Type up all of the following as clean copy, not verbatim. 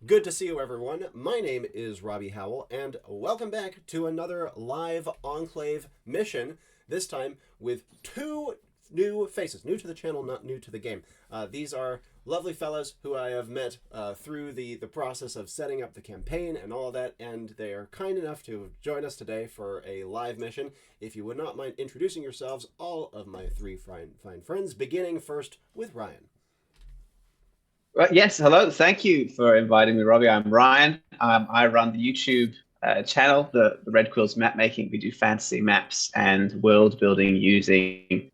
Good to see you, everyone. My name is Robbie Howell, and welcome back to another live Enclave mission, this time with two new faces. New to the channel, not new to the game. These are lovely fellows who I have met through the process of setting up the campaign and all that, and they are kind enough to join us today for a live mission. If you would not mind introducing yourselves, all of my three fine friends, beginning first with Ryan. Yes, hello. Thank you for inviting me, Robbie. I'm Ryan. I run the YouTube channel, the Red Quills Map Making. We do fantasy maps and world building using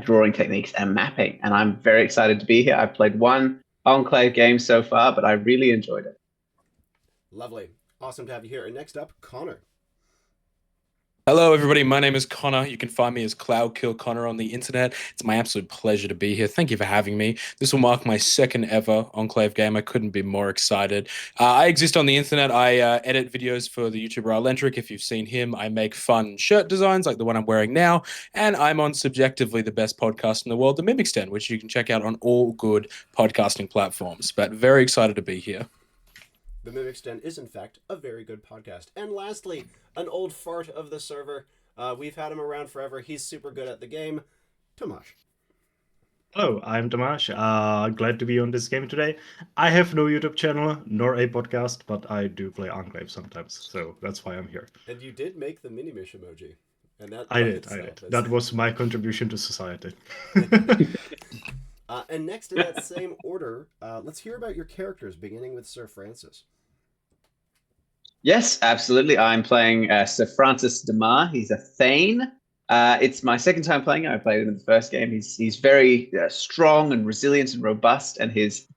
drawing techniques and mapping. And I'm very excited to be here. I've played one Enclave game so far, but I really enjoyed it. Lovely. Awesome to have you here. And next up, Connor. Hello, everybody. My name is Connor. You can find me as Cloud Kill Connor on the internet. It's my absolute pleasure to be here. Thank you for having me. This will mark my second ever Enclave game. I couldn't be more excited. I exist on the internet. I edit videos for the YouTuber Arlentric. If you've seen him, I make fun shirt designs like the one I'm wearing now. And I'm on subjectively the best podcast in the world, The Mimic Stand, which you can check out on all good podcasting platforms. But very excited to be here. The Mimic Den is, in fact, a very good podcast. And lastly, an old fart of the server. We've had him around forever. He's super good at the game. Tomáš. Hello, I'm Tomáš. Glad to be on this game today. I have no YouTube channel nor a podcast, but I do play Enclave sometimes, so that's why I'm here. And you did make the mini-mish emoji. And that I did. That was my contribution to society. And next in that same order, let's hear about your characters, beginning with Sir Francis. Yes, absolutely. I'm playing Sir Francis de Mar. He's a Thane. It's my second time playing him. I played him in the first game. He's very strong and resilient and robust, and his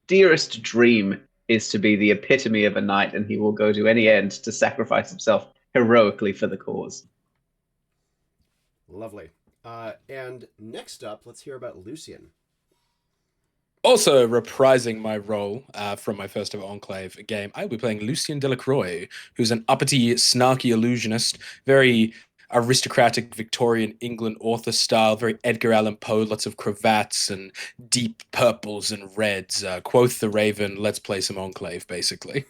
dearest dream is to be the epitome of a knight, and he will go to any end to sacrifice himself heroically for the cause. Lovely. And next up, let's hear about Lucien. Also reprising my role from my first ever Enclave game, I will be playing Lucien Delacroix, who's an uppity, snarky illusionist, very aristocratic Victorian England author style, very Edgar Allan Poe, lots of cravats and deep purples and reds. Quoth the Raven, let's play some Enclave, basically.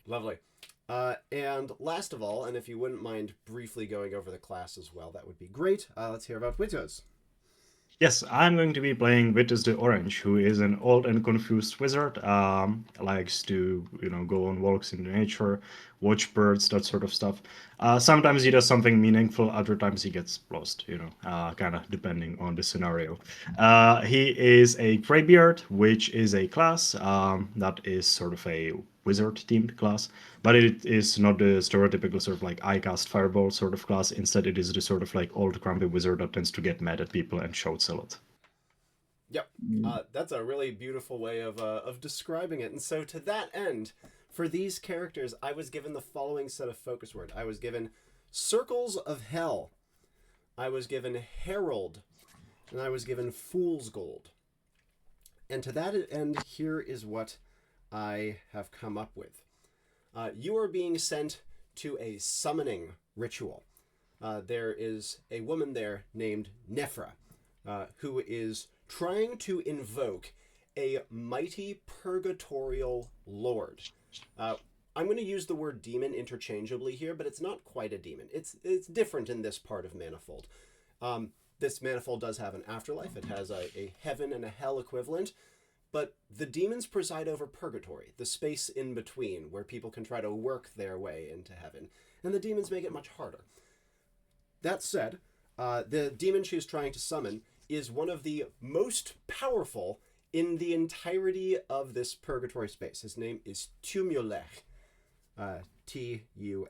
Lovely. And last of all, and if you wouldn't mind briefly going over the class as well, that would be great. Let's hear about Wituz. Yes, I'm going to be playing Wituz the Orange, who is an old and confused wizard. Likes to, go on walks in nature, watch birds, that sort of stuff. Sometimes he does something meaningful, other times he gets lost, kind of depending on the scenario. He is a Greybeard, which is a class that is sort of a wizard-themed class, but it is not the stereotypical sort of like I cast fireball sort of class. Instead, it is the sort of like old grumpy wizard that tends to get mad at people and shouts a lot. Yep, that's a really beautiful way of describing it. And so to that end, for these characters, I was given the following set of focus words. I was given Circles of Hell, I was given Herald, and I was given Fool's Gold. And to that end, here is what I have come up with. You are being sent to a summoning ritual. There is a woman there named Nephra, who is trying to invoke a mighty purgatorial lord. I'm going to use the word demon interchangeably here, but it's not quite a demon. It's different in this part of Manifold. This Manifold does have an afterlife. It has a heaven and a hell equivalent. But the demons preside over purgatory, the space in between, where people can try to work their way into heaven. And the demons make it much harder. That said, the demon she is trying to summon is one of the most powerful in the entirety of this purgatory space. His name is Tumulech. T-U-M-U-L-E-C-H.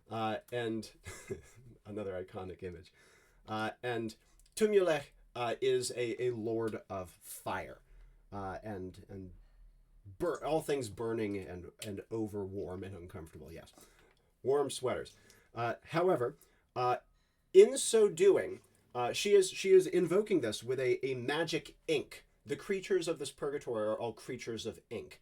And another iconic image. And Tumulech is a lord of fire, and all things burning and over warm and uncomfortable. Yes, warm sweaters. However, in so doing, she is invoking this with a magic ink. The creatures of this purgatory are all creatures of ink,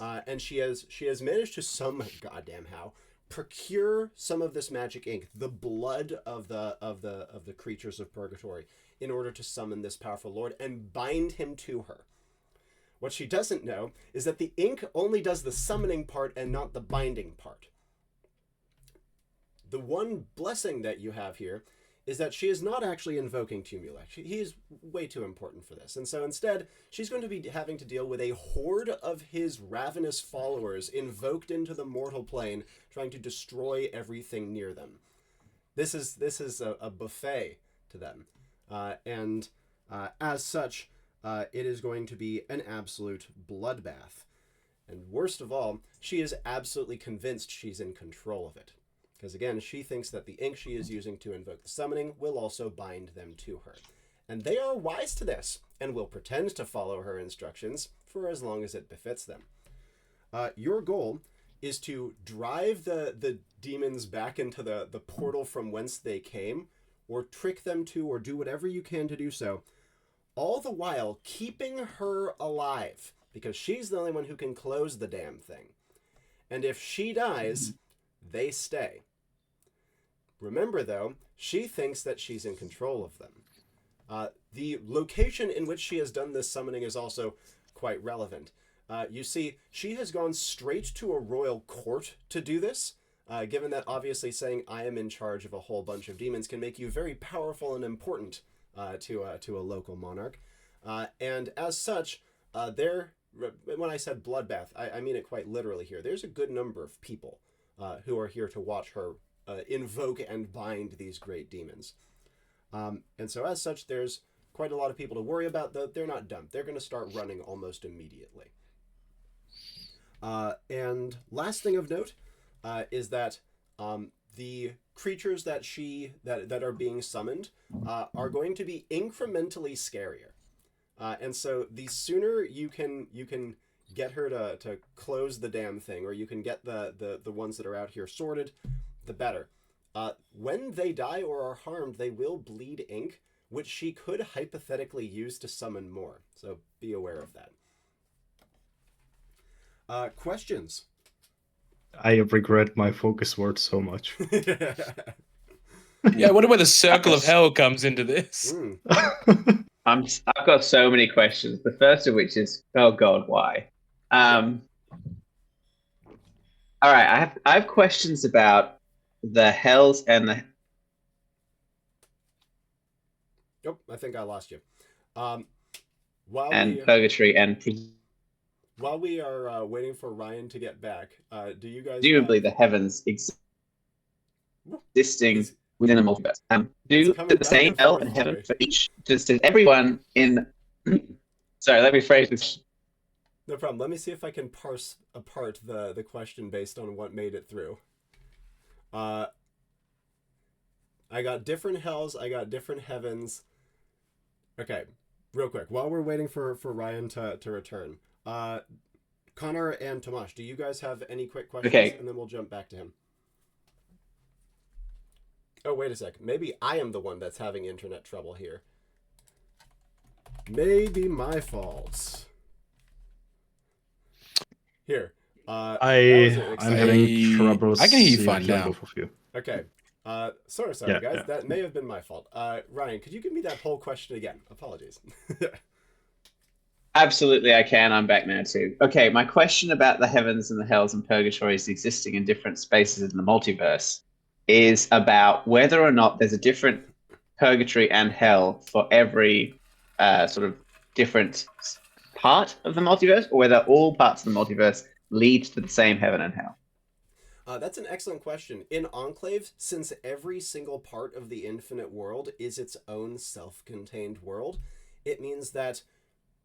and she has managed to some goddamn how procure some of this magic ink, the blood of the creatures of purgatory, in order to summon this powerful lord and bind him to her. What she doesn't know is that the ink only does the summoning part and not the binding part. The one blessing that you have here is that she is not actually invoking Tumulek. He is way too important for this. And so instead, she's going to be having to deal with a horde of his ravenous followers invoked into the mortal plane, trying to destroy everything near them. This is a buffet to them. And as such, it is going to be an absolute bloodbath. And worst of all, she is absolutely convinced she's in control of it. Because again, she thinks that the ink she is using to invoke the summoning will also bind them to her. And they are wise to this, and will pretend to follow her instructions for as long as it befits them. Your goal is to drive the demons back into the portal from whence they came, or trick them to, or do whatever you can to do so, all the while keeping her alive, because she's the only one who can close the damn thing. And if she dies, they stay. Remember, though, she thinks that she's in control of them. The location in which she has done this summoning is also quite relevant. You see, she has gone straight to a royal court to do this, given that obviously saying I am in charge of a whole bunch of demons can make you very powerful and important to a local monarch. And as such, when I said bloodbath, I mean it quite literally here. There's a good number of people who are here to watch her invoke and bind these great demons. And so as such, there's quite a lot of people to worry about, though they're not dumb. They're going to start running almost immediately. And last thing of note is that the creatures that are being summoned are going to be incrementally scarier. And so the sooner you can get her to close the damn thing, or you can get the ones that are out here sorted, the better. When they die or are harmed, they will bleed ink, which she could hypothetically use to summon more. So be aware of that. Questions? I regret my focus word so much. Yeah, I wonder where the circle of hell comes into this. I've got so many questions. The first of which is, oh God, why? All right, I have questions about the hells and the. Nope, I think I lost you. Purgatory and. While we are waiting for Ryan to get back, do you guys? Presumably, the heavens existing within a multiverse. Do the same hell and heaven for each? Does everyone in? Sorry, let me phrase this. No problem. Let me see if I can parse apart the question based on what made it through. I got different hells. I got different heavens. Okay, real quick. While we're waiting for Ryan to return, Connor and Tomáš, do you guys have any quick questions? Okay. And then we'll jump back to him. Oh, wait a sec. Maybe I am the one that's having internet trouble here. Maybe my fault. Here. I'm having trouble. I can hear you seeing fine now. both of you. Okay. Sorry, Yeah, guys. yeah. That may have been my fault. Ryan, could you give me that whole question again? Apologies. Absolutely, I can. I'm back now too. Okay, my question about the heavens and the hells and purgatories existing in different spaces in the multiverse is about whether or not there's a different purgatory and hell for every sort of different part of the multiverse, or whether all parts of the multiverse lead to the same heaven and hell. That's an excellent question. In Enclave, since every single part of the infinite world is its own self-contained world, it means that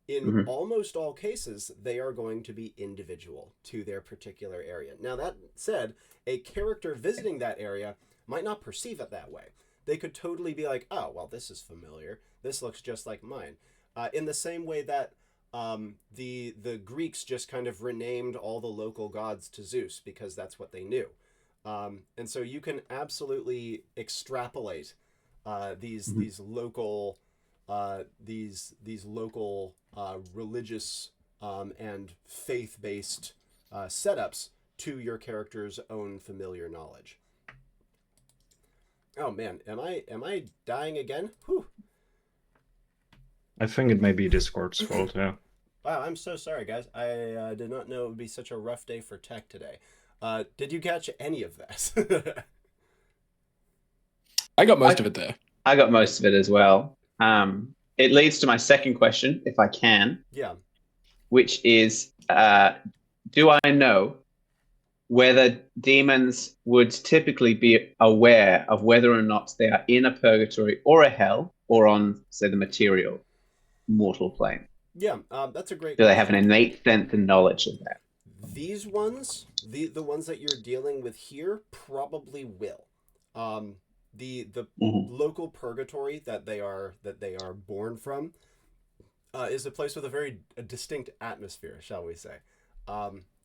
in almost all cases, they are going to be individual to their particular area. Now, that said, a character visiting that area might not perceive it that way. They could totally be like, oh, well, this is familiar. This looks just like mine. In the same way that the Greeks just kind of renamed all the local gods to Zeus because that's what they knew. And so you can absolutely extrapolate these local religious and faith-based setups to your character's own familiar knowledge. Oh man, am I dying again? Whew. I think it may be Discord's fault, yeah. Wow, I'm so sorry, guys. I did not know it would be such a rough day for tech today. Did you catch any of that? I got most of it there. I got most of it as well. It leads to my second question, if I can, Yeah. which is, do I know whether demons would typically be aware of whether or not they are in a purgatory or a hell, or on, say, the material mortal plane? Yeah, that's a great Do they question. have an innate sense and knowledge of that? These ones, the ones that you're dealing with here, probably will. The local purgatory that they are born from is a place with a very distinct atmosphere, shall we say?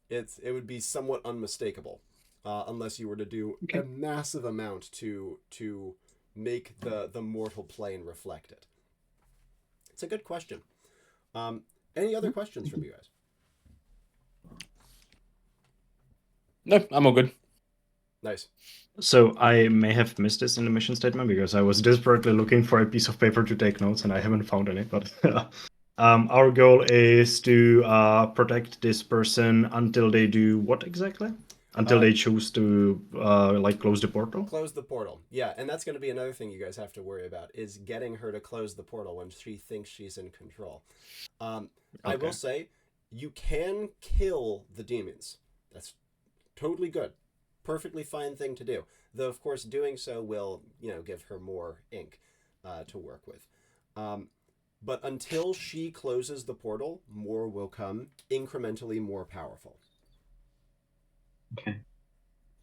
It would be somewhat unmistakable unless you were to do a massive amount to make the mortal plane reflect it. It's a good question. Any other questions from you guys? No, I'm all good. Nice. So I may have missed this in the mission statement because I was desperately looking for a piece of paper to take notes and I haven't found any. But our goal is to protect this person until they do what exactly? Until they choose to close the portal? Close the portal. Yeah, and that's going to be another thing you guys have to worry about is getting her to close the portal when she thinks she's in control. I will say, you can kill the demons. That's totally good. Perfectly fine thing to do. Though, of course, doing so will, give her more ink to work with. But until she closes the portal, more will come, incrementally more powerful. Okay.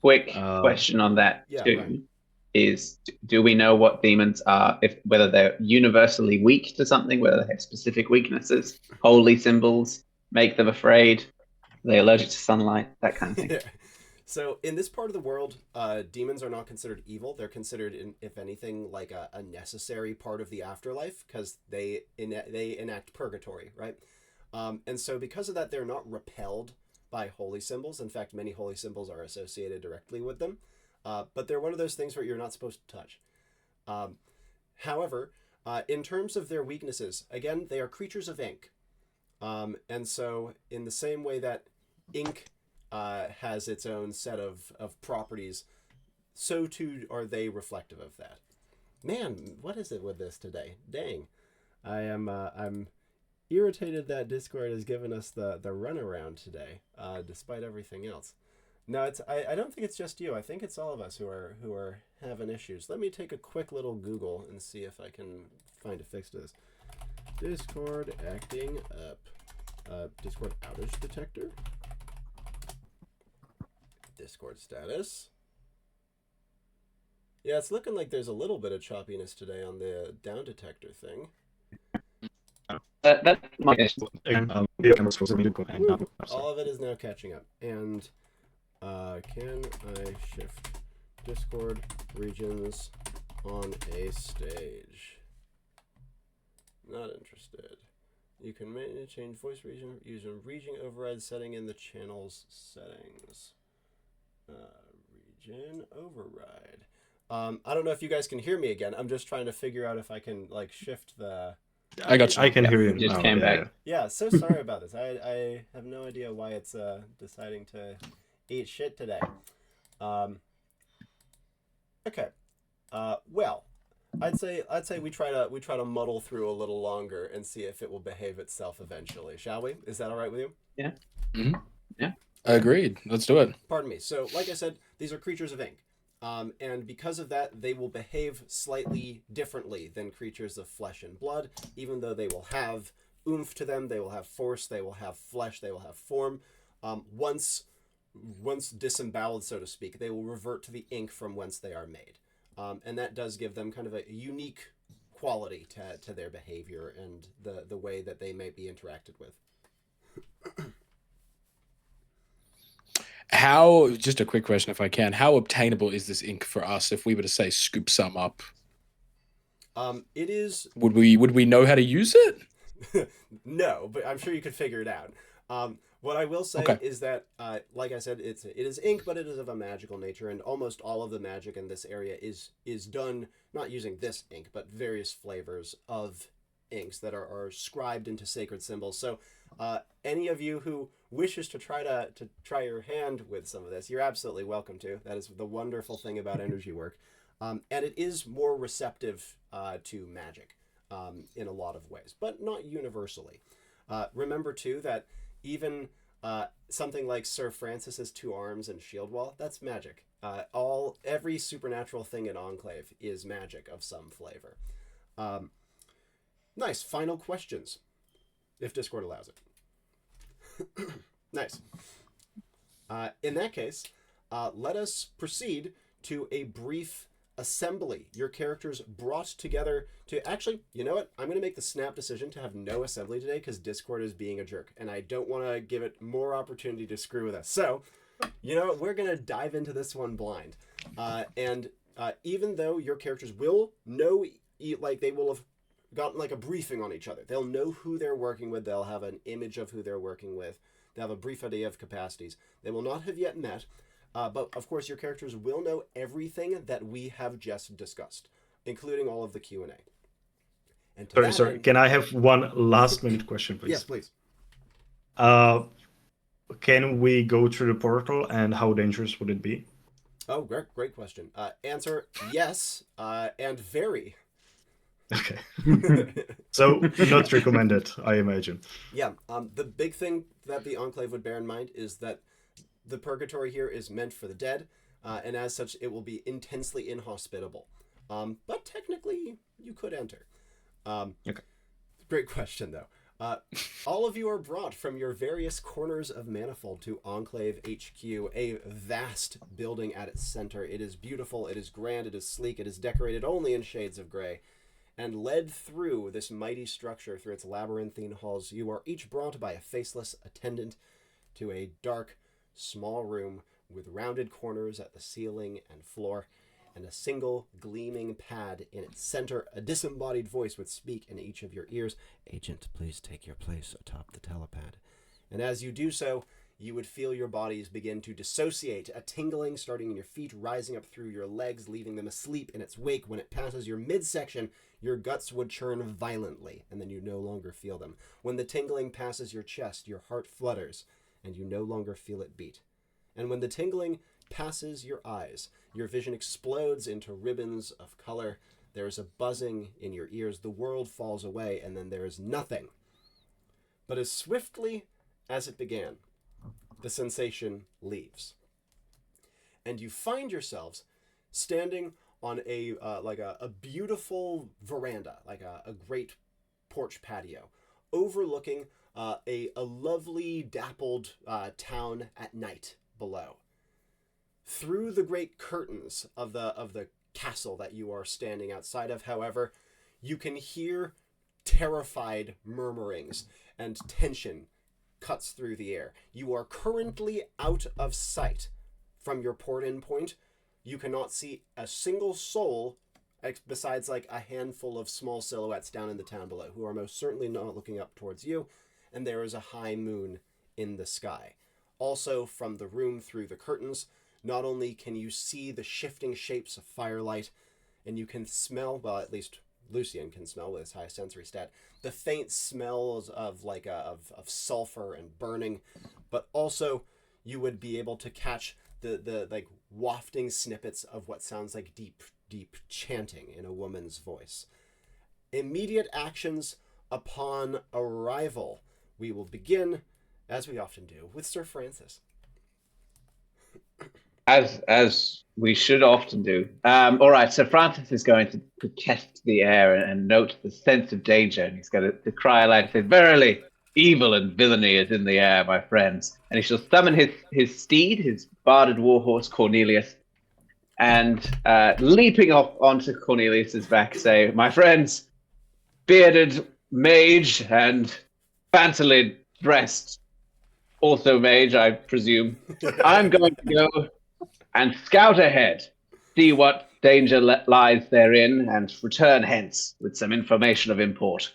Quick question on that too. Right. Is, do we know what demons are, whether they're universally weak to something, whether they have specific weaknesses, holy symbols make them afraid, are they allergic to sunlight, that kind of thing? Yeah. So in this part of the world, demons are not considered evil. They're considered, if anything, like a necessary part of the afterlife because they enact purgatory, right? And so because of that, they're not repelled by holy symbols. In fact, many holy symbols are associated directly with them. But they're one of those things where you're not supposed to touch. However, in terms of their weaknesses, again, they are creatures of ink. And so in the same way that ink has its own set of properties, so too are they reflective of that. Man, what is it with this today? Dang. I'm irritated that Discord has given us the runaround today, despite everything else. No, I don't think it's just you. I think it's all of us who are having issues. Let me take a quick little Google and see if I can find a fix to this. Discord acting up. Discord outage detector. Discord status. Yeah, it's looking like there's a little bit of choppiness today on the down detector thing. That's my guess. All of it is now catching up. And can I shift Discord regions on a stage? Not interested. You can manually change voice region using region override setting in the channel's settings. Region override. I don't know if you guys can hear me again. I'm just trying to figure out if I can shift the... I got you. I can hear you. Just came back. Yeah, so sorry about this. I have no idea why it's deciding to eat shit today. Okay. Well, I'd say we try to muddle through a little longer and see if it will behave itself eventually. Shall we? Is that all right with you? Yeah. Mm-hmm. Yeah. Agreed. Let's do it. Pardon me. So, like I said, these are creatures of ink. And because of that, they will behave slightly differently than creatures of flesh and blood, even though they will have oomph to them, they will have force, they will have flesh, they will have form. Once disemboweled, so to speak, they will revert to the ink from whence they are made. And that does give them kind of a unique quality to their behavior and the way that they may be interacted with. Just a quick question if I can, how obtainable is this ink for us if we were to say scoop some up? It is... Would we know how to use it? No, but I'm sure you could figure it out. What I will say is that, like I said, it is ink, but it is of a magical nature, and almost all of the magic in this area is done not using this ink, but various flavors of inks that are scribed into sacred symbols. So any of you who wishes to try your hand with some of this, you're absolutely welcome to. That is the wonderful thing about energy work. And it is more receptive to magic in a lot of ways, but not universally. Remember, too, that even something like Sir Francis's 2 arms and shield wall, that's magic. Every supernatural thing in Enclave is magic of some flavor. Nice. Final questions, if Discord allows it. Nice. In that case, let us proceed to a brief assembly. Your characters brought together to... Actually, you know what? I'm going to make the snap decision to have no assembly today because Discord is being a jerk, and I don't want to give it more opportunity to screw with us. So, you know what? We're going to dive into this one blind. And even though your characters will know, like, they will have gotten, like, a briefing on each other. They'll know who they're working with. They'll have an image of who they're working with. They'll have a brief idea of capacities. They will not have yet met. But, of course, your characters will know everything that we have just discussed, including all of the Q&A. And sorry. Can I have one last-minute question, please? Yes, please. Can we go through the portal, and how dangerous would it be? Oh, great question. Answer, yes, and very. Okay. So, not recommended, I imagine. Yeah. The big thing that the Enclave would bear in mind is that the purgatory here is meant for the dead, and as such, it will be intensely inhospitable. But technically, you could enter. Okay. Great question, though. All of you are brought from your various corners of Manifold to Enclave HQ, a vast building at its center. It is beautiful, it is grand, it is sleek, it is decorated only in shades of gray. And led through this mighty structure, through its labyrinthine halls, you are each brought by a faceless attendant to a dark, small room with rounded corners at the ceiling and floor, and a single gleaming pad in its center. A disembodied voice would speak in each of your ears. "Agent, please take your place atop the telepad." And as you do so, you would feel your bodies begin to dissociate, a tingling starting in your feet, rising up through your legs, leaving them asleep in its wake. When it passes your midsection, your guts would churn violently, and then you no longer feel them. When the tingling passes your chest, your heart flutters, and you no longer feel it beat. And when the tingling passes your eyes, your vision explodes into ribbons of color. There is a buzzing in your ears. The world falls away, and then there is nothing. But as swiftly as it began, the sensation leaves. And you find yourselves standing on a beautiful veranda, like a great porch patio, overlooking a lovely dappled town at night below. Through the great curtains of the castle that you are standing outside of, however, you can hear terrified murmurings and tension cuts through the air. You are currently out of sight from your port-in point. You cannot see a single soul besides like a handful of small silhouettes down in the town below, who are most certainly not looking up towards you, and there is a high moon in the sky. Also, from the room through the curtains, not only can you see the shifting shapes of firelight, and you can smell, well, at least Lucien can smell with his high sensory stat, the faint smells of of sulfur and burning, but also you would be able to catch the like wafting snippets of what sounds like deep chanting in a woman's voice. Immediate actions upon arrival. We will begin, as we often do, with Sir Francis. As we should often do. All right, so Francis is going to test the air and note the sense of danger, and he's going to cry aloud and say, "Verily, evil and villainy is in the air, my friends." And he shall summon his steed, his barded warhorse, Cornelius, and leaping off onto Cornelius's back, say, "My friends, bearded mage and fancily dressed, also mage, I presume, I'm going to go and scout ahead, see what danger lies therein, and return hence with some information of import."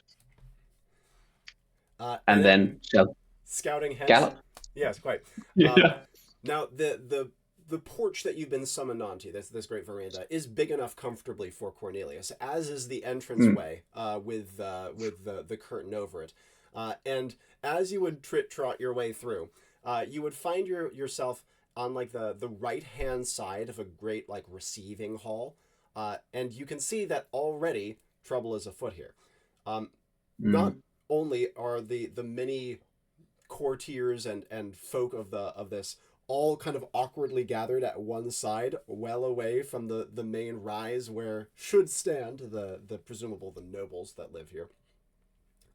And then shall scouting hence. gallop. Yes, quite. Yeah. Now the the porch that you've been summoned onto, this great veranda, is big enough comfortably for Cornelius, as is the entranceway with the curtain over it. And as you would trot your way through, you would find yourself on like the right hand side of a great like receiving hall, and you can see that already trouble is afoot here. Not only are the many courtiers and folk of this all kind of awkwardly gathered at one side, well away from the main rise where should stand the nobles that live here.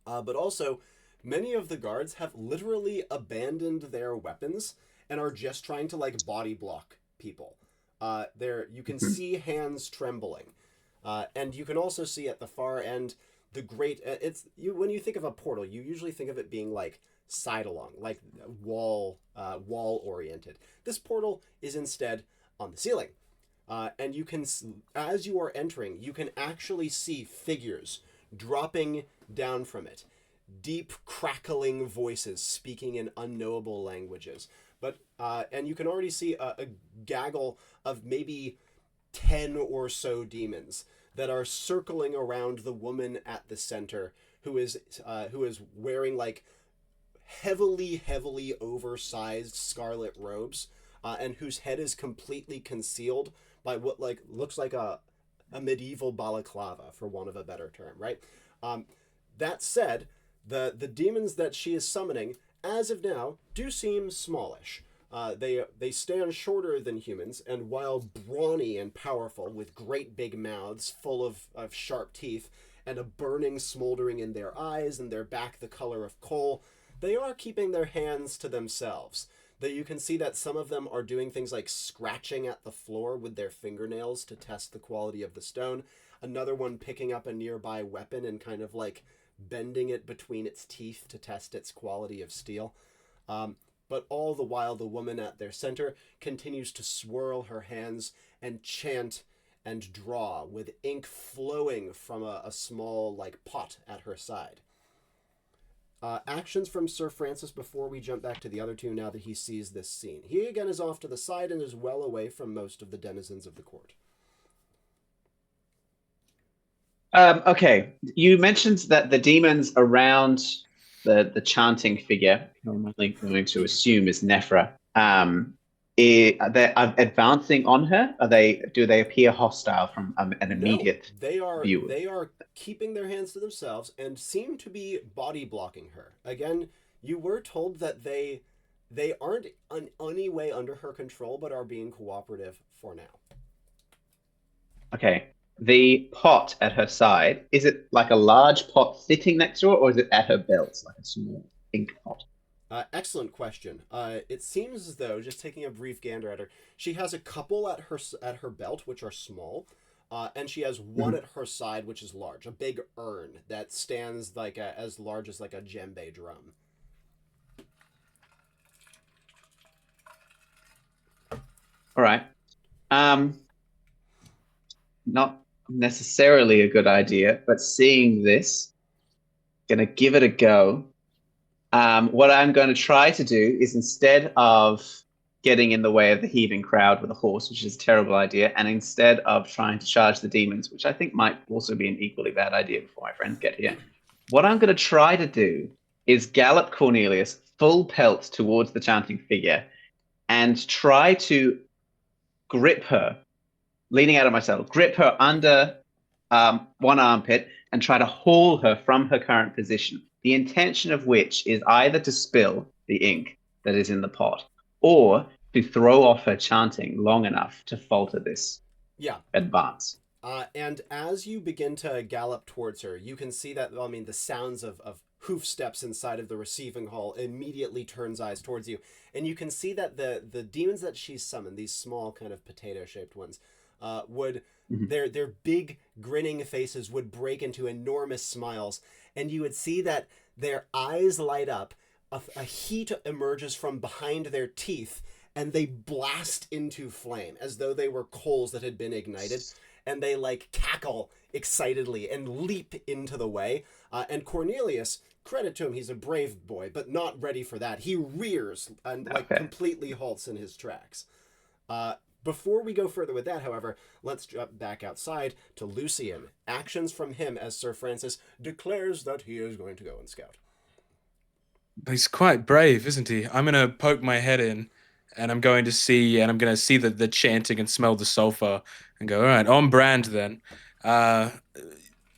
But also, many of the guards have literally abandoned their weapons and are just trying to like body block people. You can see hands trembling, and you can also see at the far end the great. When you think of a portal, you usually think of it being like side along, like wall oriented. This portal is instead on the ceiling, and you can, as you are entering, you can actually see figures dropping down from it, deep crackling voices speaking in unknowable languages. But and you can already see a gaggle of maybe 10 or so demons that are circling around the woman at the center, who is wearing like heavily oversized scarlet robes, and whose head is completely concealed by what like looks like a medieval balaclava, for want of a better term, right? That said, the demons that she is summoning, as of now, do seem smallish. They stand shorter than humans, and while brawny and powerful, with great big mouths full of sharp teeth, and a burning smoldering in their eyes, and their back the color of coal, they are keeping their hands to themselves. That you can see that some of them are doing things like scratching at the floor with their fingernails to test the quality of the stone. Another one picking up a nearby weapon and kind of like bending it between its teeth to test its quality of steel. But all the while, the woman at their center continues to swirl her hands and chant and draw, with ink flowing from a small like pot at her side. Actions from Sir Francis before we jump back to the other two now that he sees this scene. He again is off to the side and is well away from most of the denizens of the court. Okay, you mentioned that the demons around the chanting figure, who I'm only going to assume is Nephra, are they advancing on her? Do they appear hostile from an immediate view? They are keeping their hands to themselves and seem to be body blocking her. Again, you were told that they aren't in any way under her control, but are being cooperative for now. Okay. The pot at her side, is it like a large pot sitting next to her, or is it at her belt, like a small ink pot? Excellent question. It seems as though, just taking a brief gander at her, she has a couple at her belt, which are small, and she has one at her side, which is large, a big urn that stands like as large as like a djembe drum. All right. Not necessarily a good idea, but seeing this, gonna give it a go. What I'm going to try to do is, instead of getting in the way of the heaving crowd with a horse, which is a terrible idea, and instead of trying to charge the demons, which I think might also be an equally bad idea before my friends get here, what I'm going to try to do is gallop Cornelius full pelt towards the chanting figure and try to grip her, leaning out of myself, grip her under one armpit and try to haul her from her current position. The intention of which is either to spill the ink that is in the pot, or to throw off her chanting long enough to falter this advance. And as you begin to gallop towards her, you can see that, the sounds of hoof steps inside of the receiving hall immediately turns eyes towards you. And you can see that the demons that she's summoned, these small kind of potato-shaped ones, their big grinning faces would break into enormous smiles, and you would see that their eyes light up, a heat emerges from behind their teeth, and they blast into flame as though they were coals that had been ignited, and they like cackle excitedly and leap into the way. And Cornelius, credit to him, he's a brave boy, but not ready for that. He rears and completely halts in his tracks. Before we go further with that, however, let's jump back outside to Lucien. Actions from him as Sir Francis declares that he is going to go and scout. He's quite brave, isn't he? I'm gonna poke my head in, and I'm going to see, the chanting and smell the sulfur, and go, all right, on brand then. Uh,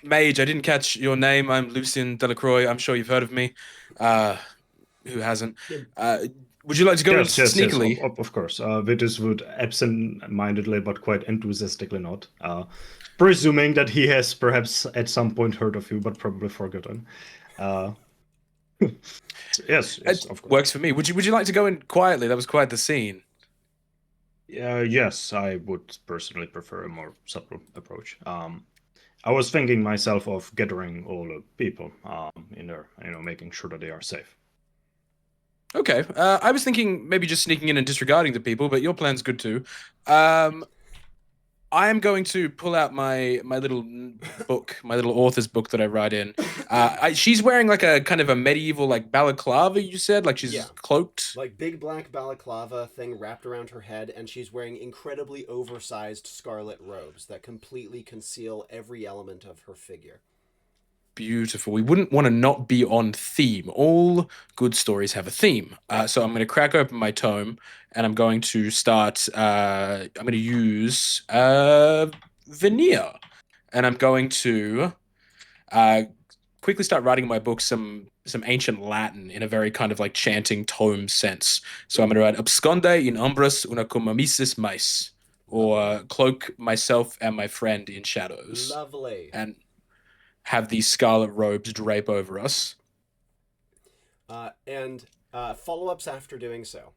Mage, I didn't catch your name. I'm Lucien Delacroix. I'm sure you've heard of me. Who hasn't? Would you like to go in Yes, sneakily? of course. Wituz would absent-mindedly but quite enthusiastically nod, presuming that he has perhaps at some point heard of you, but probably forgotten. Yes, of course. Works for me. Would you like to go in quietly? That was quite the scene. Yes, I would personally prefer a more subtle approach. I was thinking myself of gathering all the people in there, making sure that they are safe. Okay. I was thinking maybe just sneaking in and disregarding the people, but your plan's good too. I am going to pull out my little book, my little author's book that I write in. She's wearing like a kind of a medieval like balaclava, you said? Like she's cloaked? Like big black balaclava thing wrapped around her head, and she's wearing incredibly oversized scarlet robes that completely conceal every element of her figure. Beautiful. We wouldn't want to not be on theme. All good stories have a theme. So I'm going to crack open my tome, and I'm going to start. I'm going to use veneer, and I'm going to quickly start writing in my book some ancient Latin in a very kind of like chanting tome sense. So I'm going to write absconde in umbras una comamisis mais, or cloak myself and my friend in shadows. Lovely. And have these scarlet robes drape over us. And follow-ups after doing so.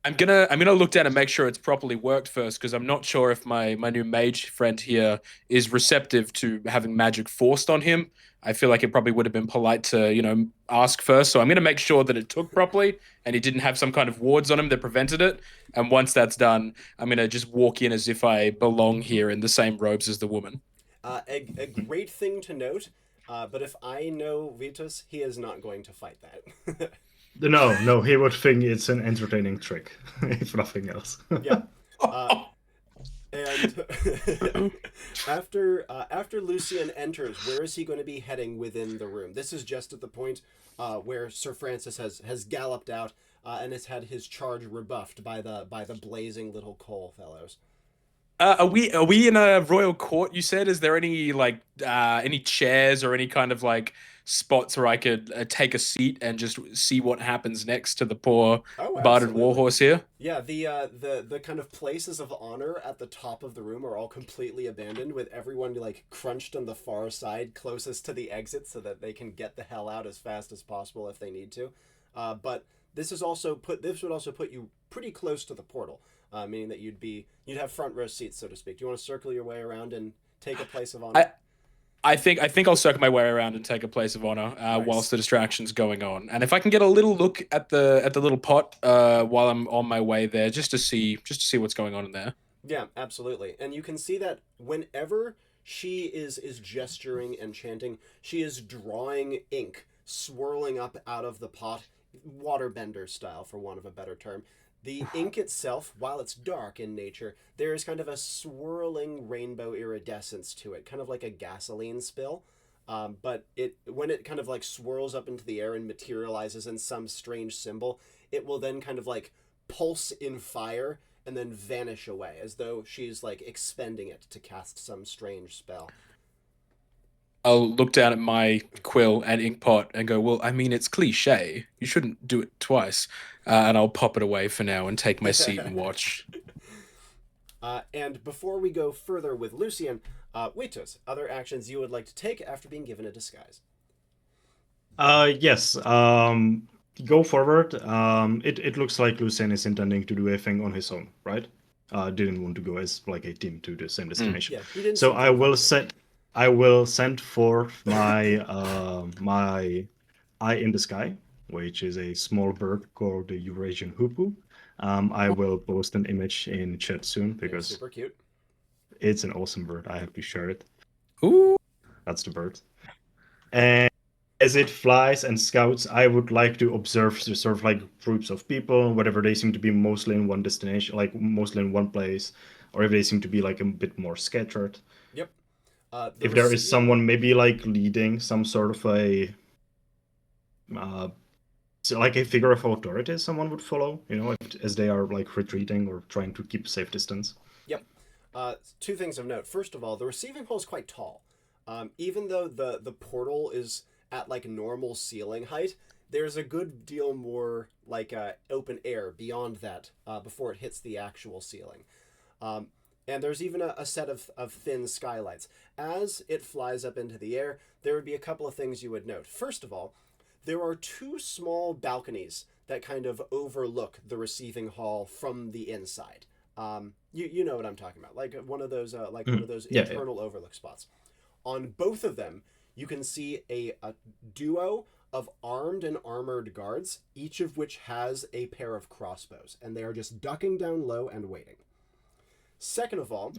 I'm gonna look down and make sure it's properly worked first, because I'm not sure if my new mage friend here is receptive to having magic forced on him. I feel like it probably would have been polite to, ask first. So I'm gonna make sure that it took properly and he didn't have some kind of wards on him that prevented it. And once that's done, I'm gonna just walk in as if I belong here in the same robes as the woman. A great thing to note, but if I know Wituz, he is not going to fight that. No, he would think it's an entertaining trick, if nothing else. Yeah. And after Lucien enters, where is he going to be heading within the room? This is just at the point where Sir Francis has galloped out and has had his charge rebuffed by the blazing little coal fellows. Are we in a royal court? You said. Is there any like any chairs or any kind of like spots where I could take a seat and just see what happens next to the poor barded warhorse here? Yeah, the kind of places of honor at the top of the room are all completely abandoned, with everyone like crunched on the far side closest to the exit so that they can get the hell out as fast as possible if they need to. But this would also put you pretty close to the portal. Meaning that you'd have front row seats, so to speak. Do you want to circle your way around and take a place of honor? I think I'll circle my way around and take a place of honor Nice. whilst the distraction's going on. And if I can get a little look at the little pot while I'm on my way there, just to see what's going on in there. Yeah, absolutely. And you can see that whenever she is gesturing and chanting, she is drawing ink swirling up out of the pot, waterbender style, for want of a better term. The ink itself, while it's dark in nature, there is kind of a swirling rainbow iridescence to it, kind of like a gasoline spill. But when it kind of like swirls up into the air and materializes in some strange symbol, it will then kind of like pulse in fire and then vanish away, as though she's like expending it to cast some strange spell. I'll look down at my quill and ink pot and go, well, I mean, it's cliche. You shouldn't do it twice. And I'll pop it away for now and take my seat and watch. And before we go further with Lucien, Wituz, other actions you would like to take after being given a disguise? Yes. Go forward. It looks like Lucien is intending to do a thing on his own, right? Didn't want to go as like a team to the same destination. Yeah, he didn't. So I will send forth my my eye in the sky, which is a small bird called the Eurasian hoopoe. I will post an image in chat soon because super cute. It's an awesome bird. I have to share it. Ooh, that's the bird. And as it flies and scouts, I would like to observe the sort of like groups of people, whether they seem to be mostly in one destination, like mostly in one place, or if they seem to be like a bit more scattered. Yep. If there is someone maybe like leading some sort of a so like a figure of authority someone would follow, as they are like retreating or trying to keep safe distance. Yep. Two things of note. First of all, the receiving hall is quite tall. Even though the portal is at like normal ceiling height, there's a good deal more like open air beyond that before it hits the actual ceiling. And there's even a set of thin skylights. As it flies up into the air, there would be a couple of things you would note. First of all, there are two small balconies that kind of overlook the receiving hall from the inside. You know what I'm talking about, like one of those one of those internal overlook spots. On both of them, you can see a duo of armed and armored guards, each of which has a pair of crossbows, and they are just ducking down low and waiting. Second of all,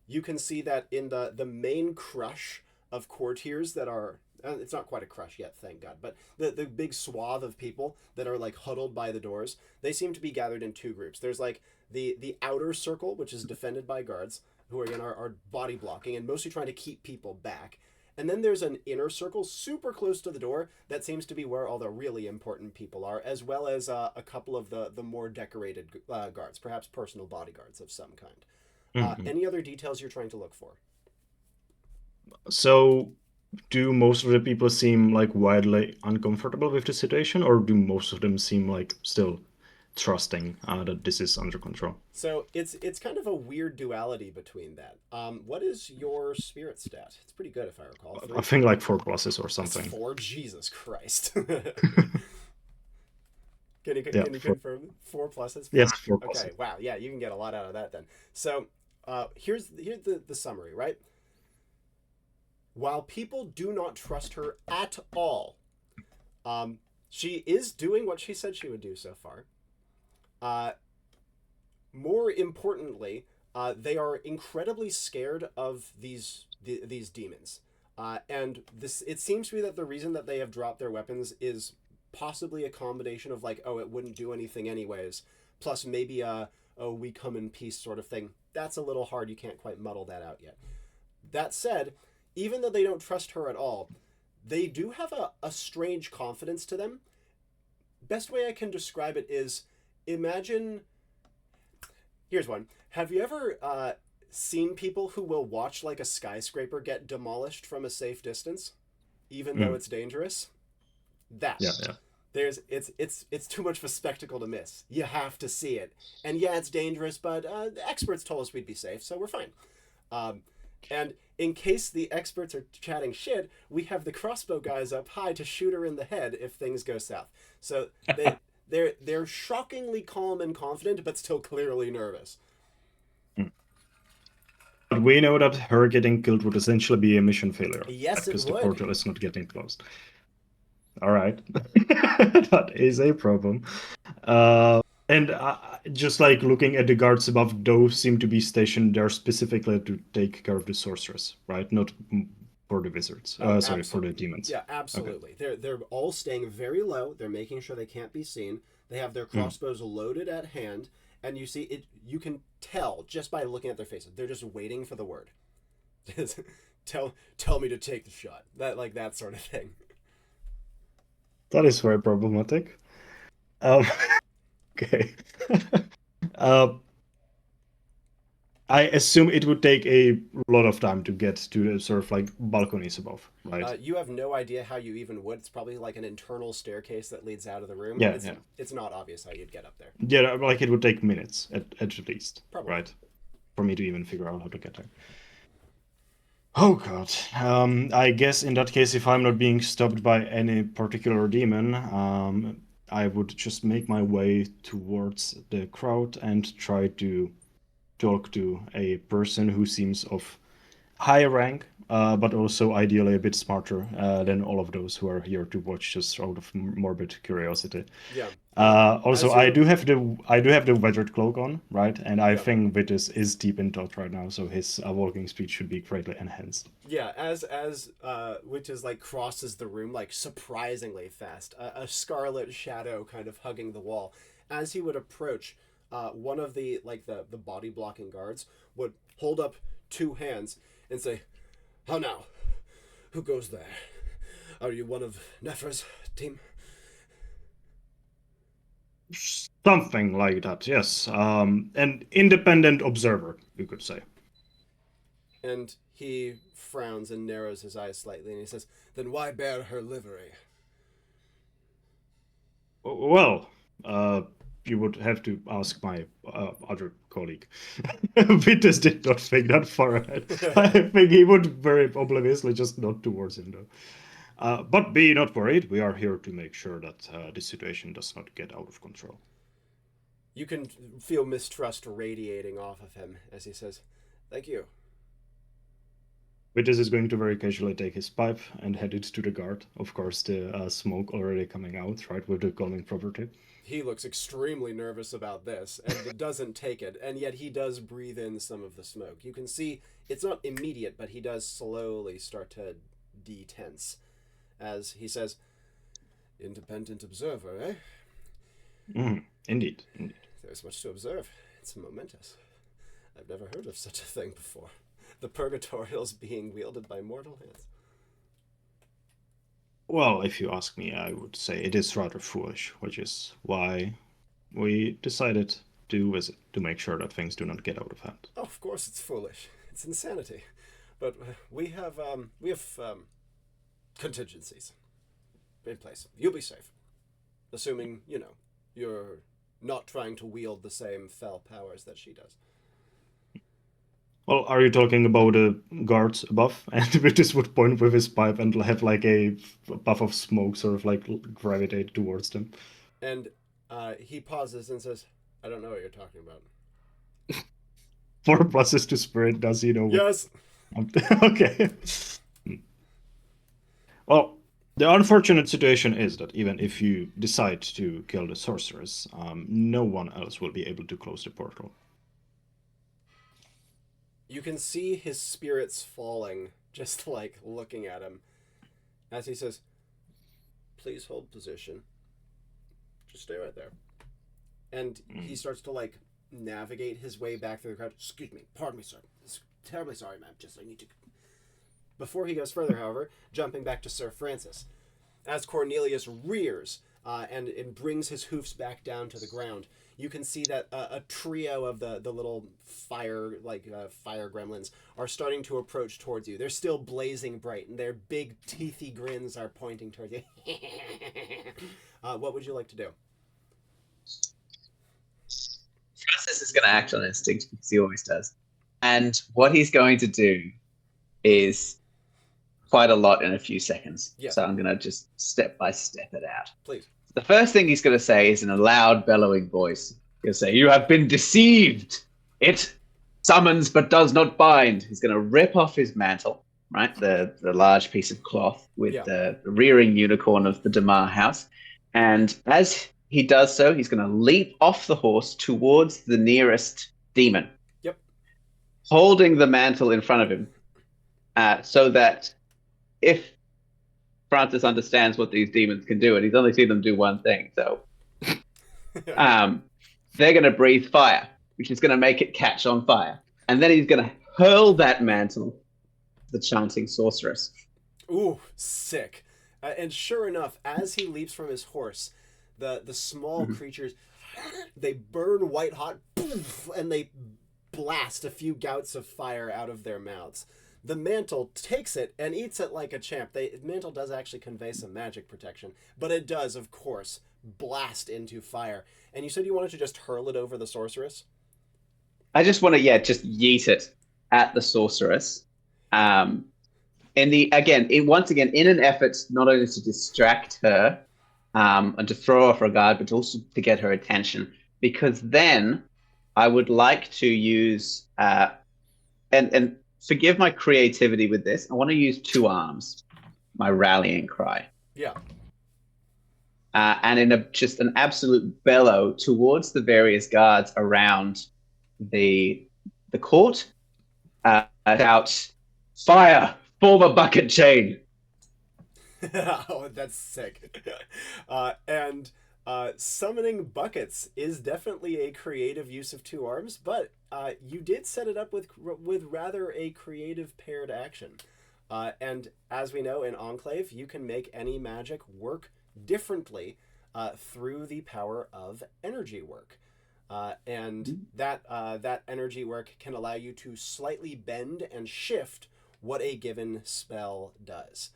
you can see that in the main crush of courtiers that are, it's not quite a crush yet, thank God, but the big swath of people that are like huddled by the doors, they seem to be gathered in two groups. There's like the outer circle, which is defended by guards, who again are body blocking and mostly trying to keep people back. And then there's an inner circle super close to the door that seems to be where all the really important people are, as well as a couple of the more decorated guards, perhaps personal bodyguards of some kind. Any other details you're trying to look for? So, do most of the people seem like wildly uncomfortable with the situation, or do most of them seem like still trusting that this is under control? So it's kind of a weird duality between that. What is your spirit stat? It's pretty good if I recall. 3? I think like 4 pluses or something. That's 4? Jesus Christ. Can you confirm 4 pluses? Yes, 4 pluses. Okay, wow, yeah, you can get a lot out of that then. So here's the summary, right? While people do not trust her at all, she is doing what she said she would do so far. More importantly, they are incredibly scared of these demons. And it seems to be that the reason that they have dropped their weapons is possibly a combination of like, oh, it wouldn't do anything anyways, plus maybe oh, we come in peace sort of thing. That's a little hard. You can't quite muddle that out yet. That said, even though they don't trust her at all, they do have a strange confidence to them. Best way I can describe it is, imagine, here's one. Have you ever seen people who will watch like a skyscraper get demolished from a safe distance, even though it's dangerous? That. Yeah. It's too much of a spectacle to miss. You have to see it. And yeah, it's dangerous, but the experts told us we'd be safe, so we're fine. And in case the experts are chatting shit, we have the crossbow guys up high to shoot her in the head if things go south. So they're shockingly calm and confident, but still clearly nervous. But we know that her getting killed would essentially be a mission failure. Yes, it would. Because the portal is not getting closed. All right. That is a problem. And just like looking at the guards above, those seem to be stationed there specifically to take care of the sorceress, right? Not for the wizards. Sorry, for the demons. Yeah, absolutely. Okay. They're all staying very low. They're making sure they can't be seen. They have their crossbows loaded at hand, and you see it. You can tell just by looking at their faces. They're just waiting for the word. Tell me to take the shot. That sort of thing. That is very problematic. Okay. I assume it would take a lot of time to get to the sort of like balconies above, right? You have no idea how you even would. It's probably like an internal staircase that leads out of the room. Yeah, It's not obvious how you'd get up there. Yeah, like it would take minutes at least, probably. Right? For me to even figure out how to get there. Oh god. I guess in that case, if I'm not being stopped by any particular demon, I would just make my way towards the crowd and try to talk to a person who seems of high rank, but also ideally a bit smarter than all of those who are here to watch just out of morbid curiosity. Yeah. Also, I do have the Wedgered Cloak on, right? And I Yeah. think Wituz is deep in thought right now, so his walking speed should be greatly enhanced. Yeah, as Wituz like crosses the room like surprisingly fast, a scarlet shadow kind of hugging the wall. As he would approach, one of the body blocking guards would hold up two hands and say, "How now? Who goes there? Are you one of Nephra's team?" Something like that, yes. An independent observer, you could say. And he frowns and narrows his eyes slightly, and he says, "Then why bear her livery?" Well, you would have to ask my other colleague. Wituz did not think that far ahead. I think he would very obliviously just nod towards him, though. But be not worried. We are here to make sure that this situation does not get out of control. You can feel mistrust radiating off of him as he says, "Thank you." Wituz is going to very casually take his pipe and head it to the guard. Of course, the smoke already coming out, right, with the calming property. He looks extremely nervous about this and doesn't take it, and yet he does breathe in some of the smoke. You can see it's not immediate, but he does slowly start to detense as he says, "Independent observer, eh? Indeed. There's much to observe. It's momentous. I've never heard of such a thing before. The purgatorials being wielded by mortal hands." Well, if you ask me, I would say it is rather foolish, which is why we decided to visit, to make sure that things do not get out of hand. Oh, of course it's foolish. It's insanity. But we have contingencies in place. You'll be safe. Assuming, you're not trying to wield the same fell powers that she does. Well, are you talking about the guards above? And Wituz would point with his pipe and have like a puff of smoke sort of like gravitate towards them. And he pauses and says, "I don't know what you're talking about." 4 pluses to spirit, does he know? Yes! Okay. Well, the unfortunate situation is that even if you decide to kill the sorceress, no one else will be able to close the portal. You can see his spirits falling, just like looking at him, as he says, "Please hold position. Just stay right there." And he starts to like navigate his way back through the crowd. "Excuse me, pardon me, sir. Terribly sorry, ma'am. I need to..." Before he goes further, however, jumping back to Sir Francis, as Cornelius rears and brings his hoofs back down to the ground, you can see that a trio of the little fire gremlins are starting to approach towards you. They're still blazing bright, and their big teethy grins are pointing towards you. What would you like to do? Francis is going to act on instinct because he always does. And what he's going to do is quite a lot in a few seconds. Yeah. So I'm going to just step by step it out. Please. The first thing he's going to say is in a loud, bellowing voice. He'll say, "You have been deceived. It summons but does not bind." He's going to rip off his mantle, right? The large piece of cloth with the rearing unicorn of the Damar house. And as he does so, he's going to leap off the horse towards the nearest demon. Yep. Holding the mantle in front of him so that if Francis understands what these demons can do, and he's only seen them do one thing, so they're going to breathe fire, which is going to make it catch on fire. And then he's going to hurl that mantle to the chanting sorceress. Ooh, sick. And sure enough, as he leaps from his horse, the small creatures, they burn white hot, and they blast a few gouts of fire out of their mouths. The mantle takes it and eats it like a champ. Mantle does actually convey some magic protection, but it does, of course, blast into fire. And you said you wanted to just hurl it over the sorceress? I just want to, just yeet it at the sorceress. Once again, in an effort not only to distract her and to throw off her guard, but also to get her attention. Because then I would like to use and forgive my creativity with this. I want to use 2 arms, my rallying cry. Yeah. And in just an absolute bellow towards the various guards around the court, shout, "Fire! Form a bucket chain!" Oh, that's sick. And summoning buckets is definitely a creative use of 2 arms, but you did set it up with rather a creative paired action. And as we know in Enclave, you can make any magic work differently through the power of energy work. And that energy work can allow you to slightly bend and shift what a given spell does.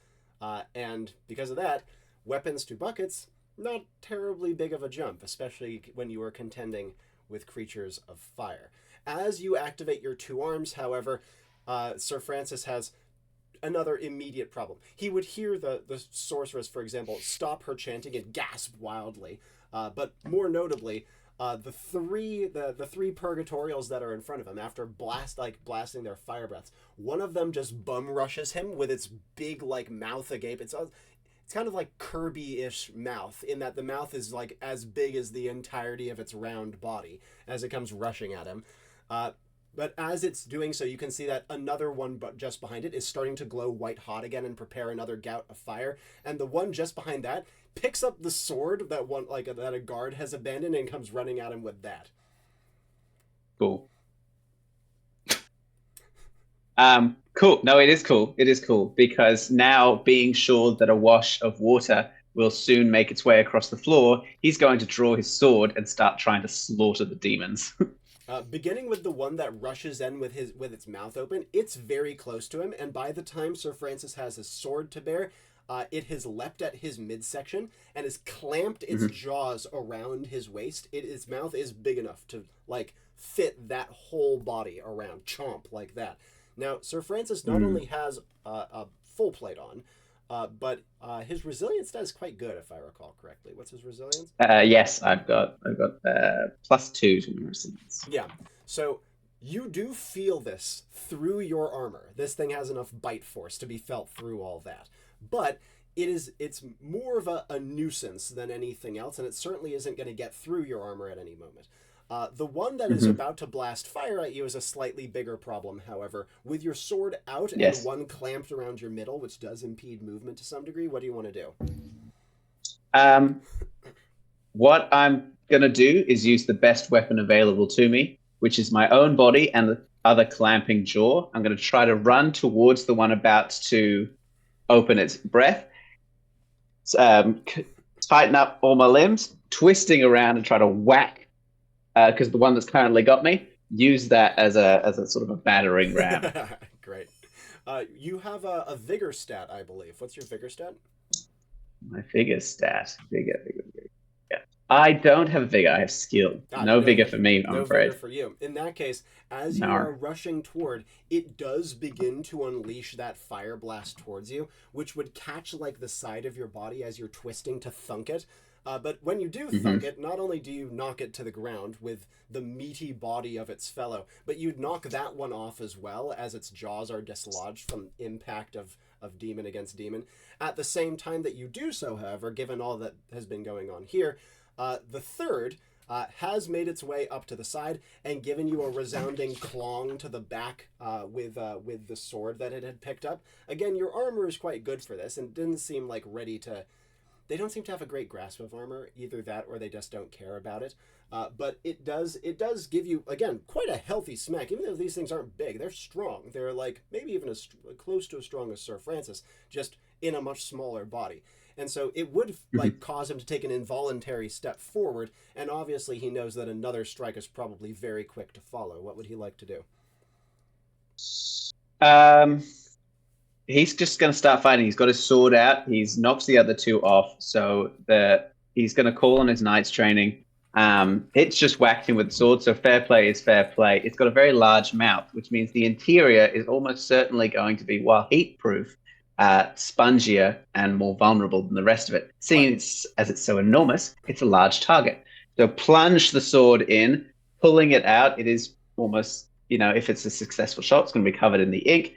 And because of that, weapons to buckets, not terribly big of a jump, especially when you are contending with creatures of fire. As you activate your 2 arms, however, Sir Francis has another immediate problem. He would hear the sorceress, for example, stop her chanting and gasp wildly. But more notably, the three purgatorials that are in front of him, after blasting their fire breaths, one of them just bum rushes him with its big mouth agape. It's kind of like Kirby-ish mouth, in that the mouth is as big as the entirety of its round body as it comes rushing at him. But as it's doing so, you can see that another one just behind it is starting to glow white hot again and prepare another gout of fire. And the one just behind that picks up the sword that that a guard has abandoned and comes running at him with that. Cool. Cool. No, it is cool. It is cool because now, being sure that a wash of water will soon make its way across the floor, he's going to draw his sword and start trying to slaughter the demons. Beginning with the one that rushes in with its mouth open, it's very close to him, and by the time Sir Francis has his sword to bear, it has leapt at his midsection and has clamped its jaws around his waist. Its mouth is big enough to fit that whole body around, chomp like that. Now, Sir Francis not only has a full plate on, but his resilience stat is quite good, if I recall correctly. What's his resilience? Yes, I've got +2 to my resilience. Yeah. So you do feel this through your armor. This thing has enough bite force to be felt through all that. But it's more of a nuisance than anything else, and it certainly isn't going to get through your armor at any moment. The one that is about to blast fire at you is a slightly bigger problem, however. With your sword out and one clamped around your middle, which does impede movement to some degree, what do you want to do? What I'm going to do is use the best weapon available to me, which is my own body and the other clamping jaw. I'm going to try to run towards the one about to open its breath, tighten up all my limbs, twisting around and try to whack, because the one that's currently got me, use that as a sort of a battering ram. Great. You have a vigor stat, I believe. What's your vigor stat? My vigor stat. Vigor. Yeah. I don't have vigor. I have skill. No vigor for me, I'm afraid. No vigor for you. In that case, as you are rushing toward, it does begin to unleash that fire blast towards you, which would catch the side of your body as you're twisting to thunk it. But when you do thunk it, not only do you knock it to the ground with the meaty body of its fellow, but you'd knock that one off as well, as its jaws are dislodged from impact of demon against demon. At the same time that you do so, however, given all that has been going on here, the third has made its way up to the side and given you a resounding clong to the back with the sword that it had picked up. Again, your armor is quite good for this and didn't seem ready to... They don't seem to have a great grasp of armor, either that or they just don't care about it. But it does give you, again, quite a healthy smack. Even though these things aren't big, they're strong. They're maybe even as close to as strong as Sir Francis, just in a much smaller body. And so it would cause him to take an involuntary step forward, and obviously he knows that another strike is probably very quick to follow. What would he like to do? He's just going to start fighting. He's got his sword out. He's knocked the other 2 off. So he's going to call on his knight's training. It's just whacked him with the sword. So fair play is fair play. It's got a very large mouth, which means the interior is almost certainly going to be, while heat-proof, spongier and more vulnerable than the rest of it. Seeing as it's so enormous, it's a large target. So plunge the sword in, pulling it out. It is almost if it's a successful shot, it's going to be covered in the ink.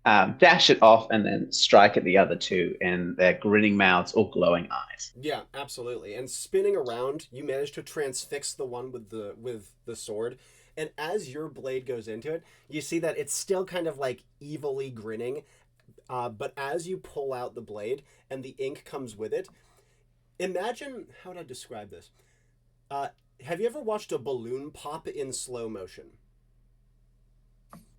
Dash it off and then strike at the other two in their grinning mouths or glowing eyes. Yeah, absolutely. And spinning around, you manage to transfix the one with the sword. And as your blade goes into it, you see that it's still kind of like evilly grinning. But as you pull out the blade and the ink comes with it, imagine, how would I describe this? Have you ever watched a balloon pop in slow motion?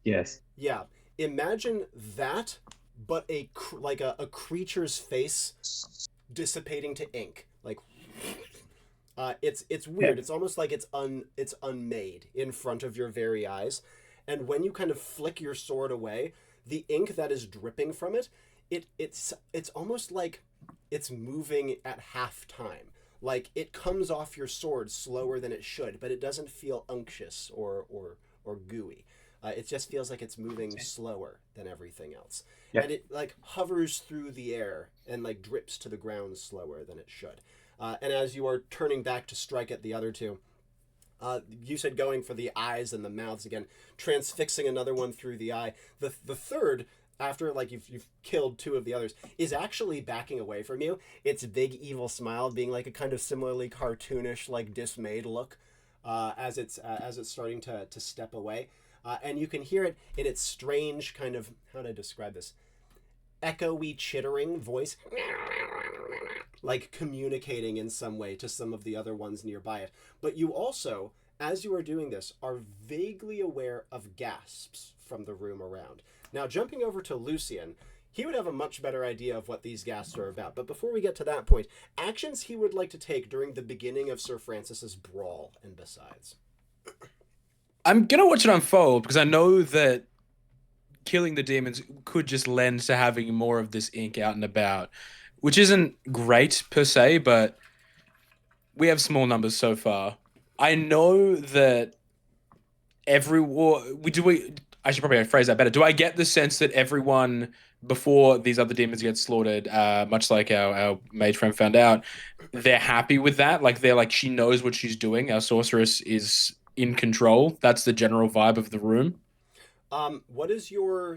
Yes. Yeah. Imagine that, but a creature's face dissipating to ink. Like, it's weird. Yeah. It's almost like it's unmade in front of your very eyes. And when you kind of flick your sword away, the ink that is dripping from it, it's almost like it's moving at half time. Like, it comes off your sword slower than it should, but it doesn't feel unctuous or gooey. It just feels like it's moving slower than everything else. Yeah. And it like hovers through the air and like drips to the ground slower than it should. And as you are turning back to strike at the other two, you said going for the eyes and the mouths again, transfixing another one through the eye. The third, after like you've killed two of the others, is actually backing away from you. Its big evil smile being like a kind of similarly cartoonish, like dismayed look, as it's starting to step away. And you can hear it in its strange kind of, how do I describe this? Echoey, chittering voice, like communicating in some way to some of the other ones nearby it. But you also, as you are doing this, are vaguely aware of gasps from the room around. Now, jumping over to Lucien, he would have a much better idea of what these gasps are about. But before we get to that point, actions he would like to take during the beginning of Sir Francis's brawl and besides. I'm gonna watch it unfold because I know that killing the demons could just lend to having more of this ink out and about, which isn't great per se, but we have small numbers so far. I know that I should probably phrase that better. Do I get the sense that everyone before these other demons get slaughtered, much like our mage friend found out, they're happy with that? Like they're like, she knows what she's doing. Our sorceress is in control. That's the general vibe of the room. What is your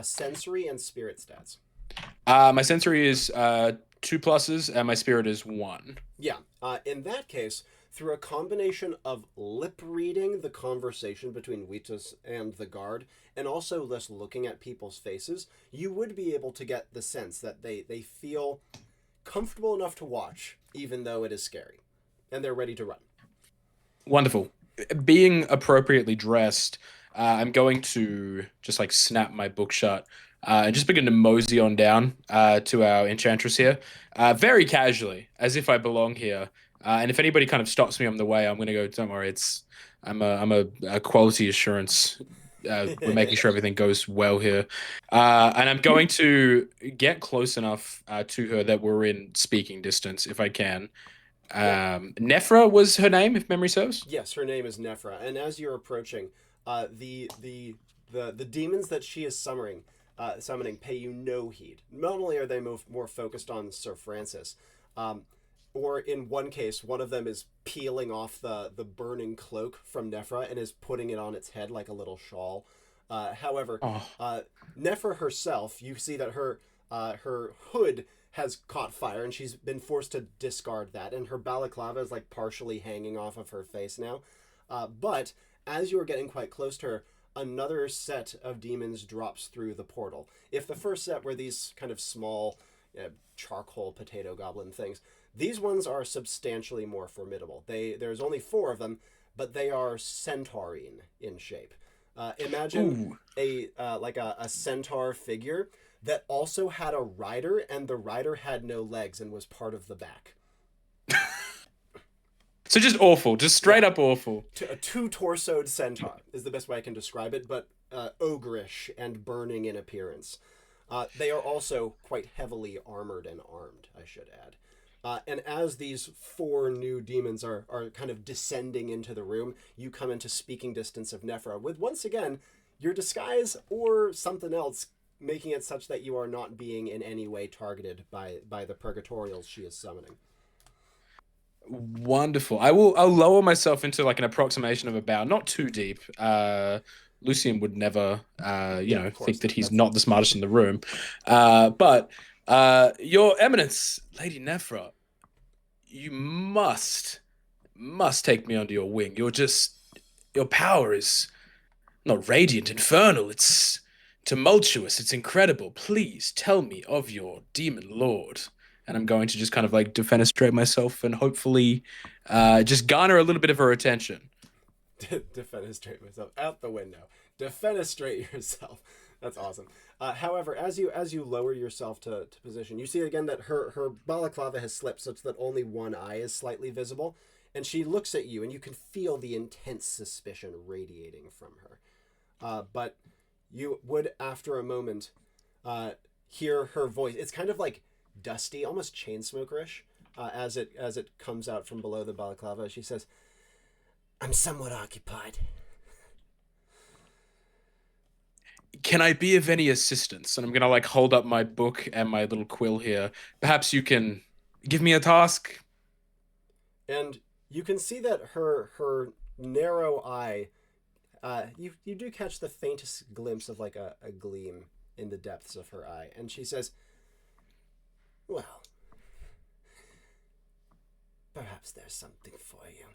sensory and spirit stats? My sensory is 2 pluses, and my spirit is 1. Yeah. In that case, through a combination of lip reading the conversation between Wituz and the guard, and also just looking at people's faces, you would be able to get the sense that they feel comfortable enough to watch, even though it is scary, and they're ready to run. Wonderful. Being appropriately dressed, I'm going to just like snap my book shut and just begin to mosey on down to our enchantress here, very casually, as if I belong here. And if anybody kind of stops me on the way, I'm going to go, don't worry, I'm a quality assurance. We're making sure everything goes well here. And I'm going to get close enough to her that we're in speaking distance, if I can. Nephra was her name, if memory serves. Yes, her name is Nephra. And as you're approaching, the demons that she is summoning pay you no heed. Not only are they more focused on Sir Francis, or in one case, one of them is peeling off the burning cloak from Nephra and is putting it on its head like a little shawl. However, Nephra herself, you see that her hood has caught fire and she's been forced to discard that, and her balaclava is like partially hanging off of her face now. But as you are getting quite close to her, another set of demons drops through the portal. If the first set were these kind of small charcoal potato goblin things, these ones are substantially more formidable. There's only 4 of them, but they are centaurine in shape. Imagine a centaur figure that also had a rider, and the rider had no legs and was part of the back. So just awful, just straight up awful. A 2-torsoed centaur is the best way I can describe it, but ogreish and burning in appearance. They are also quite heavily armored and armed, I should add. And as these 4 new demons are kind of descending into the room, you come into speaking distance of Nephra with, once again, your disguise or something else making it such that you are not being in any way targeted by the purgatorials she is summoning. Wonderful. I'll lower myself into like an approximation of a bow, not too deep. Lucien would never Of course, think that he's that's not the smartest in the room. But Your Eminence, Lady Nephra, you must take me under your wing. Your power is not radiant, infernal. It's tumultuous. It's incredible. Please tell me of your demon lord. And I'm going to just kind of like defenestrate myself and hopefully just garner a little bit of her attention. Defenestrate myself out the window. Defenestrate yourself. That's awesome. However, as you lower yourself to position, you see again that her balaclava has slipped such that only one eye is slightly visible, and she looks at you, and you can feel the intense suspicion radiating from her. But you would, after a moment, hear her voice. It's kind of like dusty, almost chainsmokerish, as it comes out from below the balaclava. She says, "I'm somewhat occupied." Can I be of any assistance? And I'm gonna like hold up my book and my little quill here. Perhaps you can give me a task. And you can see that her narrow eye, you do catch the faintest glimpse of like a gleam in the depths of her eye. And she says, "Well, perhaps there's something for you."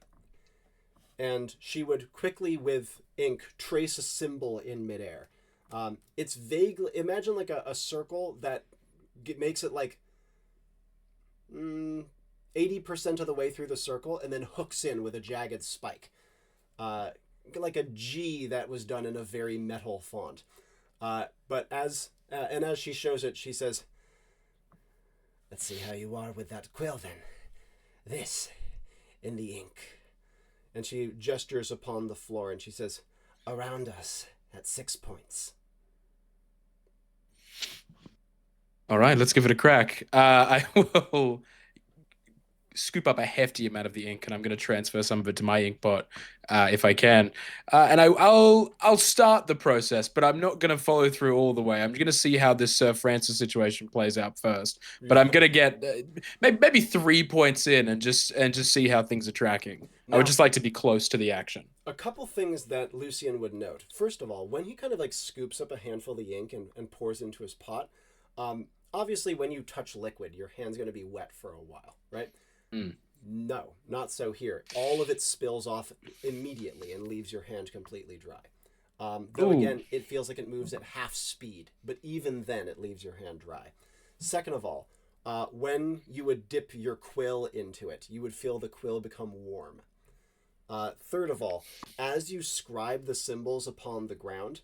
And she would quickly, with ink, trace a symbol in midair. It's vaguely, imagine like a circle that makes it like 80% of the way through the circle and then hooks in with a jagged spike. Like a G that was done in a very metal font. But as she shows it, she says, "Let's see how you are with that quill then. This in the ink." And she gestures upon the floor and she says, "Around us at 6 points." All right, let's give it a crack. I will scoop up a hefty amount of the ink, and I'm going to transfer some of it to my ink pot if I can. And I'll start the process, but I'm not going to follow through all the way. I'm going to see how this Sir Francis situation plays out first. But I'm going to get maybe 3 points in and just see how things are tracking. I would just like to be close to the action. A couple things that Lucien would note. First of all, when he kind of like scoops up a handful of the ink and pours into his pot, obviously when you touch liquid, your hand's going to be wet for a while, right? No, not so here. All of it spills off immediately and leaves your hand completely dry. Though again, it feels like it moves at half speed, but even then it leaves your hand dry. Second of all, when you would dip your quill into it, you would feel the quill become warm. Third of all, as you scribe the symbols upon the ground,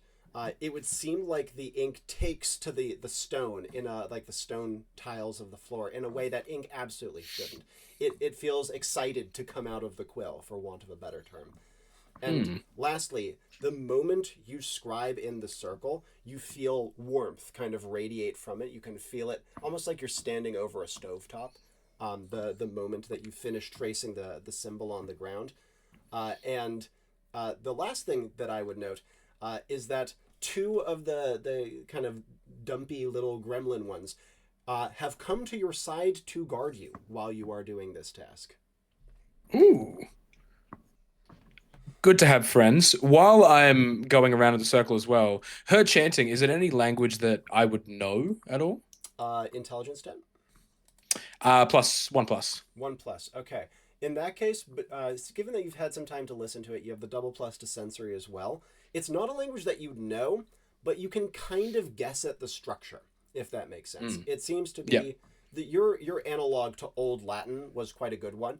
it would seem like the ink takes to the stone in like the stone tiles of the floor in a way that ink absolutely shouldn't. It feels excited to come out of the quill, for want of a better term. And lastly, the moment you scribe in the circle, you feel warmth kind of radiate from it. You can feel it almost like you're standing over a stovetop. The moment that you finish tracing the symbol on the ground. And the last thing that I would note is that two of the kind of dumpy little gremlin ones have come to your side to guard you while you are doing this task. Ooh. Good to have friends. While I'm going around in the circle as well, her chanting, is it any language that I would know at all? Intelligence 10? Plus 1+. 1+. Okay. In that case, given that you've had some time to listen to it, you have the double plus to sensory as well. It's not a language that you'd know, but you can kind of guess at the structure, if that makes sense. It seems to be that your analog to Old Latin was quite a good one.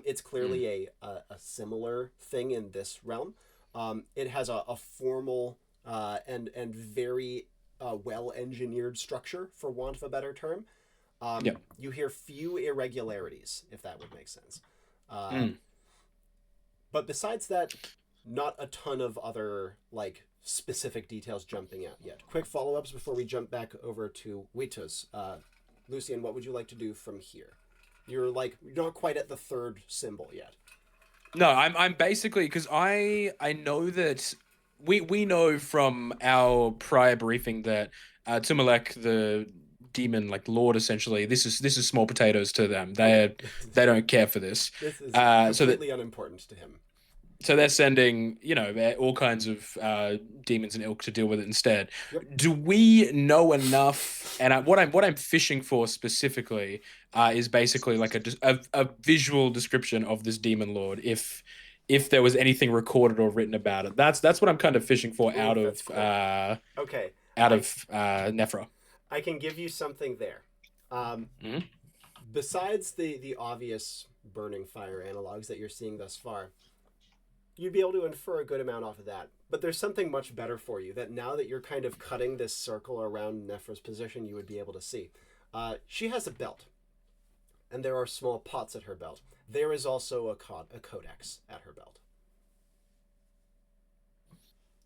It's clearly a similar thing in this realm. It has a formal and very well-engineered structure, for want of a better term. You hear few irregularities, if that would make sense. But besides that, not a ton of other like specific details jumping out yet. Quick follow-ups before we jump back over to Wituz. Lucien, what would you like to do from here? You're not quite at the third symbol yet. No, I'm basically, because I know that we know from our prior briefing that Tumalek, the demon like lord essentially. This is small potatoes to them. They don't care for this. This is So completely unimportant to him. So they're sending, all kinds of demons and ilk to deal with it instead. Yep. Do we know enough? And what I'm fishing for specifically is basically like a visual description of this demon lord. If there was anything recorded or written about it, that's what I'm kind of fishing for out of cool. Nephra. I can give you something there. Besides the obvious burning fire analogs that you're seeing thus far, you'd be able to infer a good amount off of that. But there's something much better for you that now that you're kind of cutting this circle around Nephra's position, you would be able to see. She has a belt, and there are small pots at her belt. There is also a codex at her belt.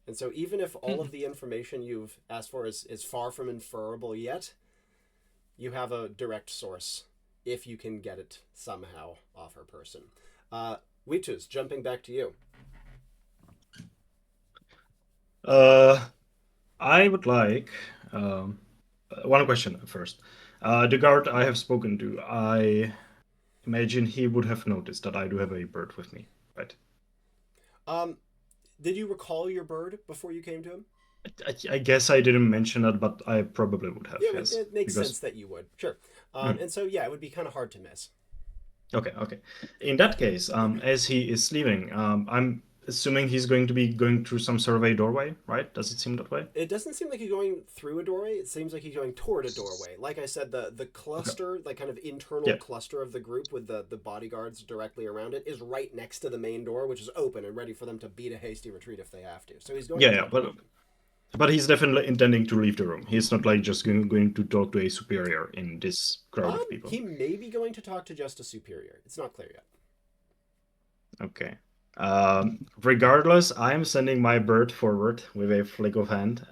And so even if all of the information you've asked for is far from inferable yet, you have a direct source if you can get it somehow off her person. Wituz, jumping back to you. I would like one question first. The guard I have spoken to, I imagine he would have noticed that I do have a bird with me, right? Did you recall your bird before you came to him? I guess I didn't mention that, but I probably would have. Yeah, yes, it makes sense that you would. Sure. And so, yeah, it would be kind of hard to miss. Okay. In that case, as he is leaving, I'm assuming he's going to be going through some sort of a doorway, right? Does it seem that way? It doesn't seem like he's going through a doorway. It seems like he's going toward a doorway. Like I said, the cluster, like kind of internal cluster of the group with the bodyguards directly around it is right next to the main door, which is open and ready for them to beat a hasty retreat if they have to. So he's going but he's definitely intending to leave the room. He's not like just going to talk to a superior in this crowd of people. He may be going to talk to just a superior. It's not clear yet. Okay. Regardless, I'm sending my bird forward with a flick of hand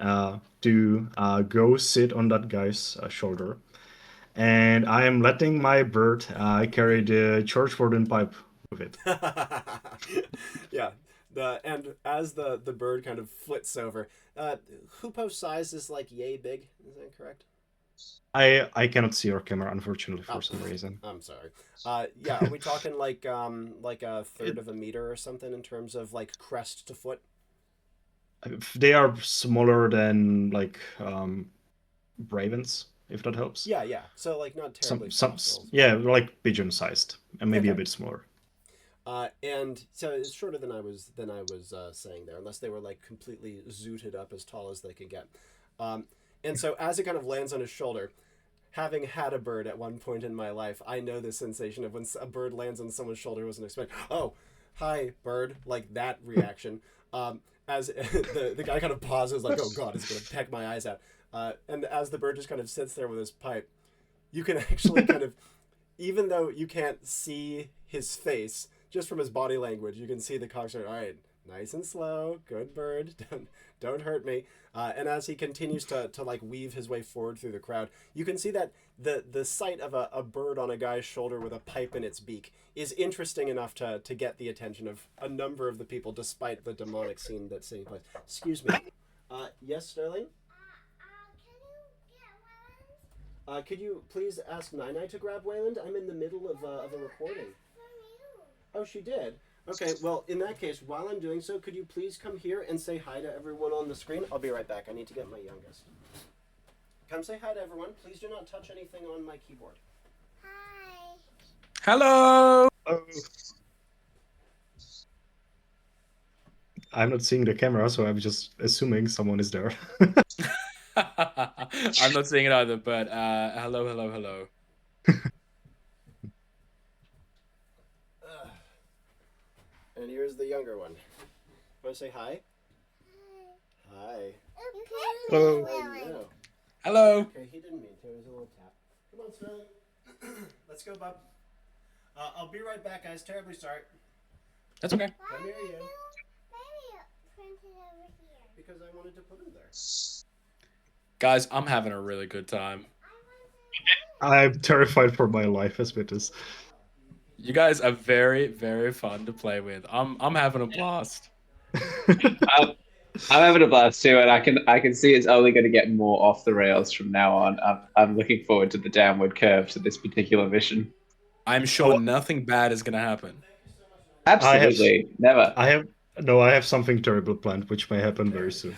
to go sit on that guy's shoulder. And I am letting my bird carry the church warden pipe with it. Yeah. And as the bird kind of flits over, Hoopo's size is like yay big. Is that correct? I cannot see your camera, unfortunately, for some reason. I'm sorry. Yeah, are we talking like a third of a meter or something in terms of like crest to foot? They are smaller than like ravens, if that helps. Yeah. So like not terribly. Yeah, like pigeon sized, and maybe a bit smaller. And so it's shorter than I was saying there, unless they were like completely zooted up as tall as they could get. And so as it kind of lands on his shoulder, having had a bird at one point in my life, I know the sensation of when a bird lands on someone's shoulder wasn't expected. Oh, hi, bird, like that reaction. As the guy kind of pauses, like, oh God, he's gonna peck my eyes out. And as the bird just kind of sits there with his pipe, you can actually kind of, even though you can't see his face, just from his body language, you can see the cocksure. All right, nice and slow, good bird, don't hurt me. And as he continues to like weave his way forward through the crowd, you can see that the sight of a bird on a guy's shoulder with a pipe in its beak is interesting enough to get the attention of a number of the people, despite the demonic scene that's taking place. Excuse me. Yes, Sterling? Could you please ask Nai to grab Wayland? I'm in the middle of a recording. Oh, she did? Okay, well, in that case, while I'm doing so, could you please come here and say hi to everyone on the screen? I'll be right back. I need to get my youngest. Come say hi to everyone. Please do not touch anything on my keyboard. Hi. Hello! Oh. I'm not seeing the camera, so I'm just assuming someone is there. I'm not seeing it either, but hello. And here's the younger one. Want to say hi? Hi. Hello. No. Hello. Okay, he didn't mean to. It was a little tap. Come on, Sterling. Let's go, bub. I'll be right back, guys. Terribly sorry. That's okay. Come here, you. Because I wanted to put him there. Guys, I'm having a really good time. I'm terrified for my life as Wituz. You guys are very, very fun to play with. I'm having a blast. I'm having a blast too, and I can see it's only going to get more off the rails from now on. I'm looking forward to the downward curve to this particular mission. I'm sure nothing bad is going to happen. I have, Absolutely, never. I have, no, I have something terrible planned, which may happen very soon.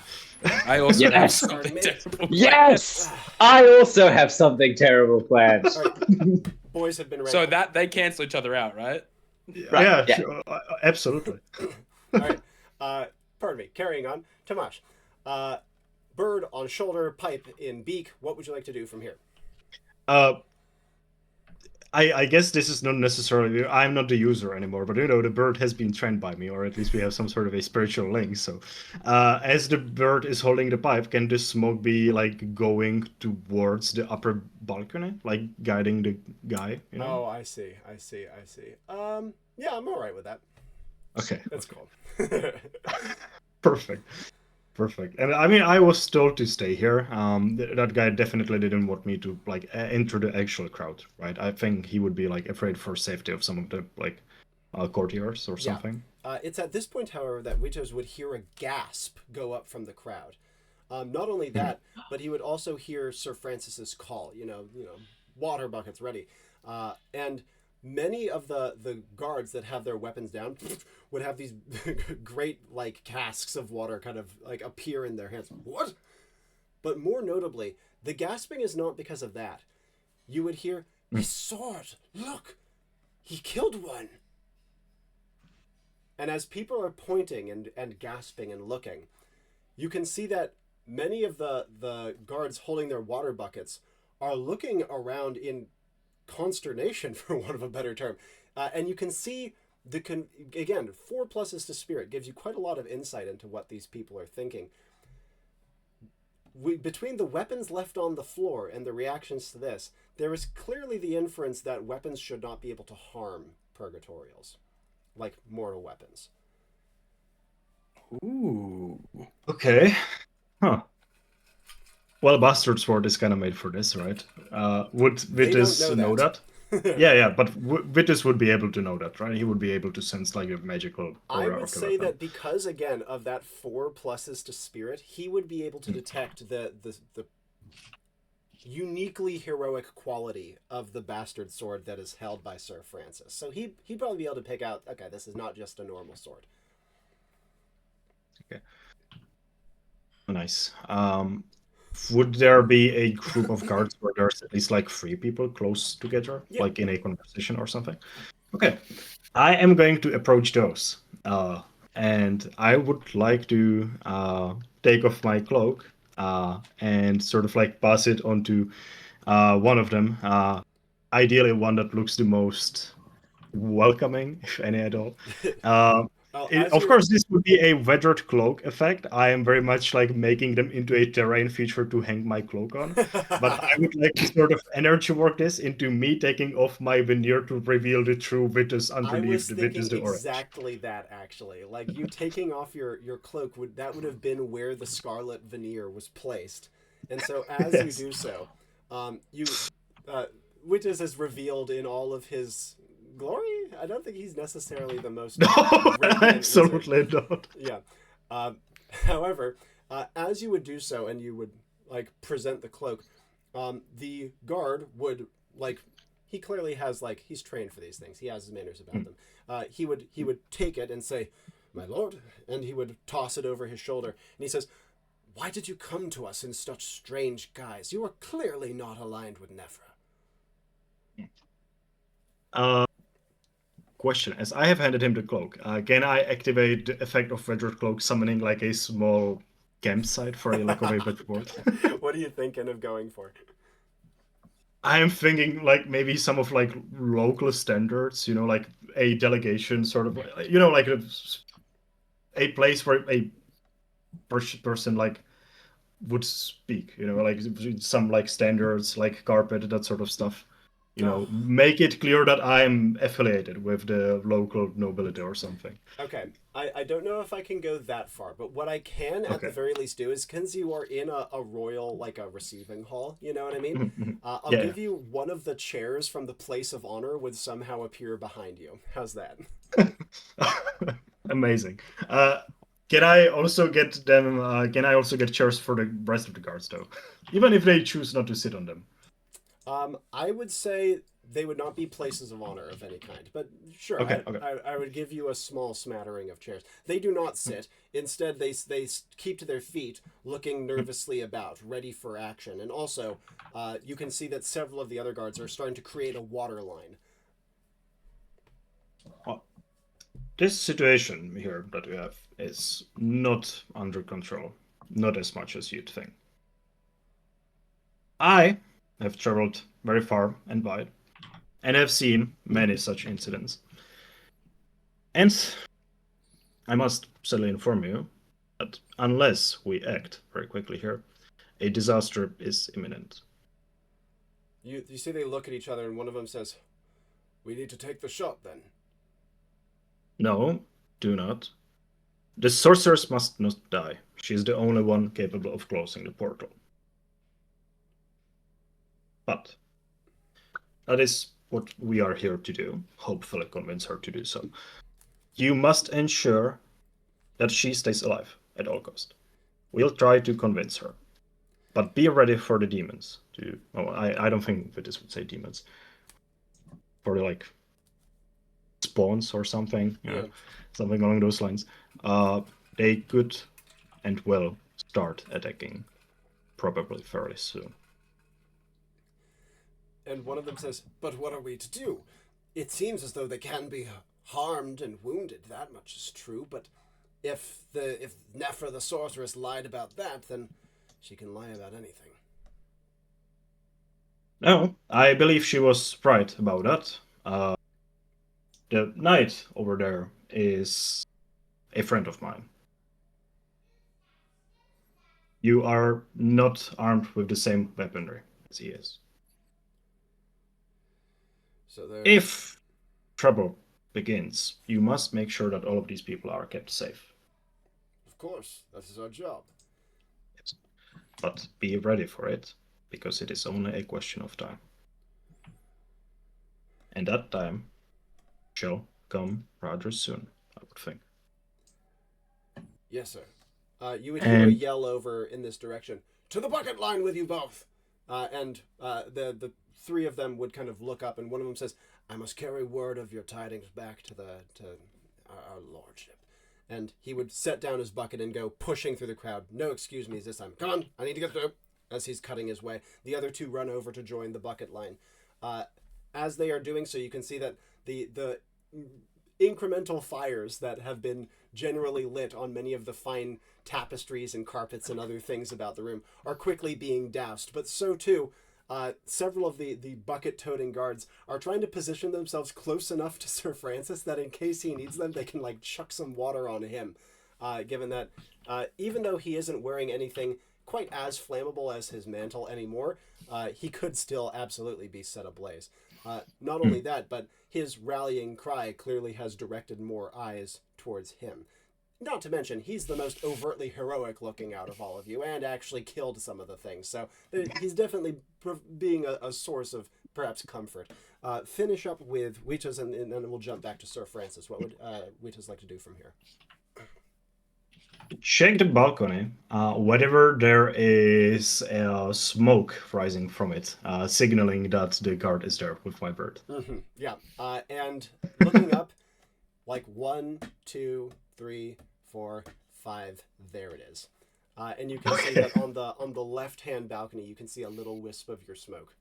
I also have Yes. something terrible planned. Yes, I also have something terrible planned. All right. Boys have been ready. So that they cancel each other out, right? Right, Yeah, yeah. sure, absolutely. All right. Pardon me. Carrying on. Tomáš. Bird on shoulder, pipe in beak. What would you like to do from here? I guess this is not necessarily. I'm not the user anymore, but the bird has been trained by me, or at least we have some sort of a spiritual link. So, as the bird is holding the pipe, can the smoke be like going towards the upper balcony, like guiding the guy? Oh, I see. Yeah, I'm all right with that. Okay. That's cool. Perfect. And I mean, I was told to stay here. That guy definitely didn't want me to like enter the actual crowd, right? I think he would be like afraid for safety of some of the like courtiers or something. It's at this point, however, that Wituz would hear a gasp go up from the crowd. Not only that, but he would also hear Sir Francis's call. Water buckets ready, and many of the guards that have their weapons down would have these great like casks of water kind of like appear in their hands. What? But more notably, the gasping is not because of that. You would hear, his sword, look, he killed one. And as people are pointing and gasping and looking, you can see that many of the guards holding their water buckets are looking around in consternation, for want of a better term, and you can see again, 4 pluses to spirit gives you quite a lot of insight into what these people are thinking. Between the weapons left on the floor and the reactions to this, there is clearly the inference that weapons should not be able to harm purgatorials, like mortal weapons. Ooh. Okay. Huh. Well, Bastard Sword is kind of made for this, right? Would Wituz know that? Yeah, but Wituz would be able to know that, right? He would be able to sense like a magical aura. I would say that because, again, of that 4 pluses to spirit, he would be able to detect the uniquely heroic quality of the Bastard Sword that is held by Sir Francis. So he'd probably be able to pick out, okay, this is not just a normal sword. Okay. Nice. Would there be a group of guards where there's at least like 3 people close together, like in a conversation or something? Okay, I am going to approach those, and I would like to take off my cloak and sort of like pass it onto one of them, ideally one that looks the most welcoming, if any at all. Of course, this would be a weathered cloak effect. I am very much like making them into a terrain feature to hang my cloak on. But I would like to sort of energy work this into me taking off my veneer to reveal the true Wituz underneath the Wituz the orange. Exactly that, actually. Like, you taking off your cloak, would have been where the scarlet veneer was placed. And so as you do so, Wituz is revealed in all of his glory. I don't think he's necessarily the most. No, absolutely not. Yeah. However, as you would do so, and you would like present the cloak, the guard would like. He clearly has like he's trained for these things. He has his manners about them. He would take it and say, "My lord," and he would toss it over his shoulder, and he says, "Why did you come to us in such strange guise? You are clearly not aligned with Nephra." Question: as I have handed him the cloak, can I activate the effect of weathered cloak, summoning like a small campsite for a lack of a better word? What are you thinking of going for? I am thinking like maybe some of like local standards, like a delegation sort of, like a place where a person like would speak, like some like standards, like carpet, that sort of stuff. Make it clear that I'm affiliated with the local nobility or something. Okay, I don't know if I can go that far, but what I can at the very least do is, since you are in a royal, like a receiving hall, you know what I mean? I'll give you one of the chairs from the place of honor would somehow appear behind you. How's that? Amazing. Can I also get them? Can I also get chairs for the rest of the guards, though? Even if they choose not to sit on them. I would say they would not be places of honor of any kind, but sure, Okay, I would give you a small smattering of chairs. They do not sit. Instead, they keep to their feet, looking nervously about, ready for action. And also, you can see that several of the other guards are starting to create a water line. This situation here that we have is not under control. Not as much as you'd think. I have traveled very far and wide, and have seen many such incidents. And I must sadly inform you that unless we act very quickly here, a disaster is imminent. You see they look at each other, and one of them says, "We need to take the shot, then." No, do not. The sorceress must not die. She is the only one capable of closing the portal. But that is what we are here to do. Hopefully convince her to do so. You must ensure that she stays alive at all cost. We'll try to convince her. But be ready for the demons. I don't think Wituz would say demons. For like spawns or something. Yeah. Something along those lines. They could and will start attacking probably fairly soon. And one of them says, "But what are we to do? It seems as though they can be harmed and wounded. That much is true. But if Nephra the sorceress lied about that, then she can lie about anything." No, I believe she was right about that. The knight over there is a friend of mine. You are not armed with the same weaponry as he is. So there. If trouble begins, you must make sure that all of these people are kept safe. Of course, that is our job. Yes. But be ready for it, because it is only a question of time. And that time shall come rather soon, I would think. Yes, sir. You would hear a yell over in this direction. "To the bucket line with you both!" And the three of them would kind of look up, and one of them says, "I must carry word of your tidings back to our lordship." And he would set down his bucket and go pushing through the crowd. "No excuse me's this time. Come on, I need to get through." As he's cutting his way, the other two run over to join the bucket line. As they are doing so, you can see that the incremental fires that have been generally lit on many of the fine tapestries and carpets and other things about the room are quickly being doused. But so too, several of the bucket-toting guards are trying to position themselves close enough to Sir Francis that in case he needs them, they can like chuck some water on him. Given that, even though he isn't wearing anything quite as flammable as his mantle anymore, he could still absolutely be set ablaze. Not only that, but his rallying cry clearly has directed more eyes towards him. Not to mention, he's the most overtly heroic looking out of all of you, and actually killed some of the things. So he's definitely being a source of perhaps comfort. Finish up with Wituz, and then we'll jump back to Sir Francis. What would Wituz like to do from here? Check the balcony. Whenever there is smoke rising from it, signaling that the guard is there with my bird. Mm-hmm. Yeah. And looking up, like 1, 2, 3, 4, 5. There it is. And you can see that on the left-hand balcony, you can see a little wisp of your smoke.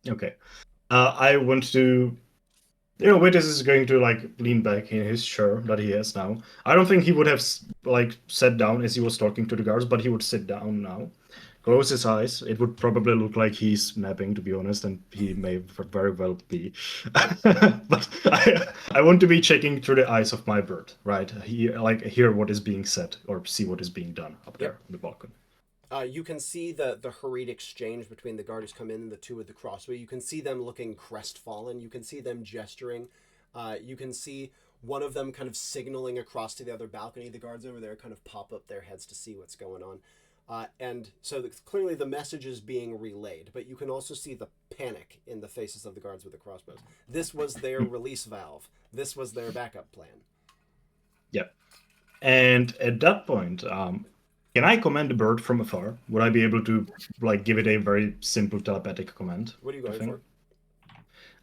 Okay. I want to. Wituz is going to like lean back in his chair that he has now. I don't think he would have like sat down as he was talking to the guards, but he would sit down now, close his eyes. It would probably look like he's napping, to be honest, and he may very well be. But I want to be checking through the eyes of my bird, right? Hear what is being said or see what is being done up there on the balcony. You can see the hurried exchange between the guard who's come in and the two with the crossbow. You can see them looking crestfallen. You can see them gesturing. You can see one of them kind of signaling across to the other balcony. The guards over there kind of pop up their heads to see what's going on. And so clearly the message is being relayed, but you can also see the panic in the faces of the guards with the crossbows. This was their release valve. This was their backup plan. Yep. And at that point, can I command the bird from afar? Would I be able to give it a very simple telepathic command? What are you going for?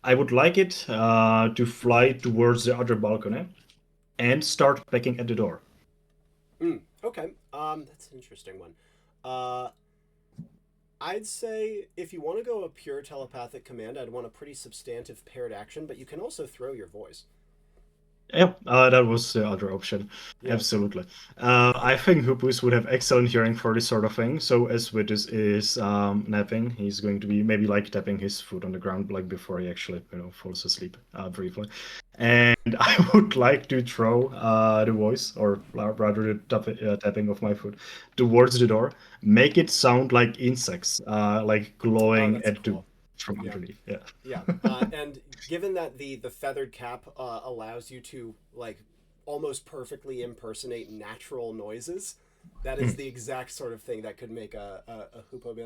I would like it to fly towards the other balcony and start pecking at the door. Okay. That's an interesting one. I'd say if you want to go a pure telepathic command, I'd want a pretty substantive paired action, but you can also throw your voice. Yeah, that was the other option. Yeah. Absolutely. I think Hupus would have excellent hearing for this sort of thing. So as Wituz is napping, he's going to be maybe tapping his foot on the ground before he actually falls asleep briefly. And I would like to throw the voice, or rather the tapping of my foot, towards the door. Make it sound like insects, glowing at cool. from underneath. Yeah. And given that the feathered cap allows you to almost perfectly impersonate natural noises, that is the exact sort of thing that could make a hoopoe be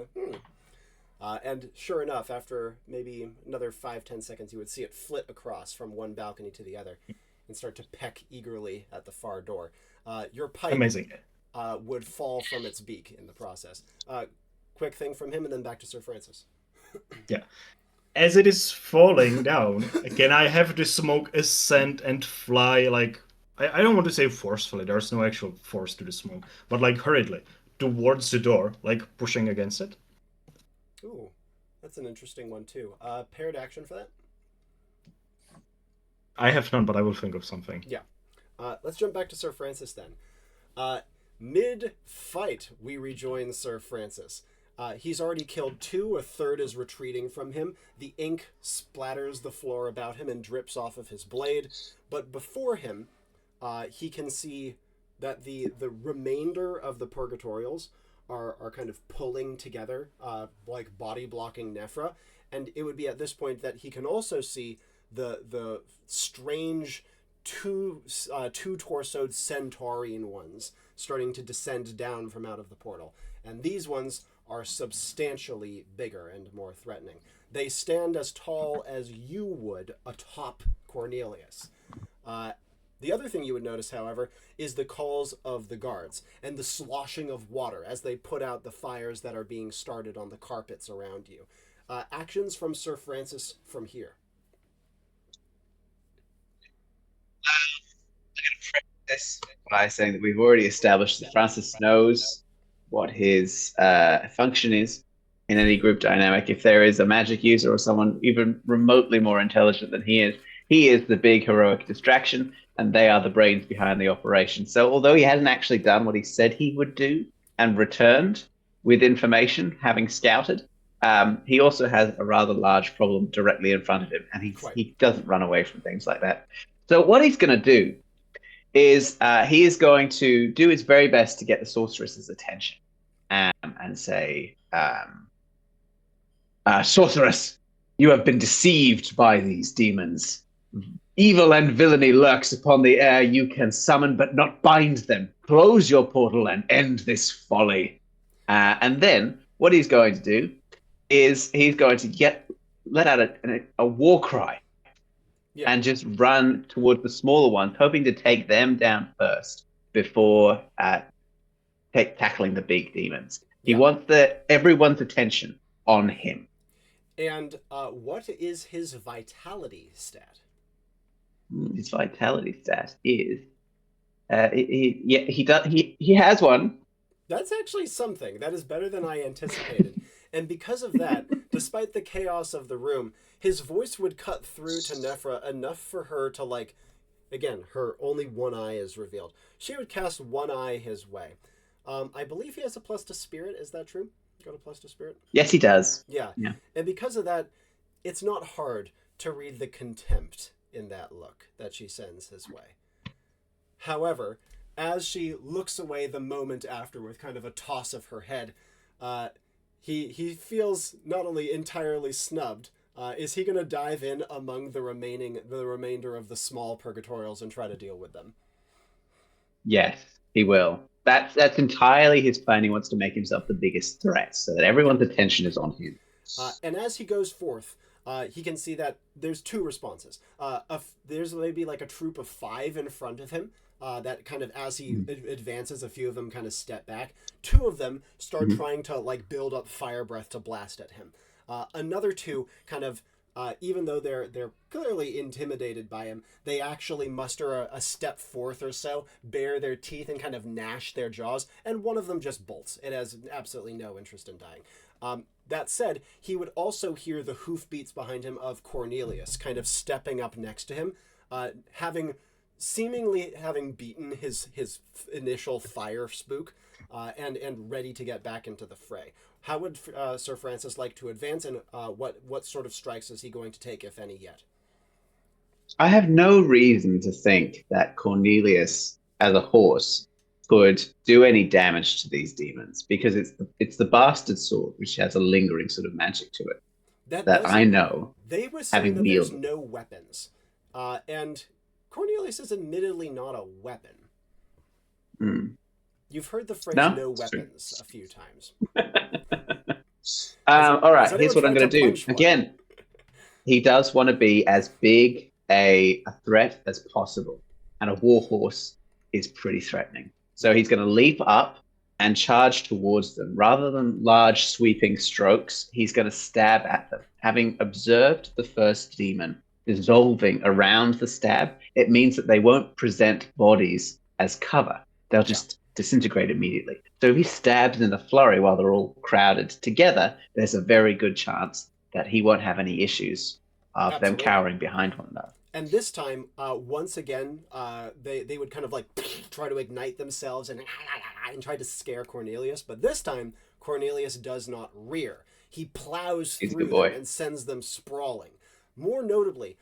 and sure enough, after maybe another 5-10 seconds, you would see it flit across from one balcony to the other and start to peck eagerly at the far door. Your pipe Amazing. Would fall from its beak in the process. Quick thing from him, and then back to Sir Francis. Yeah. As it is falling down, can I have the smoke ascend and fly I don't want to say forcefully, there's no actual force to the smoke, but hurriedly towards the door, pushing against it? Ooh, that's an interesting one too. Paired action for that? I have none, but I will think of something. Yeah. Let's jump back to Sir Francis then. Mid-fight, we rejoin Sir Francis. He's already killed 2, a third is retreating from him. The ink splatters the floor about him and drips off of his blade. But before him, he can see that the remainder of the Purgatorials are kind of pulling together, body blocking Nephra. And it would be at this point that he can also see the strange two-torsoed centaurian ones starting to descend down from out of the portal. And these ones are substantially bigger and more threatening. They stand as tall as you would atop Cornelius. The other thing you would notice, however, is the calls of the guards and the sloshing of water as they put out the fires that are being started on the carpets around you. Actions from Sir Francis from here. I'm going to preface this by saying that we've already established that Francis knows what his function is in any group dynamic. If there is a magic user or someone even remotely more intelligent than he is the big heroic distraction, and they are the brains behind the operation. So although he hasn't actually done what he said he would do and returned with information, having scouted, he also has a rather large problem directly in front of him, and he doesn't run away from things like that. So what he's going to do is he is going to do his very best to get the sorceress's attention and say, sorceress, you have been deceived by these demons. Evil and villainy lurks upon the air. You can summon but not bind them. Close your portal and end this folly. And then what he's going to do is he's going to let out a war cry. Yeah. And just run towards the smaller ones, hoping to take them down first before tackling the big demons. He wants everyone's attention on him. And what is his vitality stat? His vitality stat is he has one. That's actually something. That is better than I anticipated. And because of that, despite the chaos of the room, his voice would cut through to Nephra enough for her to, again, her only one eye is revealed. She would cast one eye his way. I believe he has a plus to spirit. Is that true? Got a plus to spirit? Yes, he does. Yeah. And because of that, it's not hard to read the contempt in that look that she sends his way. However, as she looks away the moment after with kind of a toss of her head, he feels not only entirely snubbed. Is he going to dive in among the remainder of the small Purgatorials and try to deal with them? Yes, he will. That's entirely his plan. He wants to make himself the biggest threat so that everyone's attention is on him. And as he goes forth, he can see that there's two responses. There's maybe like a troop of 5 in front of him. That kind of, as he advances, a few of them kind of step back. 2 of them start trying to like build up fire breath to blast at him. Another 2 kind of, even though they're clearly intimidated by him, they actually muster a step forth or so, bare their teeth and kind of gnash their jaws, and one of them just bolts. It has absolutely no interest in dying. That said, he would also hear the hoofbeats behind him of Cornelius, kind of stepping up next to him, seemingly having beaten his initial fire spook, and ready to get back into the fray. How would Sir Francis like to advance, and what sort of strikes is he going to take, if any, yet? I have no reason to think that Cornelius, as a horse, could do any damage to these demons, because it's the bastard sword, which has a lingering sort of magic to it that I know. They were saying having that there's wielded. no weapons, and Cornelius is admittedly not a weapon. You've heard the phrase "no weapons" a few times. All right, here's what I'm going to do. Again, he does want to be as big a threat as possible, and a warhorse is pretty threatening. So he's going to leap up and charge towards them. Rather than large sweeping strokes, he's going to stab at them. Having observed the first demon dissolving around the stab, it means that they won't present bodies as cover. They'll just disintegrate immediately. So if he stabs in a flurry while they're all crowded together, there's a very good chance that he won't have any issues of them cowering behind one another. And this time, once again, they would kind of like try to ignite themselves and try to scare Cornelius. But this time, Cornelius does not rear. He plows through them and sends them sprawling. More notably,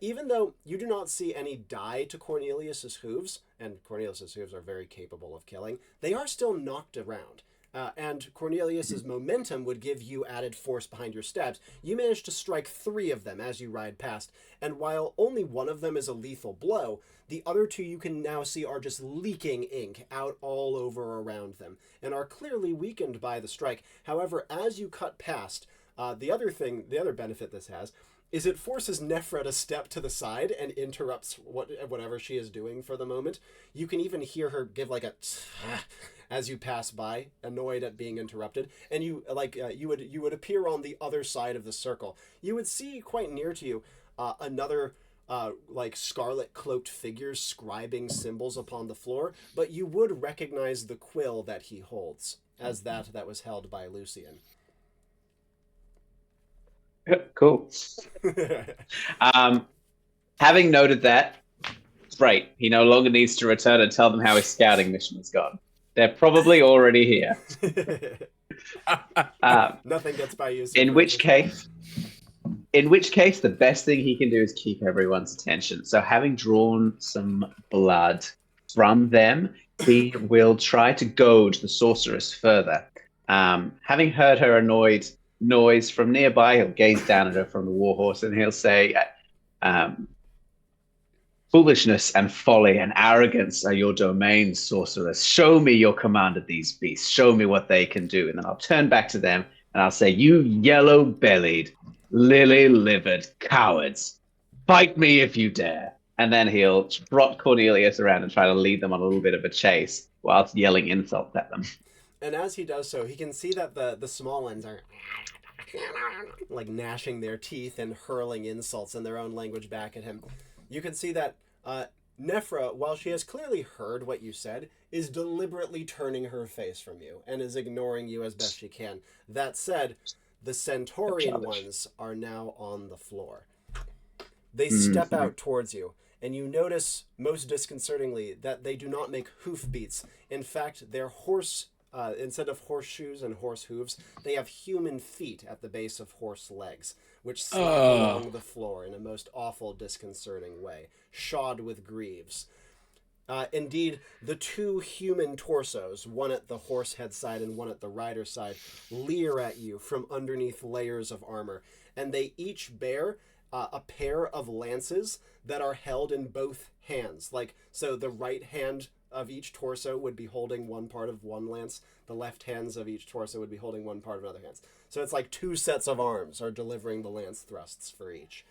even though you do not see any die to Cornelius's hooves, and Cornelius's hooves are very capable of killing, they are still knocked around. And Cornelius's momentum would give you added force behind your stabs. You manage to strike 3 of them as you ride past, and while only one of them is a lethal blow, the other 2 you can now see are just leaking ink out all over around them, and are clearly weakened by the strike. However, as you cut past, the other benefit this has, is it forces Nephra to step to the side and interrupts whatever she is doing for the moment. You can even hear her give like a as you pass by, annoyed at being interrupted, and you would appear on the other side of the circle. You would see quite near to you another like scarlet cloaked figure scribing symbols upon the floor, but you would recognize the quill that he holds as that was held by Lucien. Cool. Having noted that, great. He no longer needs to return and tell them how his scouting mission has gone. They're probably already here. Nothing gets by you. In which case, the best thing he can do is keep everyone's attention. So having drawn some blood from them, he will try to goad the sorceress further. Having heard her annoyed noise from nearby, he'll gaze down at her from the warhorse and he'll say, foolishness and folly and arrogance are your domain, sorceress. Show me your command of these beasts. Show me what they can do. And then I'll turn back to them and I'll say, you yellow-bellied, lily-livered cowards, fight me if you dare. And then he'll trot Cornelius around and try to lead them on a little bit of a chase whilst yelling insults at them. And as he does so, he can see that the small ones are like gnashing their teeth and hurling insults in their own language back at him. You can see that Nephra, while she has clearly heard what you said, is deliberately turning her face from you and is ignoring you as best she can. That said, the Centaurian ones are now on the floor. They step out towards you, and you notice, most disconcertingly, that they do not make hoof beats. In fact, their horse, instead of horseshoes and horse hooves, they have human feet at the base of horse legs, which slap along the floor in a most awful, disconcerting way, shod with greaves. Indeed, the 2 human torsos, one at the horse head side and one at the rider side, leer at you from underneath layers of armor, and they each bear a pair of lances that are held in both hands. So the right hand of each torso would be holding one part of one lance, the left hands of each torso would be holding one part of another lance. So it's like 2 sets of arms are delivering the lance thrusts for each.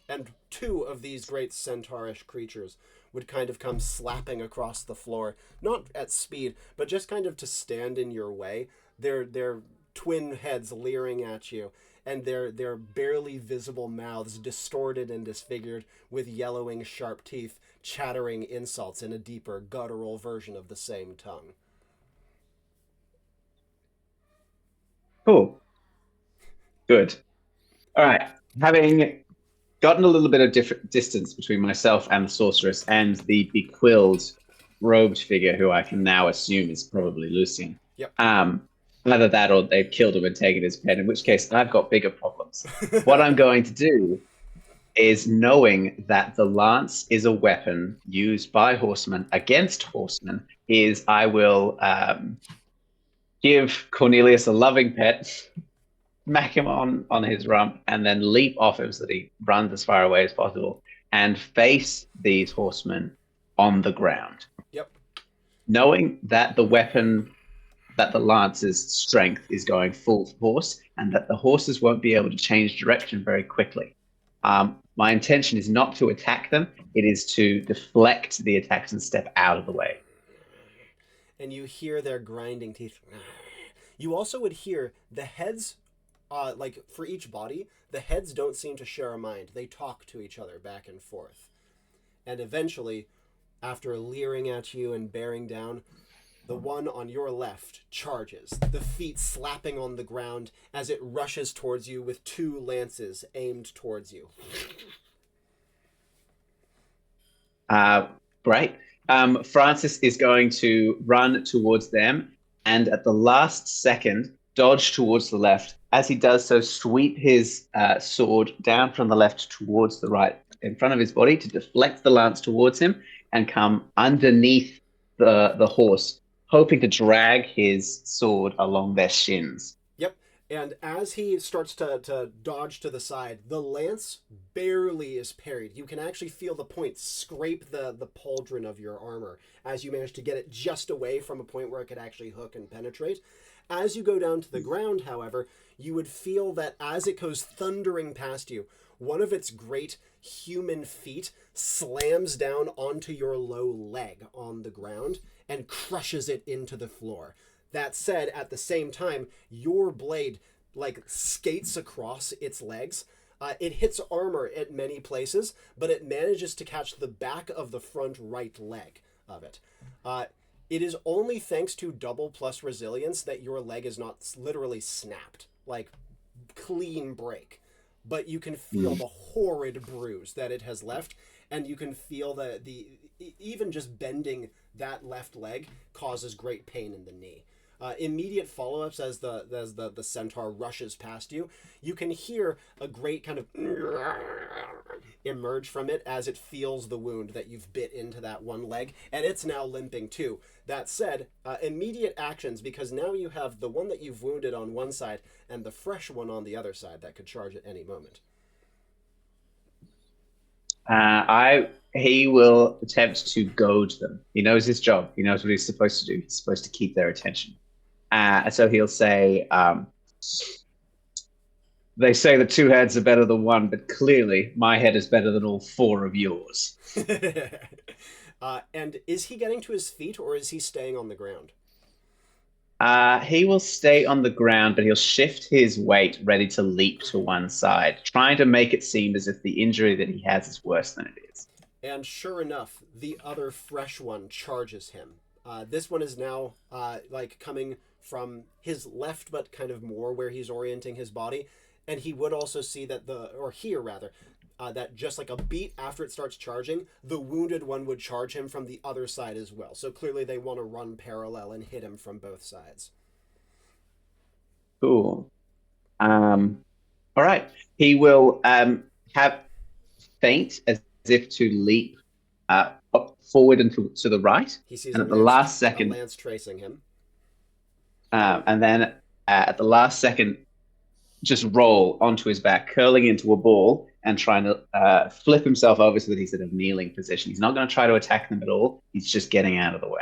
And 2 of these great centaurish creatures would kind of come slapping across the floor, not at speed, but just kind of to stand in your way. Their twin heads leering at you, and their barely visible mouths distorted and disfigured with yellowing sharp teeth, chattering insults in a deeper, guttural version of the same tongue. Cool. Good. All right. Having gotten a little bit of different distance between myself and the sorceress and the bequilled robed figure who I can now assume is probably Lucien. Yep. Either that or they've killed him and taken his pen, in which case I've got bigger problems. What I'm going to do is, knowing that the lance is a weapon used by horsemen against horsemen, is I will give Cornelius a loving pet, smack him on his rump, and then leap off him so that he runs as far away as possible and face these horsemen on the ground. Yep. Knowing that the weapon, that the lance's strength is going full force and that the horses won't be able to change direction very quickly. My intention is not to attack them. It is to deflect the attacks and step out of the way. And you hear their grinding teeth. You also would hear the heads, like for each body, the heads don't seem to share a mind. They talk to each other back and forth. And eventually, after leering at you and bearing down, the one on your left charges, the feet slapping on the ground as it rushes towards you with 2 lances aimed towards you. Great. Francis is going to run towards them and at the last second dodge towards the left. As he does so, sweep his sword down from the left towards the right in front of his body to deflect the lance towards him and come underneath the horse, hoping to drag his sword along their shins. Yep. And as he starts to dodge to the side, the lance barely is parried. You can actually feel the point scrape the pauldron of your armor as you manage to get it just away from a point where it could actually hook and penetrate. As you go down to the ground, however, you would feel that as it goes thundering past you, one of its great human feet slams down onto your low leg on the ground and crushes it into the floor. That said, at the same time, your blade skates across its legs. It hits armor at many places, but it manages to catch the back of the front right leg of it. It is only thanks to double plus resilience that your leg is not literally snapped, clean break. But you can feel the horrid bruise that it has left, and you can feel that even just bending that left leg causes great pain in the knee. Immediate follow-ups as the centaur rushes past you, you can hear a great kind of emerge from it as it feels the wound that you've bit into that one leg, and it's now limping too. That said, immediate actions, because now you have the one that you've wounded on one side and the fresh one on the other side that could charge at any moment. He will attempt to goad them. He knows his job. He knows what he's supposed to do. He's supposed to keep their attention. So he'll say, they say that 2 heads are better than 1, but clearly my head is better than all 4 of yours. And is he getting to his feet, or is he staying on the ground? He will stay on the ground, but he'll shift his weight ready to leap to one side, trying to make it seem as if the injury that he has is worse than it is. And sure enough, the other fresh one charges him. This one is now coming from his left, but kind of more where he's orienting his body. And he would also see that that just like a beat after it starts charging, the wounded one would charge him from the other side as well. So clearly they want to run parallel and hit him from both sides. Cool. All right. He will have feint as if to leap forward and to the right. He sees and at the last second, a lance tracing him. And then at the last second, just roll onto his back, curling into a ball and trying to flip himself over so that he's in a kneeling position. He's not going to try to attack them at all. He's just getting out of the way.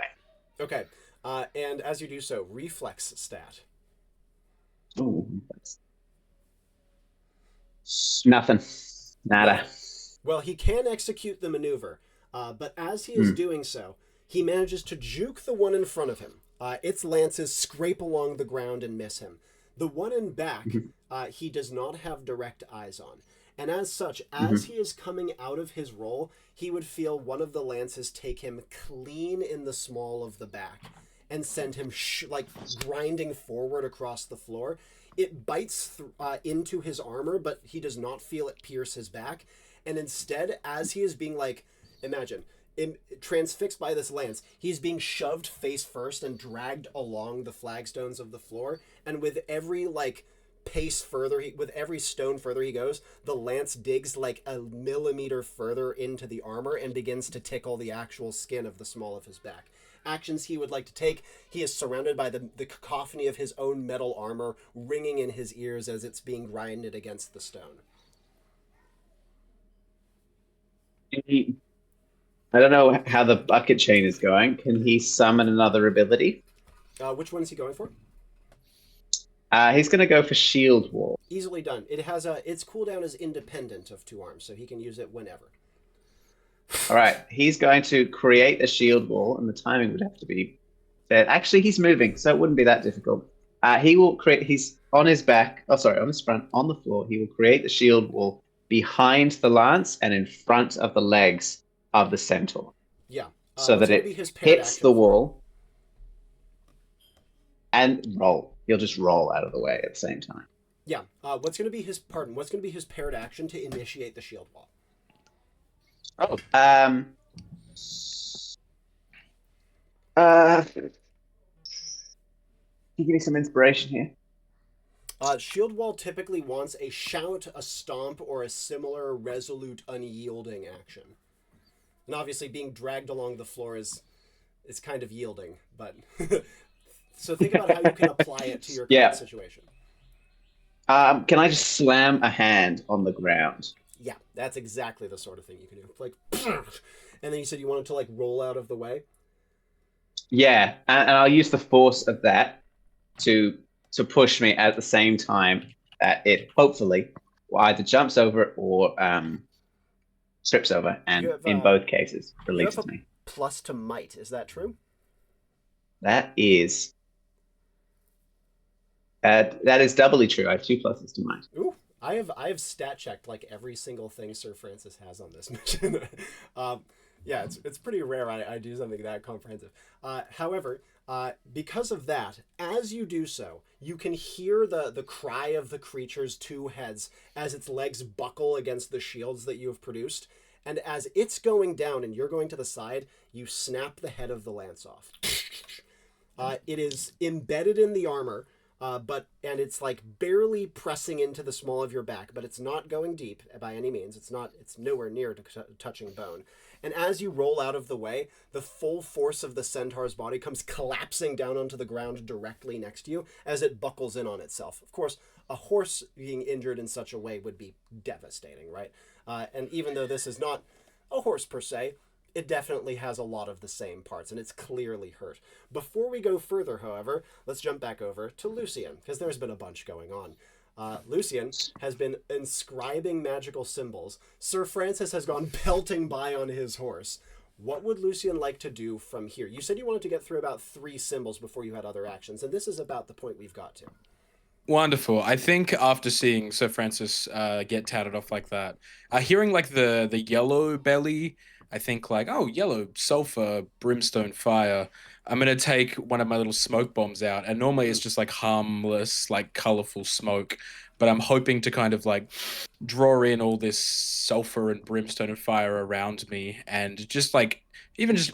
Okay. And as you do so, reflex stat. Ooh. Nothing. Nada. Well, he can execute the maneuver, but as he is doing so, he manages to juke the one in front of him. Its lances scrape along the ground and miss him. The one in back, he does not have direct eyes on. And as such, as he is coming out of his roll, he would feel one of the lances take him clean in the small of the back and send him grinding forward across the floor. It bites into his armor, but he does not feel it pierce his back. And instead, as he is being imagine, transfixed by this lance, he's being shoved face first and dragged along the flagstones of the floor. And with every pace further, with every stone further he goes, the lance digs a millimeter further into the armor and begins to tickle the actual skin of the small of his back. Actions he would like to take, he is surrounded by the cacophony of his own metal armor ringing in his ears as it's being grinded against the stone. I don't know how the bucket chain is going. Can he summon another ability? Which one is he going for? He's going to go for Shield Wall. Easily done. It has its cooldown is independent of 2 arms, so he can use it whenever. All right, he's going to create a shield wall, and the timing would have to be fair. Actually, he's moving, so it wouldn't be that difficult. He will create. He's on his back. Oh, sorry, on his front, on the floor. He will create the shield wall behind the lance and in front of the legs of the centaur. Yeah. So that it hits the wall and roll. He'll just roll out of the way at the same time. Yeah. What's going to be his paired action to initiate the shield wall? Oh. Can you give me some inspiration here? Shield wall typically wants a shout, a stomp, or a similar resolute, unyielding action. And obviously, being dragged along the floor is kind of yielding, but so think about how you can apply it to your current situation. Can I just slam a hand on the ground? Yeah, that's exactly the sort of thing you can do. And then you said you wanted to roll out of the way. Yeah, and I'll use the force of that to push me at the same time that it hopefully either jumps over it or trips over, and in both cases releases me. Plus to might, is that true? That is doubly true. I have 2 pluses to might. Ooh. I have stat checked every single thing Sir Francis has on this mission. Yeah, it's pretty rare I do something that comprehensive. However, because of that, as you do so, you can hear the cry of the creature's 2 heads as its legs buckle against the shields that you have produced. And as it's going down and you're going to the side, you snap the head of the lance off. It is embedded in the armor. And it's barely pressing into the small of your back, but it's not going deep by any means. It's nowhere near to touching bone. And as you roll out of the way, the full force of the centaur's body comes collapsing down onto the ground directly next to you as it buckles in on itself. Of course, a horse being injured in such a way would be devastating, right? And even though this is not a horse per se, it definitely has a lot of the same parts, and it's clearly hurt. Before we go further, however, let's jump back over to Lucien, because there's been a bunch going on. Lucien has been inscribing magical symbols. Sir Francis has gone pelting by on his horse. What would Lucien like to do from here? You said you wanted to get through about 3 symbols before you had other actions, and this is about the point we've got to. Wonderful. I think after seeing Sir Francis get tatted off like that, hearing the yellow belly, I think yellow, sulfur, brimstone, fire. I'm going to take one of my little smoke bombs out. And normally it's just harmless, colorful smoke. But I'm hoping to kind of draw in all this sulfur and brimstone and fire around me. And just even just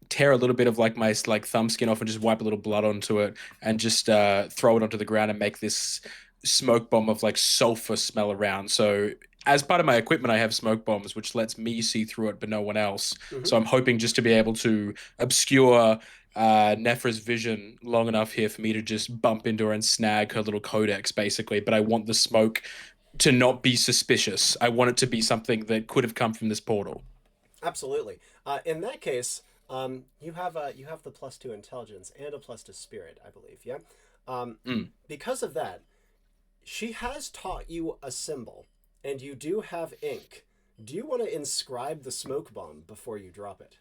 tear a little bit of my thumb skin off and just wipe a little blood onto it. And just throw it onto the ground and make this smoke bomb of sulfur smell around. So as part of my equipment, I have smoke bombs, which lets me see through it, but no one else. Mm-hmm. So I'm hoping just to be able to obscure Nephra's vision long enough here for me to just bump into her and snag her little codex, basically. But I want the smoke to not be suspicious. I want it to be something that could have come from this portal. Absolutely. In that case, you have the +2 intelligence and a +2 spirit, I believe. Yeah. Because of that, she has taught you a symbol. and you do have ink. Do you want to inscribe the smoke bomb before you drop it?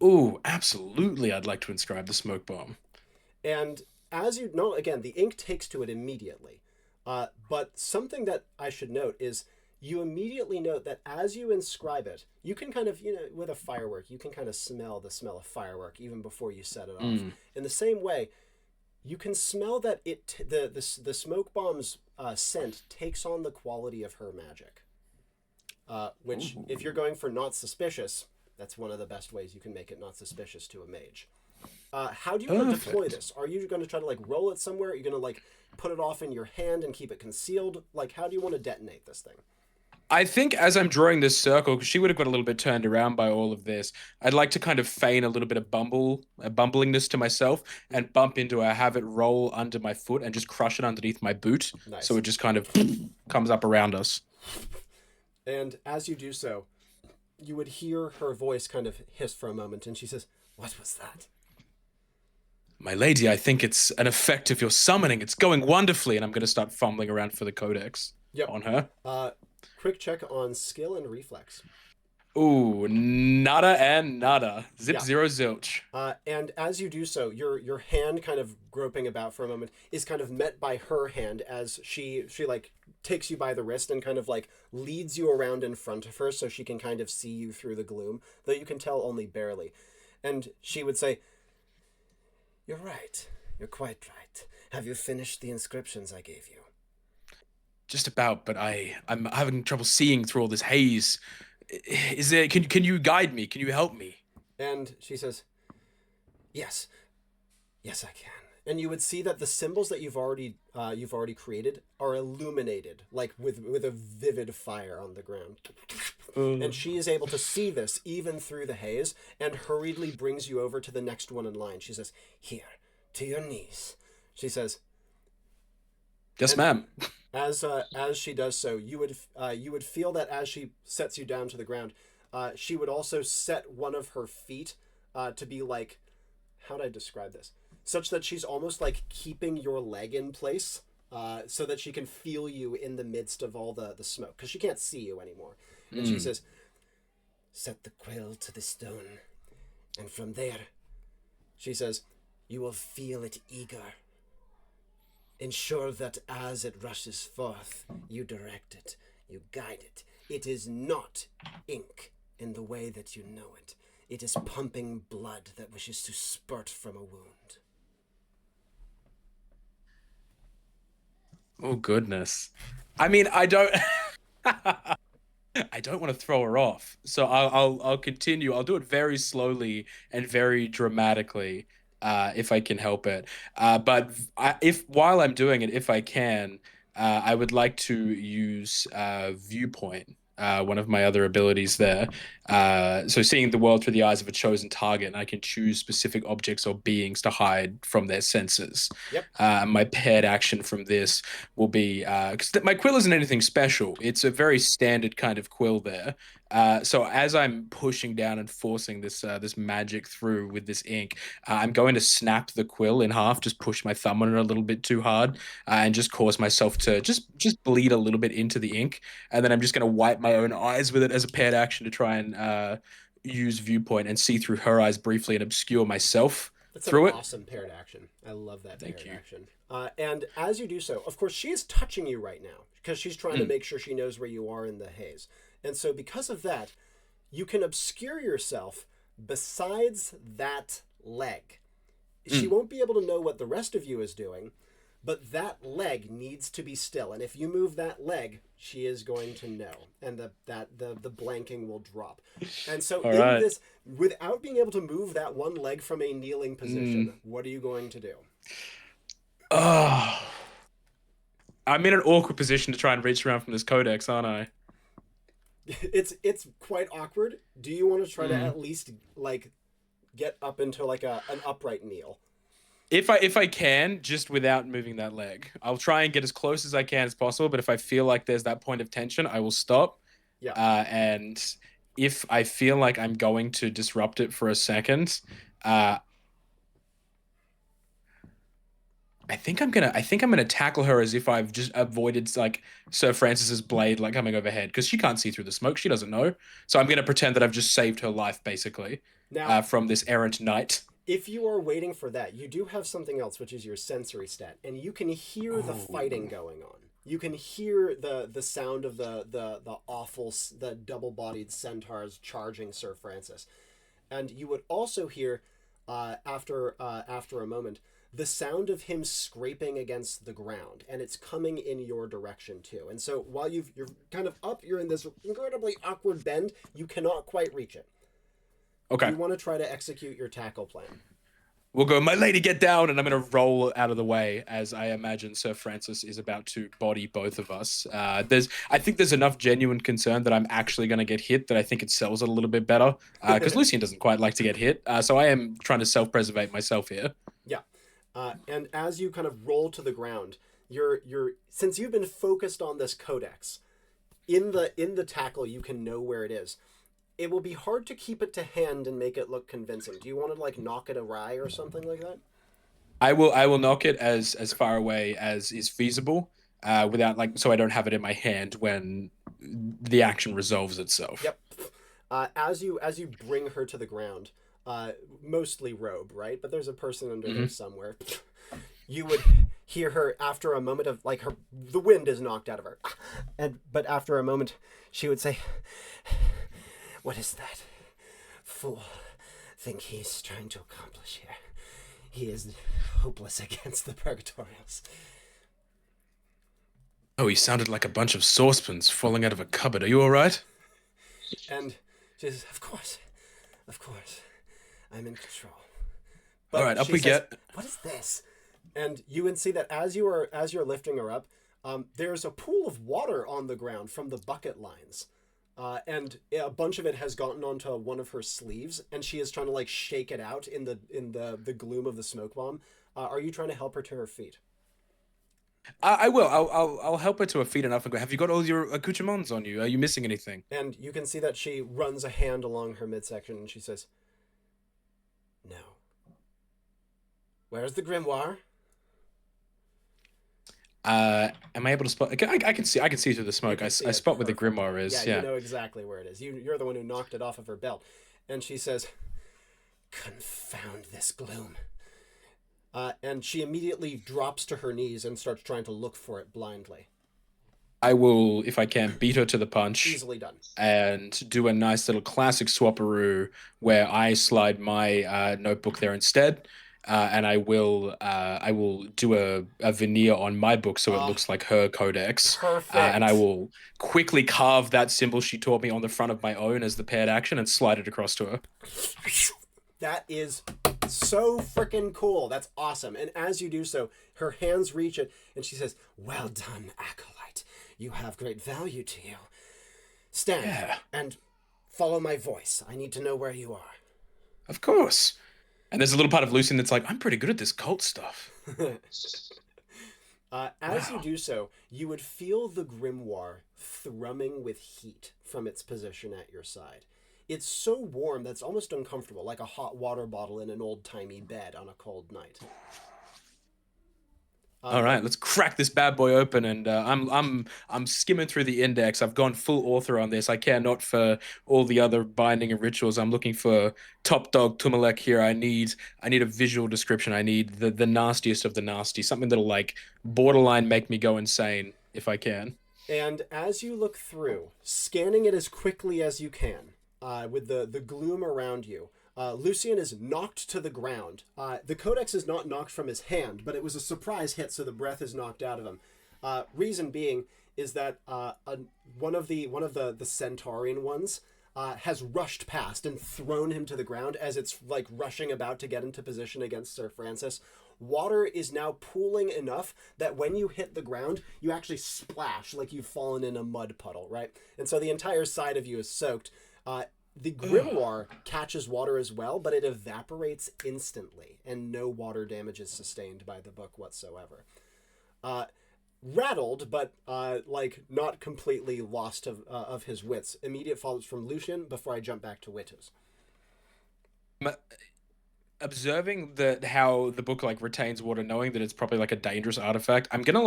Ooh, absolutely. I'd like to inscribe the smoke bomb. And as you know, again, the ink takes to it immediately. But something that I should note is you immediately note that as you inscribe it, you can kind of, with a firework, you can kind of smell the smell of firework even before you set it off. In the same way, you can smell that the smoke bomb's scent takes on the quality of her magic. Which, if you're going for not suspicious, that's one of the best ways you can make it not suspicious to a mage. How do you want to deploy this? Are you going to try to like roll it somewhere? Are you going to like put it off in your hand and keep it concealed? Like, how do you want to detonate this thing? I think as I'm drawing this circle, because she would have got a little bit turned around by all of this, I'd like to kind of feign a little bit of bumblingness to myself and bump into her, have it roll under my foot and just crush it underneath my boot. Nice. So it just kind of comes up around us. And as you do so, you would hear her voice kind of hiss for a moment, and she says, "What was that?" My lady, I think it's an effect of your summoning. It's going wonderfully. And I'm going to start fumbling around for the codex on her. Quick check on skill and reflex. Ooh, nada and nada. Zip, Yeah. zero, zilch. And as you do so, your hand kind of groping about for a moment is kind of met by her hand as she like takes you by the wrist and kind of like leads you around in front of her so she can kind of see you through the gloom, though you can tell only barely. And she would say, "You're right. You're quite right. Have you finished the inscriptions I gave you?" Just about, but I'm having trouble seeing through all this haze. Is there? Can you guide me? Can you help me? And she says, "Yes, yes, I can." And you would see that the symbols that you've already created are illuminated, like with a vivid fire on the ground. And she is able to see this even through the haze, and hurriedly brings you over to the next one in line. She says, "Here, to your knees." She says, Yes, ma'am. As she does so, you would feel that as she sets you down to the ground, she would also set one of her feet to be like, how do I describe this? Such that she's almost like keeping your leg in place, so that she can feel you in the midst of all the smoke, because she can't see you anymore. And she says, "Set the quill to the stone, and from there," she says, "you will feel it eager. Ensure that as it rushes forth, you direct it, you guide it. It is not ink in the way that you know it. It is pumping blood that wishes to spurt from a wound." Oh goodness. I mean, I don't. I don't want to throw her off, so I'll continue. I'll do it very slowly and very dramatically, if I can help it. But if while I'm doing it, if I can, I would like to use viewpoint. One of my other abilities there. So seeing the world through the eyes of a chosen target, and I can choose specific objects or beings to hide from their senses. Yep. My paired action from this will be, because my quill isn't anything special. It's a very standard kind of quill there. So as I'm pushing down and forcing this magic through with this ink, I'm going to snap the quill in half, just push my thumb on it a little bit too hard, and just cause myself to just bleed a little bit into the ink, and then I'm just going to wipe my own eyes with it as a paired action to try and use viewpoint and see through her eyes briefly and obscure myself through it. That's an awesome paired action. I love that Thank paired you. action. And as you do so, of course, she is touching you right now because she's trying to make sure she knows where you are in the haze. And so because of that, you can obscure yourself besides that leg. She won't be able to know what the rest of you is doing, but that leg needs to be still. And if you move that leg, she is going to know, and the blanking will drop. And so this, without being able to move that one leg from a kneeling position, what are you going to do? Oh, I'm in an awkward position to try and reach around from this codex, aren't I? It's quite awkward. Do you want to try to at least like get up into like an upright kneel? If I can, just without moving that leg, I'll try and get as close as I can as possible. But if I feel like there's that point of tension, I will stop. Yeah. And if I feel like I'm going to disrupt it for a second, I think I'm gonna tackle her as if I've just avoided like Sir Francis's blade like coming overhead because she can't see through the smoke. She doesn't know. So I'm gonna pretend that I've just saved her life basically Now, from this errant knight. if you are waiting for that, you do have something else, which is your sensory stat, and you can hear the fighting going on. You can hear the sound of the double-bodied centaurs charging Sir Francis, and you would also hear after a moment the sound of him scraping against the ground, and it's coming in your direction too. And so while you're kind of up, you're in this incredibly awkward bend. You cannot quite reach it. Okay. You want to try to execute your tackle plan. We'll go, my lady, get down, and I'm going to roll out of the way as I imagine Sir Francis is about to body both of us. I think there's enough genuine concern that I'm actually going to get hit that I think it sells it a little bit better, because Lucien doesn't quite like to get hit, so I am trying to self-preservate myself here. Yeah, and as you kind of roll to the ground, you're since you've been focused on this codex, in the tackle you can know where it is. It will be hard to keep it to hand and make it look convincing. Do you want to like knock it awry or something like that? I will knock it as far away as is feasible, without like so I don't have it in my hand when the action resolves itself. Yep. As you bring her to the ground, mostly robe, right? But there's a person under there somewhere. You would hear her after a moment of like the wind is knocked out of her, but after a moment she would say, "What is that fool think he's trying to accomplish here? He is hopeless against the Purgatorials." Oh, he sounded like a bunch of saucepans falling out of a cupboard. Are you all right? And she says, of course, I'm in control. But all right, up she we says, get. What is this? And you would see that as you're lifting her up, there's a pool of water on the ground from the bucket lines. And a bunch of it has gotten onto one of her sleeves, and she is trying to like shake it out in the gloom of the smoke bomb. Are you trying to help her to her feet? I will. I'll help her to her feet enough and go, have you got all your accoutrements on you? Are you missing anything? And you can see that she runs a hand along her midsection, and she says, "No. Where's the grimoire?" Am I able to spot? I can see through the smoke. I spot where the grimoire is. Yeah, you know exactly where it is. You're the one who knocked it off of her belt. And she says, "Confound this gloom." And she immediately drops to her knees and starts trying to look for it blindly. I will, if I can, beat her to the punch. Easily done. And do a nice little classic swapperoo where I slide my notebook there instead. And I will do a veneer on my book so it looks like her codex. Perfect. And I will quickly carve that symbol she taught me on the front of my own as the paired action and slide it across to her. That is so freaking cool. That's awesome. And as you do so, her hands reach it and she says, "Well done, Acolyte. You have great value to you. Stand and follow my voice. I need to know where you are." Of course. And there's a little part of Lucien that's like, I'm pretty good at this cult stuff. As you do so, you would feel the grimoire thrumming with heat from its position at your side. It's so warm that it's almost uncomfortable, like a hot water bottle in an old-timey bed on a cold night. All right, let's crack this bad boy open, and I'm skimming through the index. I've gone full author on this. I care not for all the other binding and rituals. I'm looking for top dog Tumalek here. I need a visual description. I need the nastiest of the nasty, something that'll like borderline make me go insane if I can. And as you look through, scanning it as quickly as you can, with the gloom around you, Lucien is knocked to the ground. The codex is not knocked from his hand, but it was a surprise hit, so the breath is knocked out of him. Reason being is that one of the Centaurian ones has rushed past and thrown him to the ground as it's like rushing about to get into position against Sir Francis. Water is now pooling enough that when you hit the ground, you actually splash like you've fallen in a mud puddle, right? And so the entire side of you is soaked. The grimoire catches water as well, but it evaporates instantly, and no water damage is sustained by the book whatsoever. Rattled, but like not completely lost of his wits. Immediate follows from Lucien before I jump back to Wituz. observing that how the book like retains water, knowing that it's probably like a dangerous artifact, I'm gonna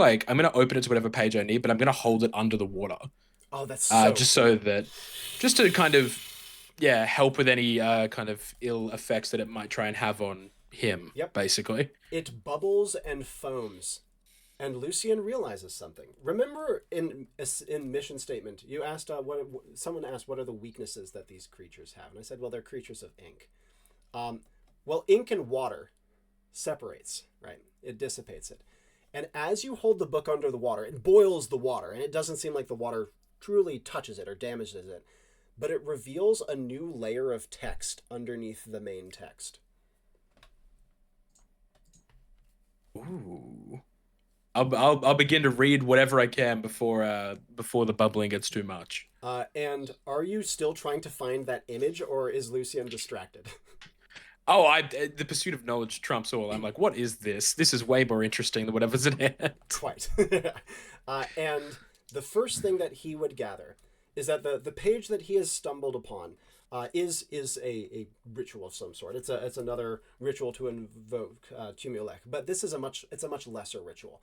open it to whatever page I need, but I'm gonna hold it under the water. Oh, that's so Just cool. so that, just to kind of, yeah, help with any kind of ill effects that it might try and have on him. Yep. Basically. It bubbles and foams, and Lucien realizes something. Remember, in mission statement, you asked someone asked what are the weaknesses that these creatures have, and I said, well, they're creatures of ink. Well, ink and water separates, right? It dissipates it. And as you hold the book under the water, it boils the water, and it doesn't seem like the water truly touches it or damages it, but it reveals a new layer of text underneath the main text. Ooh. I'll begin to read whatever I can before the bubbling gets too much. And are you still trying to find that image, or is Lucien distracted? Oh, the pursuit of knowledge trumps all. I'm like, what is this? This is way more interesting than whatever's in it. Quite. And the first thing that he would gather is that the page that he has stumbled upon is a ritual of some sort. It's another ritual to invoke Tumulek, but this is a much lesser ritual.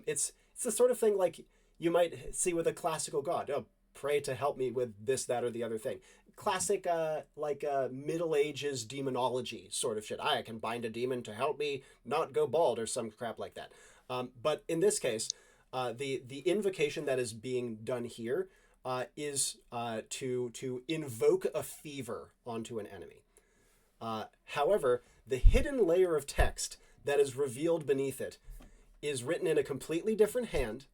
It's the sort of thing like you might see with a classical god. Oh, pray to help me with this, that, or the other thing. Classic Middle Ages demonology sort of shit. I can bind a demon to help me not go bald or some crap like that. But in this case, the invocation that is being done here is to invoke a fever onto an enemy. However, the hidden layer of text that is revealed beneath it is written in a completely different hand,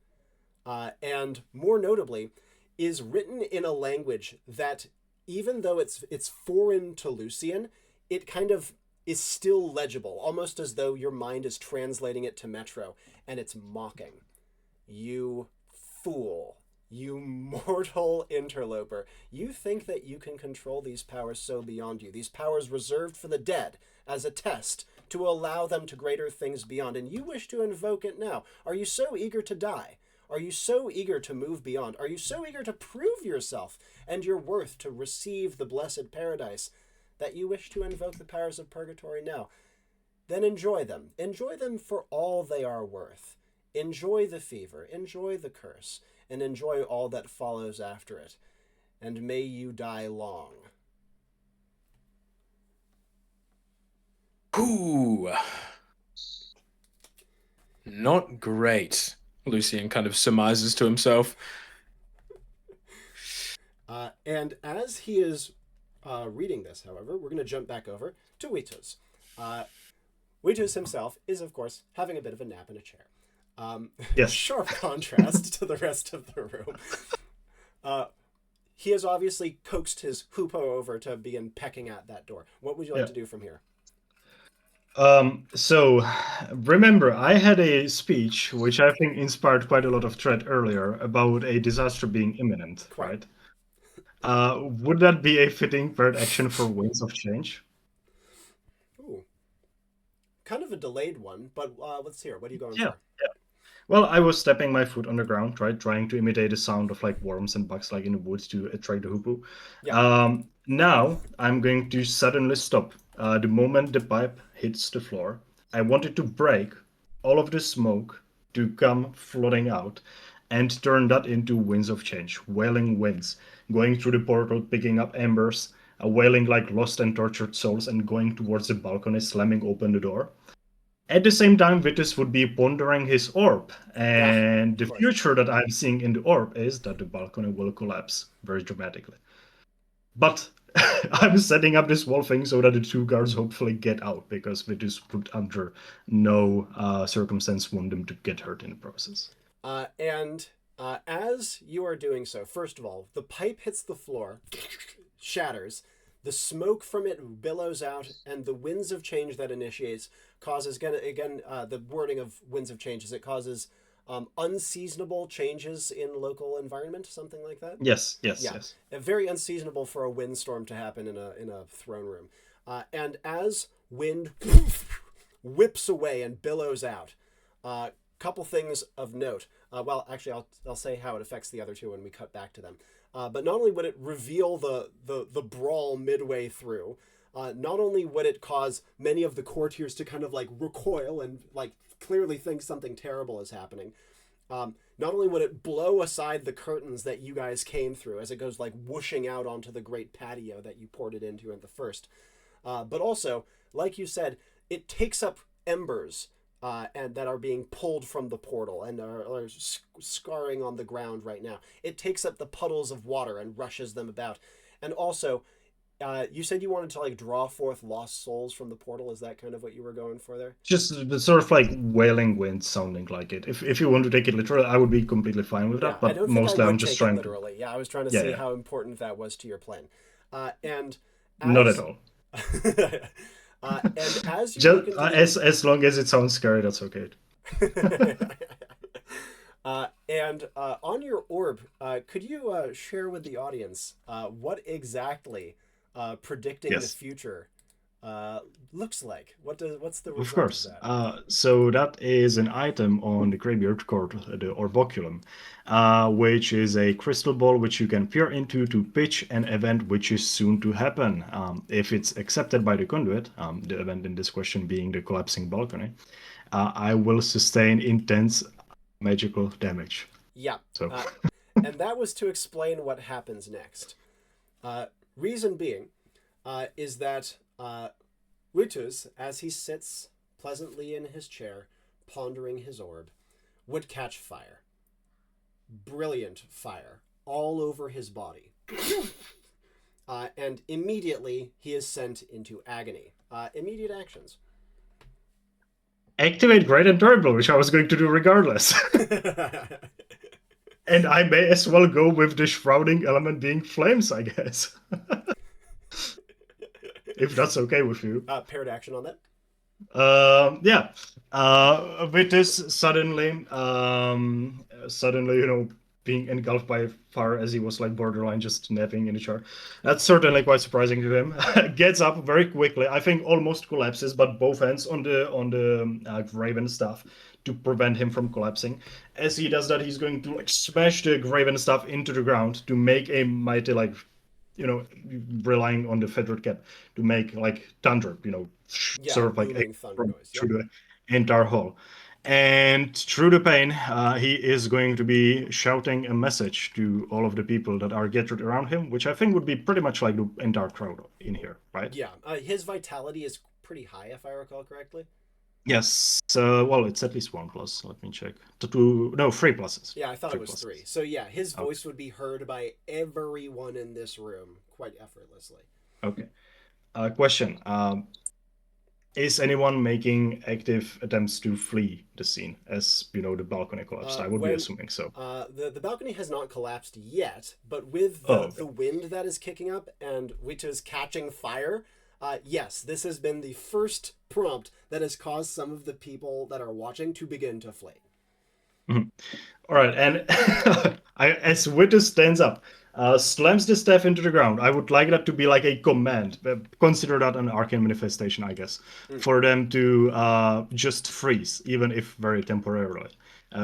and more notably, is written in a language that, even though it's foreign to Lucien, it kind of is still legible, almost as though your mind is translating it to Metro, and it's mocking. You fool. You mortal interloper. You think that you can control these powers so beyond you. These powers reserved for the dead as a test to allow them to greater things beyond. And you wish to invoke it now. Are you so eager to die? Are you so eager to move beyond? Are you so eager to prove yourself and your worth to receive the blessed paradise that you wish to invoke the powers of purgatory now? Then enjoy them. Enjoy them for all they are worth. Enjoy the fever. Enjoy the curse. And enjoy all that follows after it. And may you die long. Ooh. Not great, Lucien kind of surmises to himself. And as he is reading this, however, we're going to jump back over to Wituz. Wituz himself is, of course, having a bit of a nap in a chair. Yes. Sharp contrast to the rest of the room. He has obviously coaxed his hoopoe over to begin pecking at that door. What would you like to do from here? So remember, I had a speech which I think inspired quite a lot of thread earlier about a disaster being imminent, right? Would that be a fitting bird action for Winds of Change? Ooh. Kind of a delayed one, but let's hear. What are you going for? Yeah. Well, I was stepping my foot on the ground, right, trying to imitate the sound of like worms and bugs like in the woods to attract the hoopoe. Yeah. Now I'm going to suddenly stop. The moment the pipe hits the floor, I want it to break, all of the smoke to come flooding out, and turn that into winds of change, wailing winds, going through the portal, picking up embers, wailing like lost and tortured souls, and going towards the balcony, slamming open the door. At the same time, Wituz would be pondering his orb, and the future that I'm seeing in the orb is that the balcony will collapse very dramatically. But I'm setting up this whole thing so that the two guards hopefully get out, because Wituz would under no circumstance want them to get hurt in the process. As you are doing so, first of all, the pipe hits the floor, shatters, the smoke from it billows out, and the winds of change that initiates causes, again, the wording of winds of change is it causes unseasonable changes in local environment, something like that? Yes. Very unseasonable for a windstorm to happen in a throne room. And as wind whips away and billows out, couple things of note. Well, actually, I'll say how it affects the other two when we cut back to them. But not only would it reveal the brawl midway through, not only would it cause many of the courtiers to kind of like recoil and like clearly think something terrible is happening, not only would it blow aside the curtains that you guys came through as it goes like whooshing out onto the great patio that you poured it into at the first, but also, like you said, it takes up embers and that are being pulled from the portal and are scarring on the ground right now. It takes up the puddles of water and rushes them about. And also, you said you wanted to like draw forth lost souls from the portal. Is that kind of what you were going for there? Just the sort of like wailing wind sounding like it. If you want to take it literally, I would be completely fine with that. I But don't think mostly I would I'm just take trying it literally. Yeah, I was trying to see how important that was to your plan. And not at all. and as you Just look into as long as it sounds scary, that's okay. And on your orb, could you share with the audience what exactly predicting the future looks like? What's the result Of course. of that? So that is an item on the Graveyard Court, the Orboculum, which is a crystal ball which you can peer into to pitch an event which is soon to happen. If it's accepted by the conduit, the event in this question being the collapsing balcony, I will sustain intense magical damage. Yeah. So. And that was to explain what happens next. Reason being is that Wituz, as he sits pleasantly in his chair, pondering his orb, would catch fire. Brilliant fire all over his body. And immediately he is sent into agony. Immediate actions. Activate Great and Terrible, which I was going to do regardless. And I may as well go with the shrouding element being flames, I guess. If that's okay with you. Paired action on that? Yeah. With this suddenly, being engulfed by fire as he was like borderline just napping in the chair. That's certainly quite surprising to him. Gets up very quickly. I think almost collapses, but both hands on the graven staff to prevent him from collapsing. As he does that, he's going to like smash the graven staff into the ground to make a mighty relying on the feathered cap to make like thunder, sort of like thunder noise, through the entire hall. And through the pain, he is going to be shouting a message to all of the people that are gathered around him, which I think would be pretty much like the entire crowd in here, right? Yeah, his vitality is pretty high, if I recall correctly. Yes. Well, it's at least 1+. Let me check. 3 pluses. Yeah, I thought it was 3. So yeah, his voice would be heard by everyone in this room quite effortlessly. Okay. Question. Is anyone making active attempts to flee the scene as, the balcony collapsed? I would be assuming so. The balcony has not collapsed yet, but with the wind that is kicking up and which is catching fire, yes, this has been the first prompt that has caused some of the people that are watching to begin to flee. Mm-hmm. All right, and as Wituz stands up, slams the staff into the ground. I would like that to be like a command. Consider that an arcane manifestation, I guess, for them to just freeze, even if very temporarily.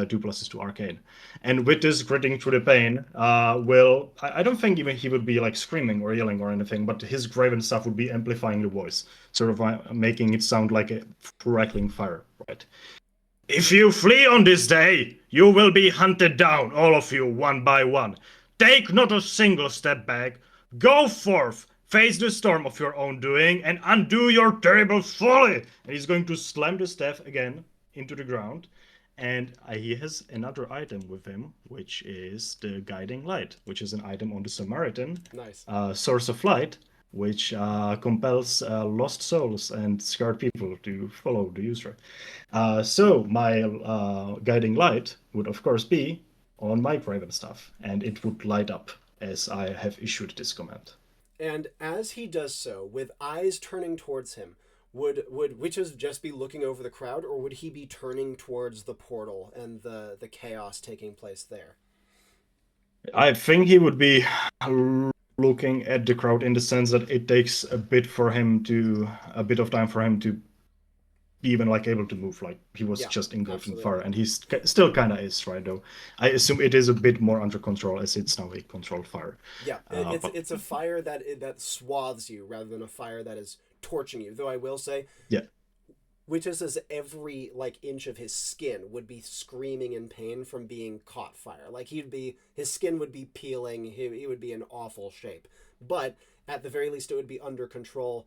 2 pluses to arcane. And with this gritting through the pain, I don't think even he would be like screaming or yelling or anything, but his graven stuff would be amplifying the voice, sort of making it sound like a crackling fire, right? If you flee on this day, you will be hunted down, all of you, one by one. Take not a single step back. Go forth, face the storm of your own doing, and undo your terrible folly. And he's going to slam the staff again into the ground. And he has another item with him, which is the Guiding Light, which is an item on the Samaritan. Nice. Source of Light, which compels lost souls and scarred people to follow the user. So my Guiding Light would, of course, be on my graven stuff, and it would light up as I have issued this command. And as he does so, with eyes turning towards him, would Wituz just be looking over the crowd, or would he be turning towards the portal and the chaos taking place there? I think he would be looking at the crowd in the sense that it takes a bit of time for him to even like able to move. Like he was Yeah, just engulfed in absolutely. fire, and he's still kind of is right though. I assume it is a bit more under control as it's now a controlled fire. Yeah, But it's a fire that swathes you rather than a fire that is torching you. Though I will say, yeah, Wituz says every like inch of his skin would be screaming in pain from being caught fire. Like his skin would be peeling. He would be in awful shape. But at the very least, it would be under control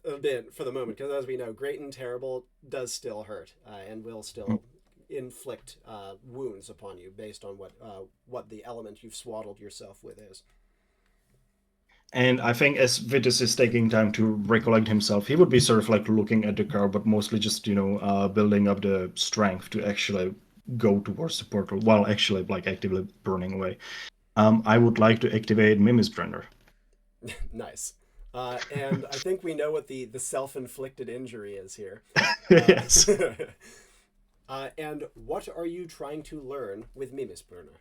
a bit for the moment, because as we know, great and terrible does still hurt and will still inflict wounds upon you based on what the element you've swaddled yourself with is. and I think as Wituz is taking time to recollect himself, he would be sort of like looking at the car, but mostly just building up the strength to actually go towards the portal while actually like actively burning away. I would like to activate Mimis Brenner. Nice. And I think we know what the self-inflicted injury is here. Yes. And what are you trying to learn with Mimis Burner?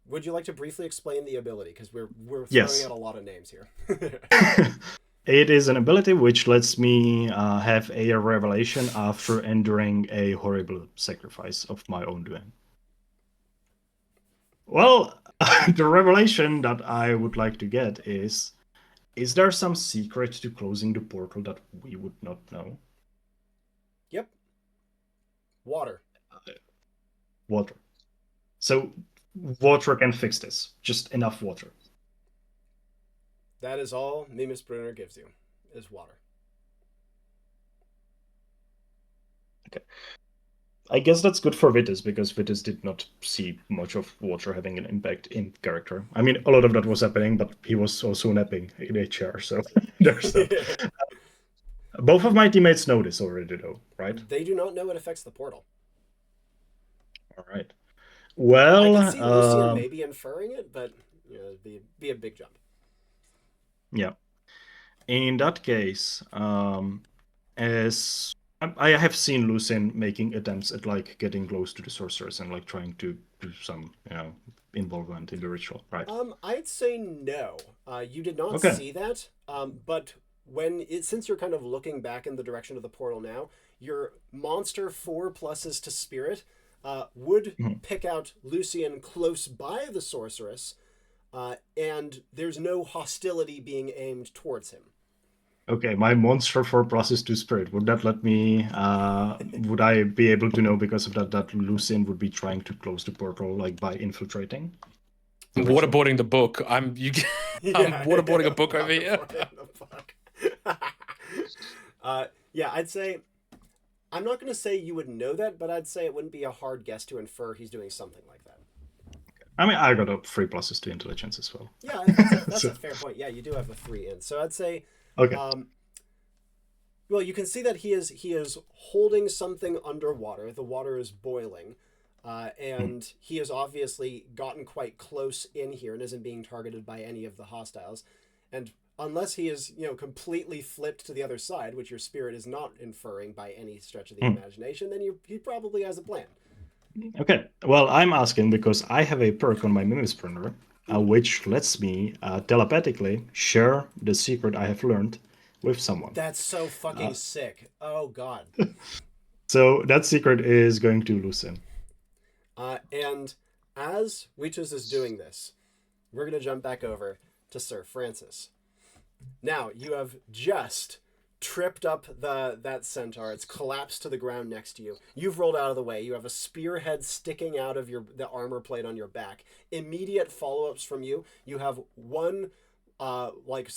Would you like to briefly explain the ability? Because we're throwing Yes. out a lot of names here. It is an ability which lets me have a revelation after enduring a horrible sacrifice of my own doing. Well, the revelation that I would like to get is there some secret to closing the portal that we would not know? Yep. Water. Water. So water can fix this. Just enough water. That is all Mimis Brunner gives you, is water. Okay. I guess that's good for Wituz, because Wituz did not see much of water having an impact in character. I mean, a lot of that was happening, but he was also napping in a chair, so there's that. Both of my teammates know this already, though, right? They do not know it affects the portal. All right. Well, I can see Lucien maybe inferring it, but it'd be a big jump. Yeah. In that case, as I have seen Lucien making attempts at like getting close to the sorceress and like trying to do some, involvement in the ritual, right? I'd say no. You did not Okay. see that. But since you're kind of looking back in the direction of the portal now, your monster 4 pluses to spirit would pick out Lucien close by the sorceress, and there's no hostility being aimed towards him. Okay, my monster 4 pluses to spirit. Would that let me? Would I be able to know because of that Lucien would be trying to close the portal like by infiltrating? I'm waterboarding the book. I'm waterboarding a book over here. Yeah, I'd say I'm not going to say you would know that, but I'd say it wouldn't be a hard guess to infer he's doing something like that. I mean, I got a 3 pluses to intelligence as well. Yeah, that's a fair point. Yeah, you do have a 3 in. So I'd say, okay. Well, you can see that he is holding something underwater. The water is boiling, and he has obviously gotten quite close in here and isn't being targeted by any of the hostiles. And unless he is, completely flipped to the other side, which your spirit is not inferring by any stretch of the imagination, then he probably has a plan. Okay, well, I'm asking because I have a perk on my Mimis Printer, which lets me telepathically share the secret I have learned with someone. That's so fucking sick. Oh, God. So that secret is going to Lucien. And as Wituz is doing this, we're going to jump back over to Sir Francis. Now, you have just tripped up that centaur. It's collapsed to the ground next to you. You've rolled out of the way. You have a spearhead sticking out of the armor plate on your back. Immediate follow-ups from you. You have one like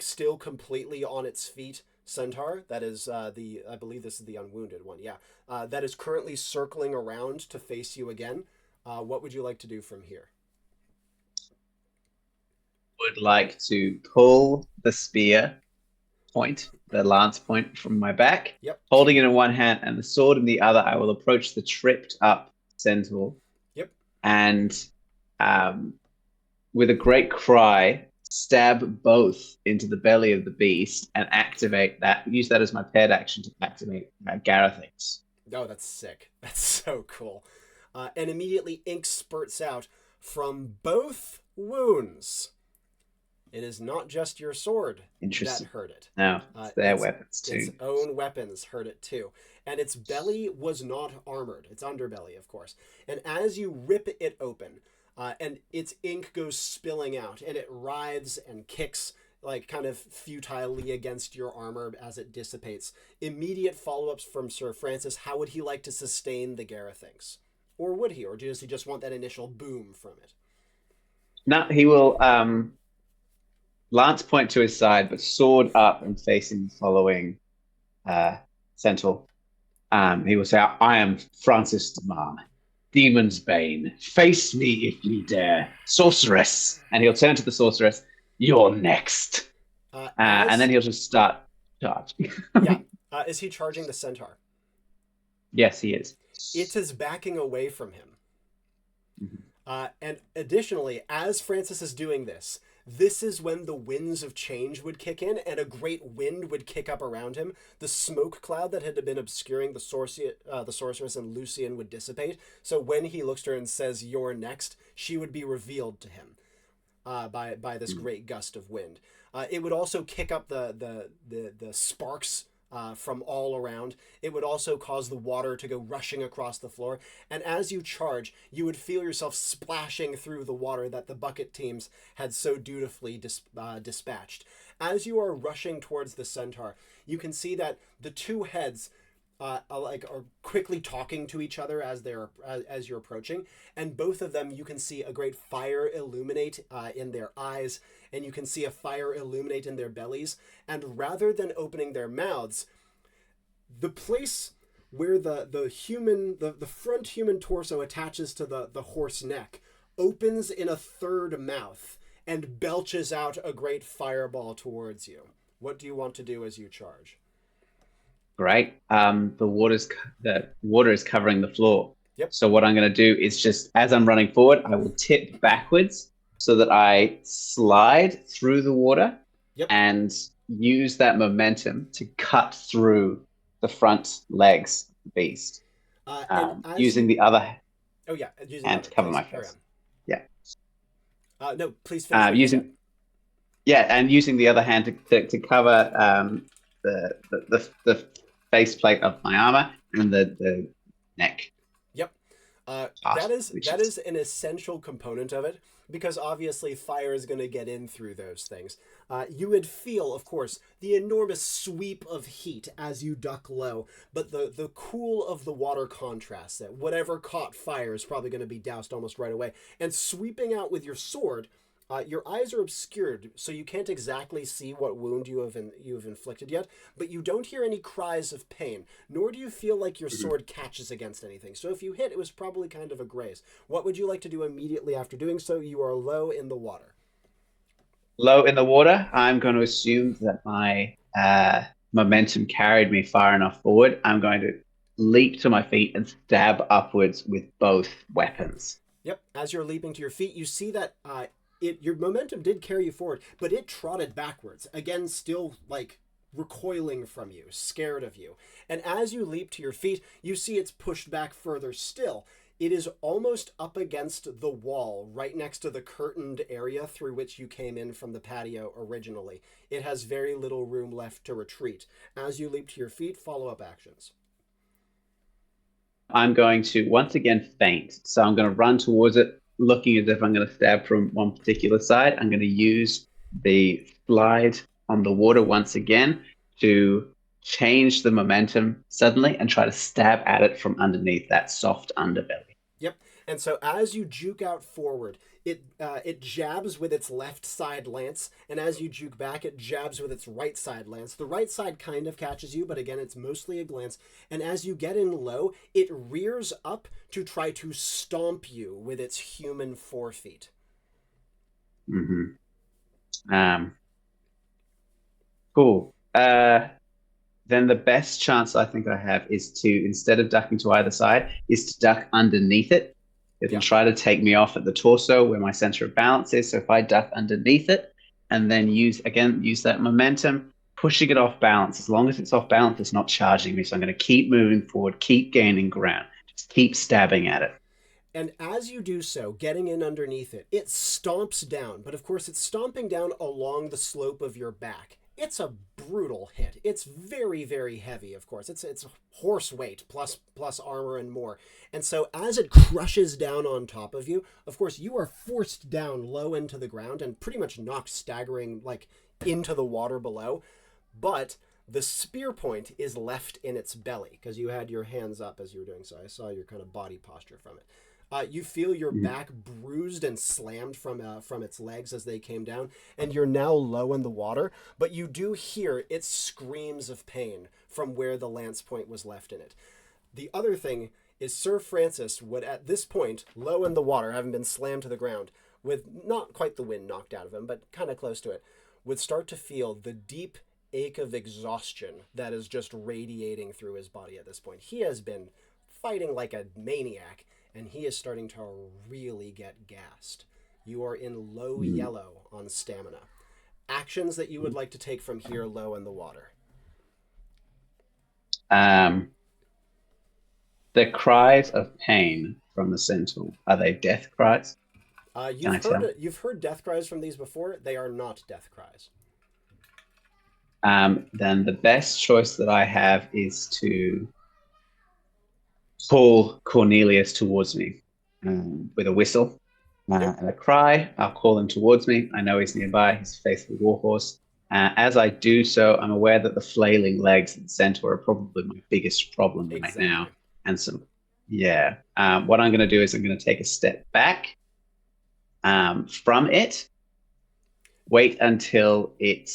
still completely on its feet centaur. That is I believe this is the unwounded one. Yeah. That is currently circling around to face you again. What would you like to do from here? Would like to pull the spear point, the lance point from my back, Yep. holding it in one hand and the sword in the other. I will approach the tripped up centaur. Yep. And with a great cry, stab both into the belly of the beast and activate that. Use that as my paired action to activate Garethix. Oh, that's sick. That's so cool. And immediately ink spurts out from both wounds. It is not just your sword that Interesting. hurt it. No, it's their weapons too. Its own weapons hurt it too. And its belly was not armored. Its underbelly, of course. And as you rip it open, and its ink goes spilling out, and it writhes and kicks like kind of futilely against your armor as it dissipates. Immediate follow-ups from Sir Francis. How would he like to sustain the Garethings? Or would he? Or does he just want that initial boom from it? No, he will lance point to his side, but sword up and facing the following centaur. He will say, I am Francis Demar, Demon's Bane. Face me if you dare. Sorceress. And he'll turn to the sorceress. You're next. And then he'll just start charging. Yeah. Is he charging the centaur? Yes, he is. It is backing away from him. Mm-hmm. And additionally, as Francis is doing this, this is when the winds of change would kick in and a great wind would kick up around him. The smoke cloud that had been obscuring the sorceress and Lucien would dissipate. So when he looks to her and says, "You're next," she would be revealed to him by this great gust of wind. It would also kick up the sparks from all around. It would also cause the water to go rushing across the floor. And as you charge, you would feel yourself splashing through the water that the bucket teams had so dutifully dispatched. As you are rushing towards the centaur, you can see that the two heads are quickly talking to each other as you're approaching, and both of them you can see a great fire illuminate in their eyes, and you can see a fire illuminate in their bellies. And rather than opening their mouths, the place where the front human torso attaches to the horse neck opens in a third mouth and belches out a great fireball towards you. What do you want to do as you charge? Great. The water is covering the floor. Yep. So what I'm going to do is just, as I'm running forward, I will tip backwards so that I slide through the water. Yep. And use that momentum to cut through the front legs of the beast. Using the other hand to cover my face. Yeah. No, please finish. Using the other hand to cover the faceplate of my armor and the neck. Yep. That is an essential component of it, because obviously fire is going to get in through those things. You would feel, of course, the enormous sweep of heat as you duck low, but the cool of the water contrasts it. Whatever caught fire is probably going to be doused almost right away. And sweeping out with your sword, your eyes are obscured, so you can't exactly see what wound you have inflicted yet, but you don't hear any cries of pain, nor do you feel like your sword catches against anything. So if you hit, it was probably kind of a graze. What would you like to do immediately after doing so? You are low in the water. Low in the water, I'm going to assume that my momentum carried me far enough forward. I'm going to leap to my feet and stab upwards with both weapons. Yep. As you're leaping to your feet, you see that your momentum did carry you forward, but it trotted backwards. Again, still like recoiling from you, scared of you. And as you leap to your feet, you see it's pushed back further still. It is almost up against the wall, right next to the curtained area through which you came in from the patio originally. It has very little room left to retreat. As you leap to your feet, follow-up actions. I'm going to once again feint. So I'm going to run towards it, looking as if I'm going to stab from one particular side. I'm going to use the slide on the water once again to change the momentum suddenly and try to stab at it from underneath that soft underbelly. Yep. And so as you juke out forward, it jabs with its left side lance, and as you juke back, it jabs with its right side lance. The right side kind of catches you, but again, it's mostly a glance. And as you get in low, it rears up to try to stomp you with its human forefeet. Mm-hmm. Cool. Then the best chance I think I have is to, instead of ducking to either side, is to duck underneath it. It'll try to take me off at the torso where my center of balance is. So if I duck underneath it and then use that momentum, pushing it off balance. As long as it's off balance, it's not charging me. So I'm going to keep moving forward, keep gaining ground, just keep stabbing at it. And as you do so, getting in underneath it, it stomps down. But of course, it's stomping down along the slope of your back. It's a brutal hit. It's very, very heavy, of course. It's horse weight plus armor and more. And so as it crushes down on top of you, of course, you are forced down low into the ground and pretty much knocked staggering like into the water below. But the spear point is left in its belly because you had your hands up as you were doing so. I saw your kind of body posture from it. You feel your back bruised and slammed from its legs as they came down, and you're now low in the water, but you do hear its screams of pain from where the lance point was left in it. The other thing is Sir Francis would, at this point, low in the water, having been slammed to the ground, with not quite the wind knocked out of him, but kind of close to it, would start to feel the deep ache of exhaustion that is just radiating through his body at this point. He has been fighting like a maniac, and he is starting to really get gassed. You are in low yellow on stamina. Actions that you would like to take from here low in the water. The cries of pain from the centaur, are they death cries? You've heard death cries from these before. They are not death cries. Then the best choice that I have is to pull Cornelius towards me with a whistle and a cry. I'll call him towards me. I know he's nearby. He's a faithful warhorse. As I do so, I'm aware that the flailing legs of the centaur are probably my biggest problem right now. And what I'm going to do is I'm going to take a step back from it, wait until it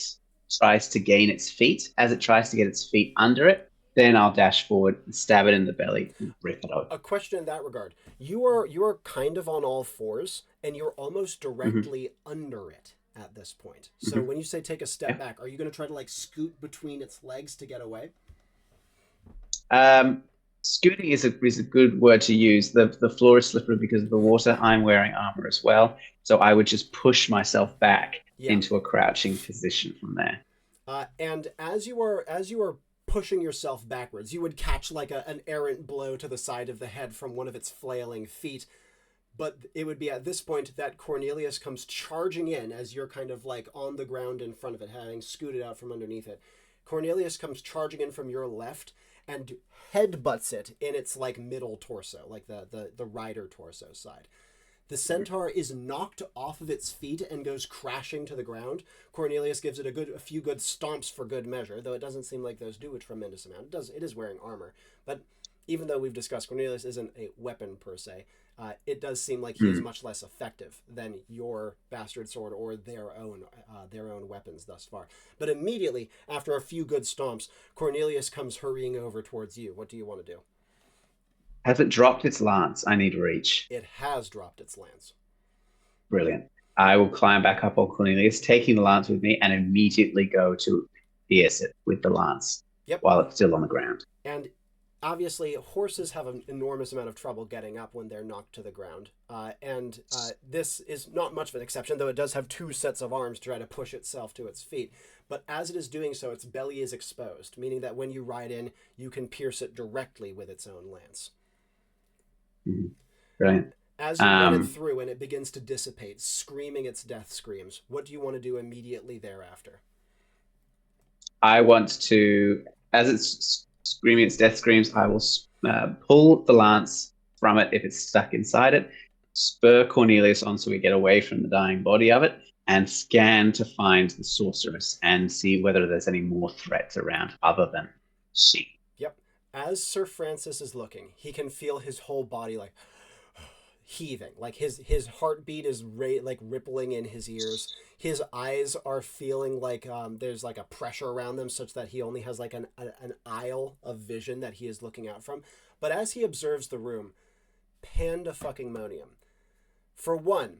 tries to gain its feet. As it tries to get its feet under it, then I'll dash forward, stab it in the belly, and rip it out. A question in that regard. You are kind of on all fours, and you're almost directly under it at this point. So when you say take a step back, are you going to try to like scoot between its legs to get away? Scooting is a good word to use. The floor is slippery because of the water. I'm wearing armor as well, so I would just push myself back into a crouching position from there. And as you are pushing yourself backwards, you would catch like an errant blow to the side of the head from one of its flailing feet. But it would be at this point that Cornelius comes charging in as you're kind of like on the ground in front of it, having scooted out from underneath it. Cornelius comes charging in from your left and headbutts it in its like middle torso, like the rider torso side. The centaur is knocked off of its feet and goes crashing to the ground. Cornelius gives it a few good stomps for good measure, though it doesn't seem like those do a tremendous amount. It is wearing armor, but even though we've discussed Cornelius isn't a weapon per se, it does seem like he is much less effective than your bastard sword or their own weapons thus far. But immediately after a few good stomps, Cornelius comes hurrying over towards you. What do you want to do? Has it dropped its lance? I need reach. It has dropped its lance. Brilliant. I will climb back up on Cornelius, taking the lance with me, and immediately go to pierce it with the lance while it's still on the ground. And obviously, horses have an enormous amount of trouble getting up when they're knocked to the ground. And this is not much of an exception, though it does have two sets of arms to try to push itself to its feet. But as it is doing so, its belly is exposed, meaning that when you ride in, you can pierce it directly with its own lance. Brilliant. As you run it through and it begins to dissipate, screaming its death screams, what do you want to do immediately thereafter? I want to, as it's screaming its death screams, I will pull the lance from it if it's stuck inside it, spur Cornelius on so we get away from the dying body of it, and scan to find the sorceress and see whether there's any more threats around other than she. As Sir Francis is looking, he can feel his whole body like heaving, like his heartbeat is rippling in his ears. His eyes are feeling like there's like a pressure around them such that he only has like an aisle of vision that he is looking out from. But as he observes the room, pandemonium. For one,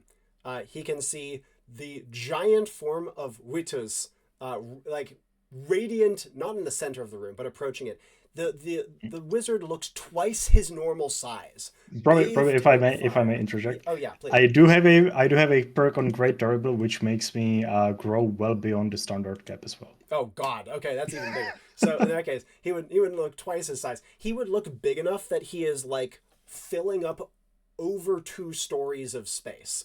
he can see the giant form of Wituz, like radiant, not in the center of the room, but approaching it. The wizard looks twice his normal size. Probably, if I may interject. Oh yeah, please. I do have a perk on Great Durable, which makes me grow well beyond the standard cap as well. Oh God, okay, that's even bigger. So in that case, he would look twice his size. He would look big enough that he is like filling up over 2 stories of space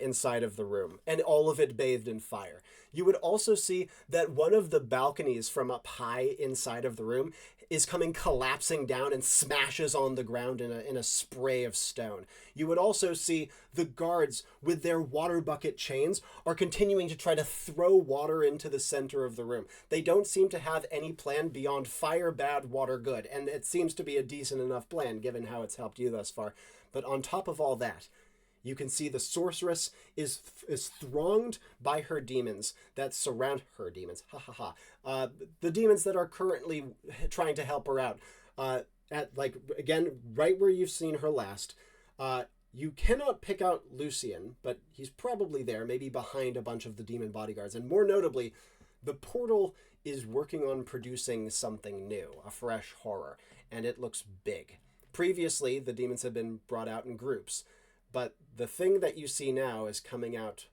inside of the room, and all of it bathed in fire. You would also see that one of the balconies from up high inside of the room is coming collapsing down and smashes on the ground in a spray of stone. You would also see the guards with their water bucket chains are continuing to try to throw water into the center of the room. They don't seem to have any plan beyond fire bad, water good, and it seems to be a decent enough plan given how it's helped you thus far. But on top of all that, you can see the sorceress is thronged by her demons that surround her demons. The demons that are currently trying to help her out. At like again, right where you've seen her last. You cannot pick out Lucien, but he's probably there, maybe behind a bunch of the demon bodyguards. And more notably, the portal is working on producing something new, a fresh horror, and it looks big. Previously, the demons have been brought out in groups. But the thing that you see now is coming out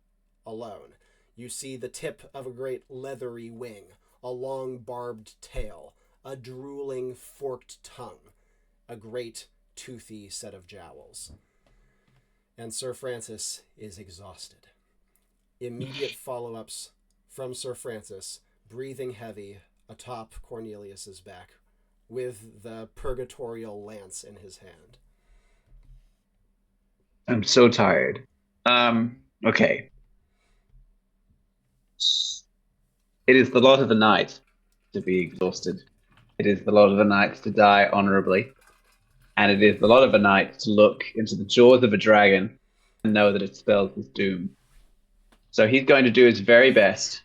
alone. You see the tip of a great leathery wing, a long barbed tail, a drooling forked tongue, a great toothy set of jowls. And Sir Francis is exhausted. Immediate follow-ups from Sir Francis, breathing heavy atop Cornelius's back, with the purgatorial lance in his hand. I'm so tired. Okay. It is the lot of a knight to be exhausted. It is the lot of a knight to die honorably. And it is the lot of a knight to look into the jaws of a dragon and know that it spells his doom. So he's going to do his very best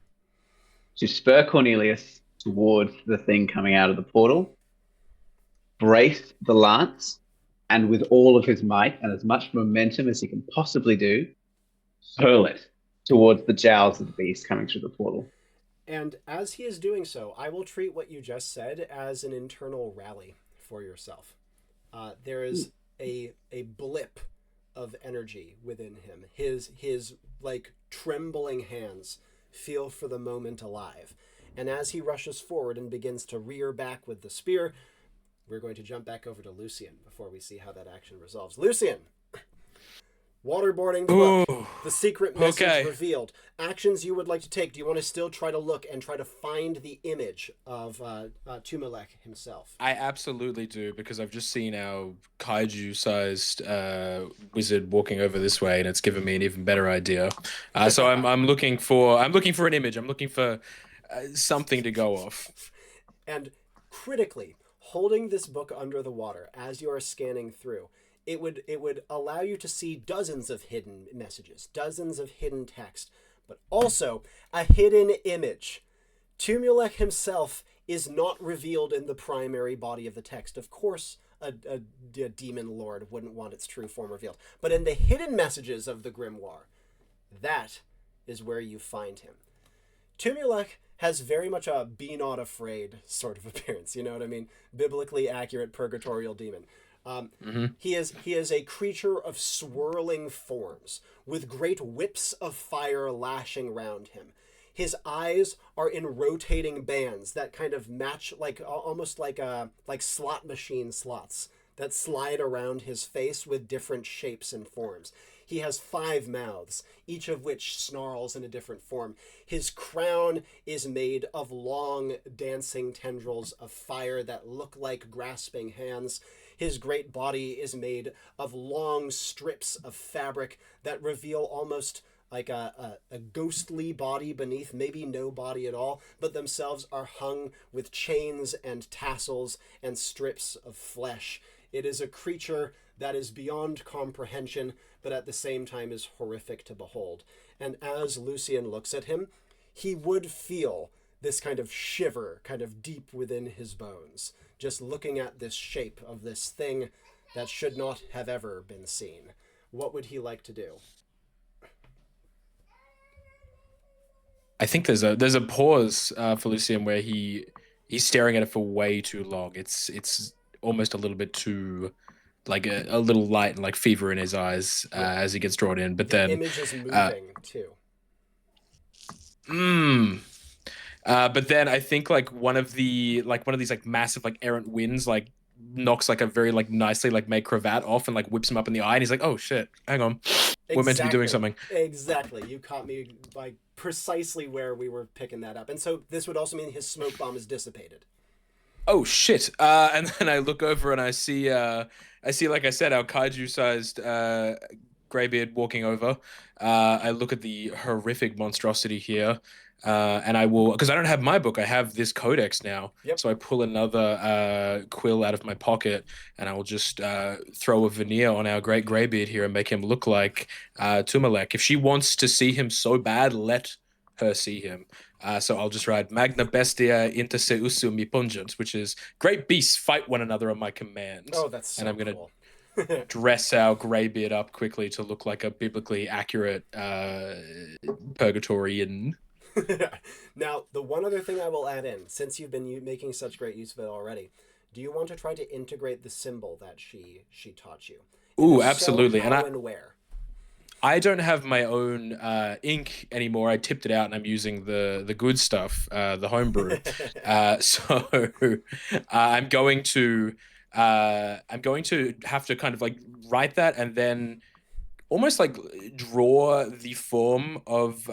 to spur Cornelius towards the thing coming out of the portal, brace the lance, and with all of his might and as much momentum as he can possibly do, hurl it towards the jowls of the beast coming through the portal. And as he is doing so, I will treat what you just said as an internal rally for yourself. There is a blip of energy within him. His like trembling hands feel for the moment alive. And as he rushes forward and begins to rear back with the spear, we're going to jump back over to Lucien before we see how that action resolves. Lucien! Waterboarding the book. The secret message revealed. Actions you would like to take. Do you want to still try to look and try to find the image of Tumalek himself? I absolutely do, because I've just seen our kaiju-sized wizard walking over this way, and it's given me an even better idea. So I'm looking for an image. I'm looking for something to go off. And critically, holding this book under the water as you are scanning through, it would allow you to see dozens of hidden messages, dozens of hidden text, but also a hidden image. Tumulek himself is not revealed in the primary body of the text. Of course, a demon lord wouldn't want its true form revealed. But in the hidden messages of the grimoire, that is where you find him. Tumulek has very much a be not afraid sort of appearance, you know what I mean? Biblically accurate purgatorial demon. He is a creature of swirling forms, with great whips of fire lashing round him. His eyes are in rotating bands that kind of match, like almost like slot machine slots that slide around his face with different shapes and forms. He has 5 mouths, each of which snarls in a different form. His crown is made of long dancing tendrils of fire that look like grasping hands. His great body is made of long strips of fabric that reveal almost like a ghostly body beneath, maybe no body at all, but themselves are hung with chains and tassels and strips of flesh. It is a creature that is beyond comprehension, but at the same time is horrific to behold. And as Lucien looks at him, he would feel this kind of shiver kind of deep within his bones, just looking at this shape of this thing that should not have ever been seen. What would he like to do? I think there's a pause for Lucien where he's staring at it for way too long. It's almost a little bit too, like a little light and like fever in his eyes as he gets drawn in. But then image is moving too. But then I think like one of these like massive like errant winds like knocks like a very like nicely like made cravat off and like whips him up in the eye, and he's like, "Oh shit, hang on, we're meant to be doing something." Exactly. You caught me like precisely where we were picking that up. And so this would also mean his smoke bomb is dissipated. Oh shit! And then I look over and I see, like I said, our kaiju-sized graybeard walking over. I look at the horrific monstrosity here, and I will, because I don't have my book, I have this codex now. Yep. So I pull another quill out of my pocket, and I will just throw a veneer on our great graybeard here and make him look like Tumalek. If she wants to see him so bad, let her see him. So I'll just write Magna Bestia inter se usu mi pungent, which is great beasts fight one another on my command. Oh, that's so and I'm gonna cool. dress our graybeard up quickly to look like a biblically accurate purgatorian. Now, the one other thing I will add in, since you've been making such great use of it already, do you want to try to integrate the symbol that she taught you? Ooh, absolutely. So, how and where? I don't have my own ink anymore. I tipped it out, and I'm using the good stuff, the homebrew. So I'm going to have to kind of like write that, and then almost like draw the form of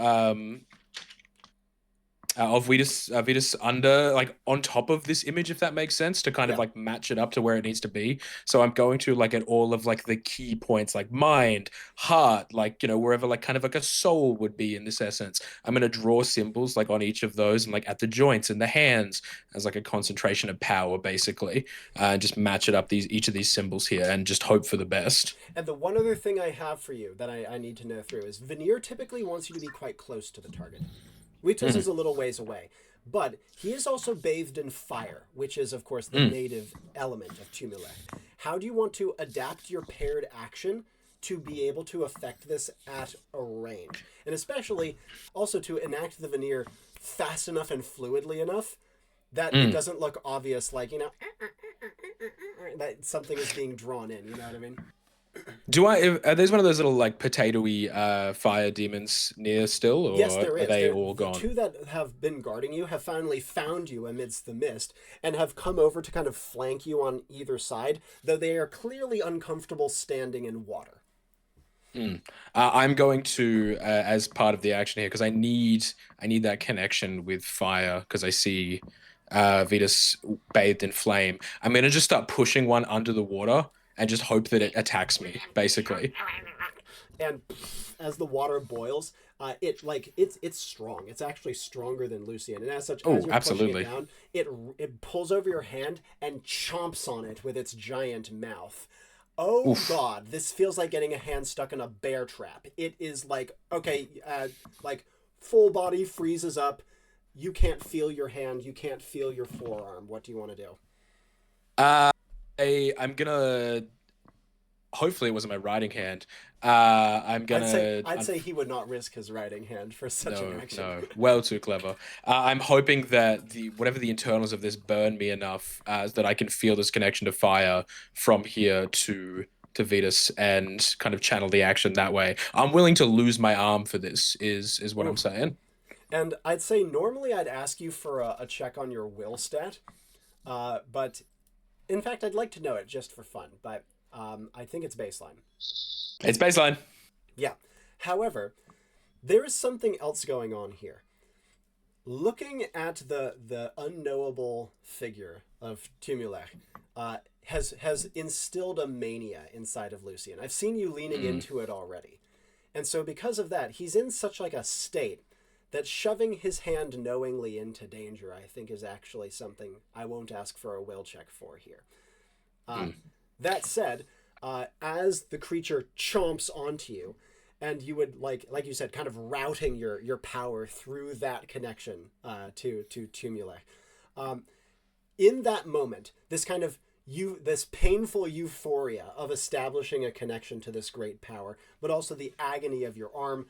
Wituz under, like on top of this image, if that makes sense, to kind of like match it up to where it needs to be. So I'm going to like at all of like the key points, like mind, heart, like, you know, wherever like kind of like a soul would be in this essence. I'm going to draw symbols like on each of those, and like at the joints and the hands as like a concentration of power, basically, and just match it up each of these symbols here and just hope for the best. And the one other thing I have for you that I need to know through is veneer typically wants you to be quite close to the target. Wituz is a little ways away, but he is also bathed in fire, which is, of course, the native element of Tumulek. How do you want to adapt your paired action to be able to affect this at a range? And especially also to enact the veneer fast enough and fluidly enough that it doesn't look obvious, like, you know, that something is being drawn in, you know what I mean? Are there's one of those little like potatoey fire demons near still, or yes, there is. are they all gone? The two that have been guarding you have finally found you amidst the mist and have come over to kind of flank you on either side, though they are clearly uncomfortable standing in water. I'm going to, as part of the action here, because I need that connection with fire, because I see Wituz bathed in flame. I'm going to just start pushing one under the water and just hope that it attacks me, basically. And as the water boils, it's strong. It's actually stronger than Lucien, and as such, as you're absolutely. pushing it down, it pulls over your hand and chomps on it with its giant mouth. Oh Oof. God, this feels like getting a hand stuck in a bear trap. It is like, okay, like full body freezes up. You can't feel your hand. You can't feel your forearm. What do you want to do? I'm gonna. Hopefully, it wasn't my riding hand. I'm gonna. I'd say he would not risk his riding hand for such an action. No, well too clever. I'm hoping that whatever the internals of this burn me enough that I can feel this connection to fire from here to Wituz and kind of channel the action that way. I'm willing to lose my arm for this. Is what I'm saying. And I'd say normally I'd ask you for a check on your will stat, but. In fact, I'd like to know it just for fun, but I think it's baseline. It's baseline. Yeah. However, there is something else going on here. Looking at the unknowable figure of Tumulek has instilled a mania inside of Lucien. I've seen you leaning into it already. And so because of that, he's in such like a state that shoving his hand knowingly into danger, I think, is actually something I won't ask for a will check for here. That said, as the creature chomps onto you, and you would, like you said, kind of routing your power through that connection to Tumulek. In that moment, this kind of this painful euphoria of establishing a connection to this great power, but also the agony of your arm,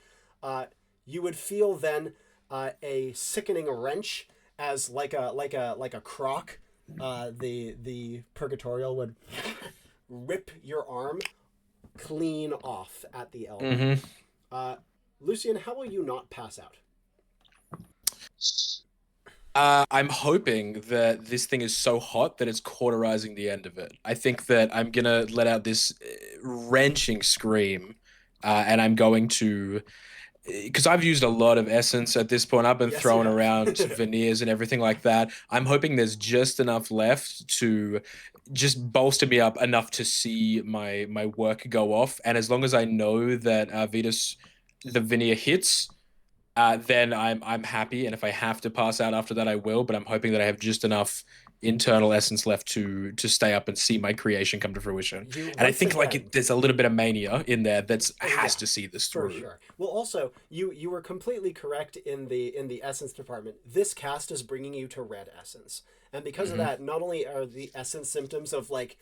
you would feel then a sickening wrench as like a croc. The purgatorial would rip your arm clean off at the elbow. Mm-hmm. Lucien, how will you not pass out? I'm hoping that this thing is so hot that it's cauterizing the end of it. I think that I'm gonna let out this wrenching scream, and I'm going to, because I've used a lot of essence at this point. I've been Yes, you throwing have. around veneers and everything like that. I'm hoping there's just enough left to just bolster me up enough to see my work go off. And as long as I know that Vitus, the veneer hits, then I'm happy. And if I have to pass out after that, I will. But I'm hoping that I have just enough internal essence left to stay up and see my creation come to fruition. You And I once think like again. there's a little bit of mania in there that's Oh has yeah, to see this for through. sure. Well, also you were completely correct in the essence department. This cast is bringing you to red essence, and because of that, not only are the essence symptoms of like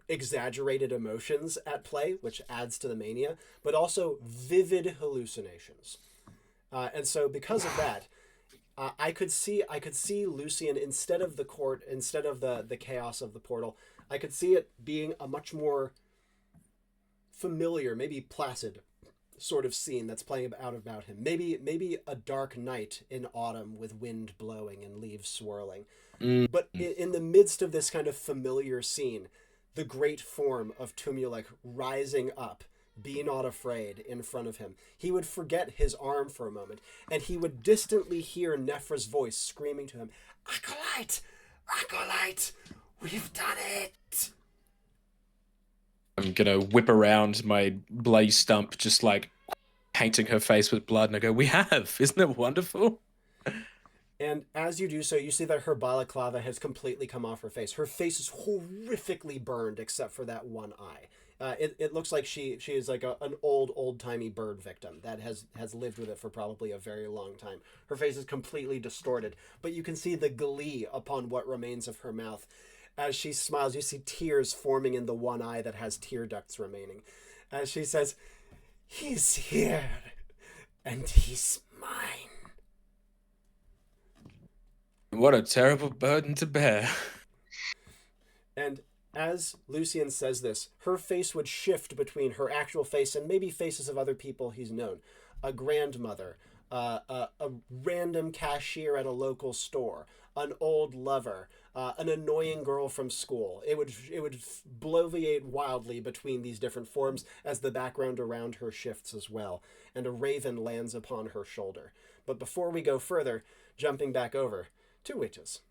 exaggerated emotions at play, which adds to the mania, but also vivid hallucinations. And so because of that, I could see Lucien instead of the court, instead of the chaos of the portal. I could see it being a much more familiar, maybe placid sort of scene that's playing out about him. Maybe a dark night in autumn with wind blowing and leaves swirling. Mm. But in the midst of this kind of familiar scene, the great form of Tumulek rising up, be not afraid, in front of him, he would forget his arm for a moment, and he would distantly hear Nephra's voice screaming to him, "Acolyte! Acolyte! We've done it!" I'm gonna whip around my bloody stump, just like painting her face with blood, and I go, "We have! Isn't it wonderful?" And as you do so, you see that her balaclava has completely come off her face. Her face is horrifically burned except for that one eye. It looks like she is like an old timey bird victim that has lived with it for probably a very long time. Her face is completely distorted, but you can see the glee upon what remains of her mouth. As she smiles, you see tears forming in the one eye that has tear ducts remaining. As she says, "He's here, and he's mine." What a terrible burden to bear. And as Lucien says this, her face would shift between her actual face and maybe faces of other people he's known. A grandmother, a random cashier at a local store, an old lover, an annoying girl from school. It would bloviate wildly between these different forms as the background around her shifts as well, and a raven lands upon her shoulder. But before we go further, jumping back over to witches.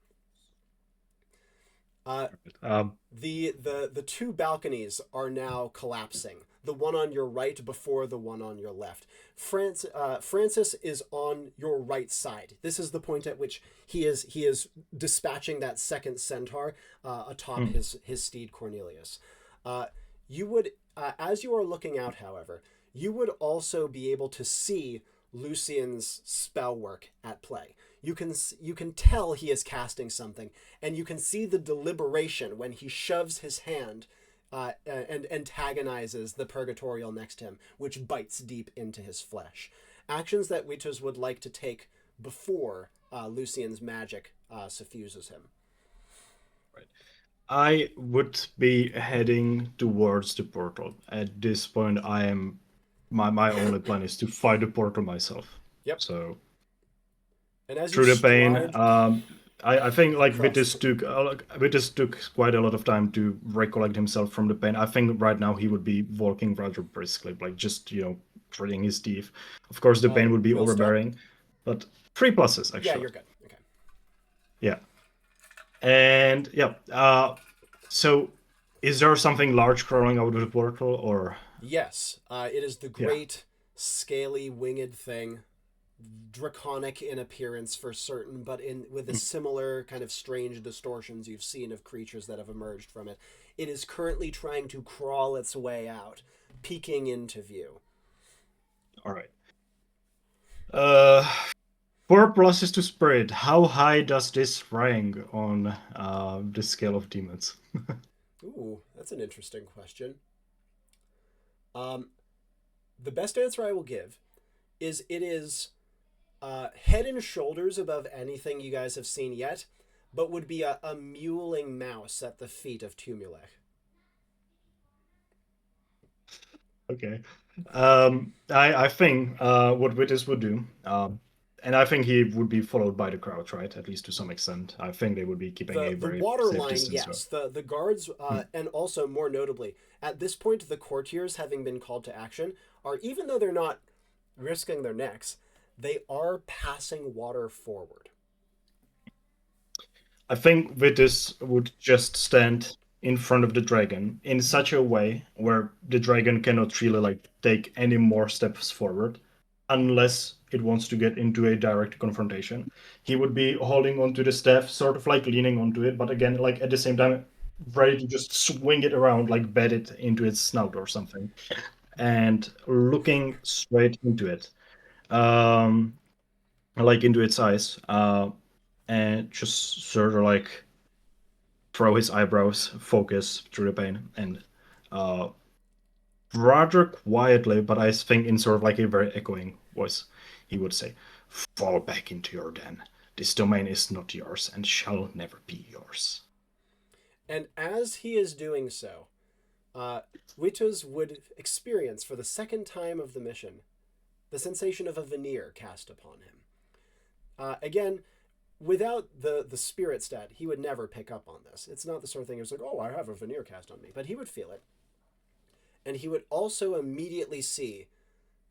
Uh, Um, the two balconies are now collapsing. The one on your right before the one on your left. Francis is on your right side. This is the point at which he is dispatching that second centaur atop his steed Cornelius. You would as you are looking out, however, you would also be able to see Lucien's spell work at play. You can tell he is casting something, and you can see the deliberation when he shoves his hand and antagonizes the purgatorial next to him, which bites deep into his flesh. Actions that Wituz would like to take before Lucien's magic suffuses him. I would be heading towards the portal. At this point, I am my only plan is to fight the portal myself. Yep. So And as through you the pain, stride I think like across Vitus took quite a lot of time to recollect himself from the pain. I think right now he would be walking rather briskly, like just gritting his teeth. Of course, the pain would be will stop? overbearing, but 3 pluses actually. Yeah, you're good. Okay. Yeah. And yeah, so is there something large crawling out of the portal, or Yes, it is the great, scaly, winged thing, draconic in appearance for certain, but with a similar kind of strange distortions you've seen of creatures that have emerged from it. It is currently trying to crawl its way out, peeking into view. all right? 4 pluses to spirit. How high does this rank on the scale of demons? Ooh, that's an interesting question. The best answer I will give is it is head and shoulders above anything you guys have seen yet, but would be a mewling mouse at the feet of Tumulek. Okay. I think what Wittus would do, And I think he would be followed by the crowd, right? At least to some extent. I think they would be keeping a The very water safe line, distance. yes. The guards, and also more notably, at this point, the courtiers, having been called to action, are, even though they're not risking their necks, they are passing water forward. I think Wituz would just stand in front of the dragon in such a way where the dragon cannot really like take any more steps forward unless it wants to get into a direct confrontation. He would be holding onto the staff, sort of like leaning onto it, but again, like at the same time, ready to just swing it around, like bat it into its snout or something, and looking straight into it, like into its eyes, and just sort of like throw his eyebrows, focus through the pain, and rather quietly, but I think in sort of like a very echoing voice, he would say, "Fall back into your den. This domain is not yours and shall never be yours." And as he is doing so, Wituz would experience, for the second time of the mission, the sensation of a veneer cast upon him. Again, without the spirit stat, he would never pick up on this. It's not the sort of thing it's like, oh, I have a veneer cast on me. But he would feel it. And he would also immediately see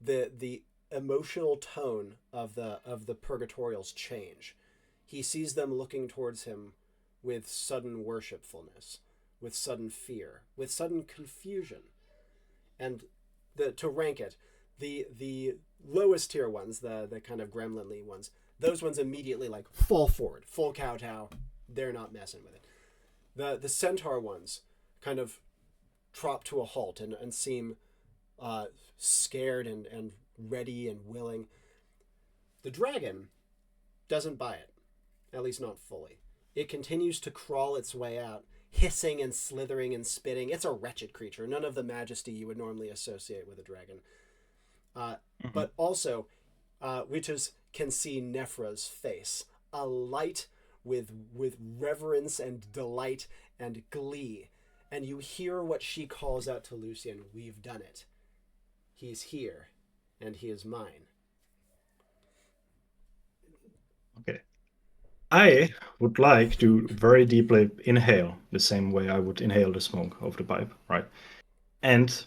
the emotional tone of the purgatorials change. He sees them looking towards him with sudden worshipfulness, with sudden fear, with sudden confusion. And to rank it, the lowest tier ones, the kind of gremlinly ones, those ones immediately like fall forward, full kowtow. They're not messing with it. The centaur ones kind of drop to a halt and seem scared and ready and willing. The dragon doesn't buy it, at least not fully. It continues to crawl its way out, hissing and slithering and spitting. It's a wretched creature, none of the majesty you would normally associate with a dragon. But also, Wituz can see Nephra's face, alight with reverence and delight and glee. And you hear what she calls out to Lucien, "We've done it. He's here, and he is mine." Okay. I would like to very deeply inhale the same way I would inhale the smoke of the pipe, right? And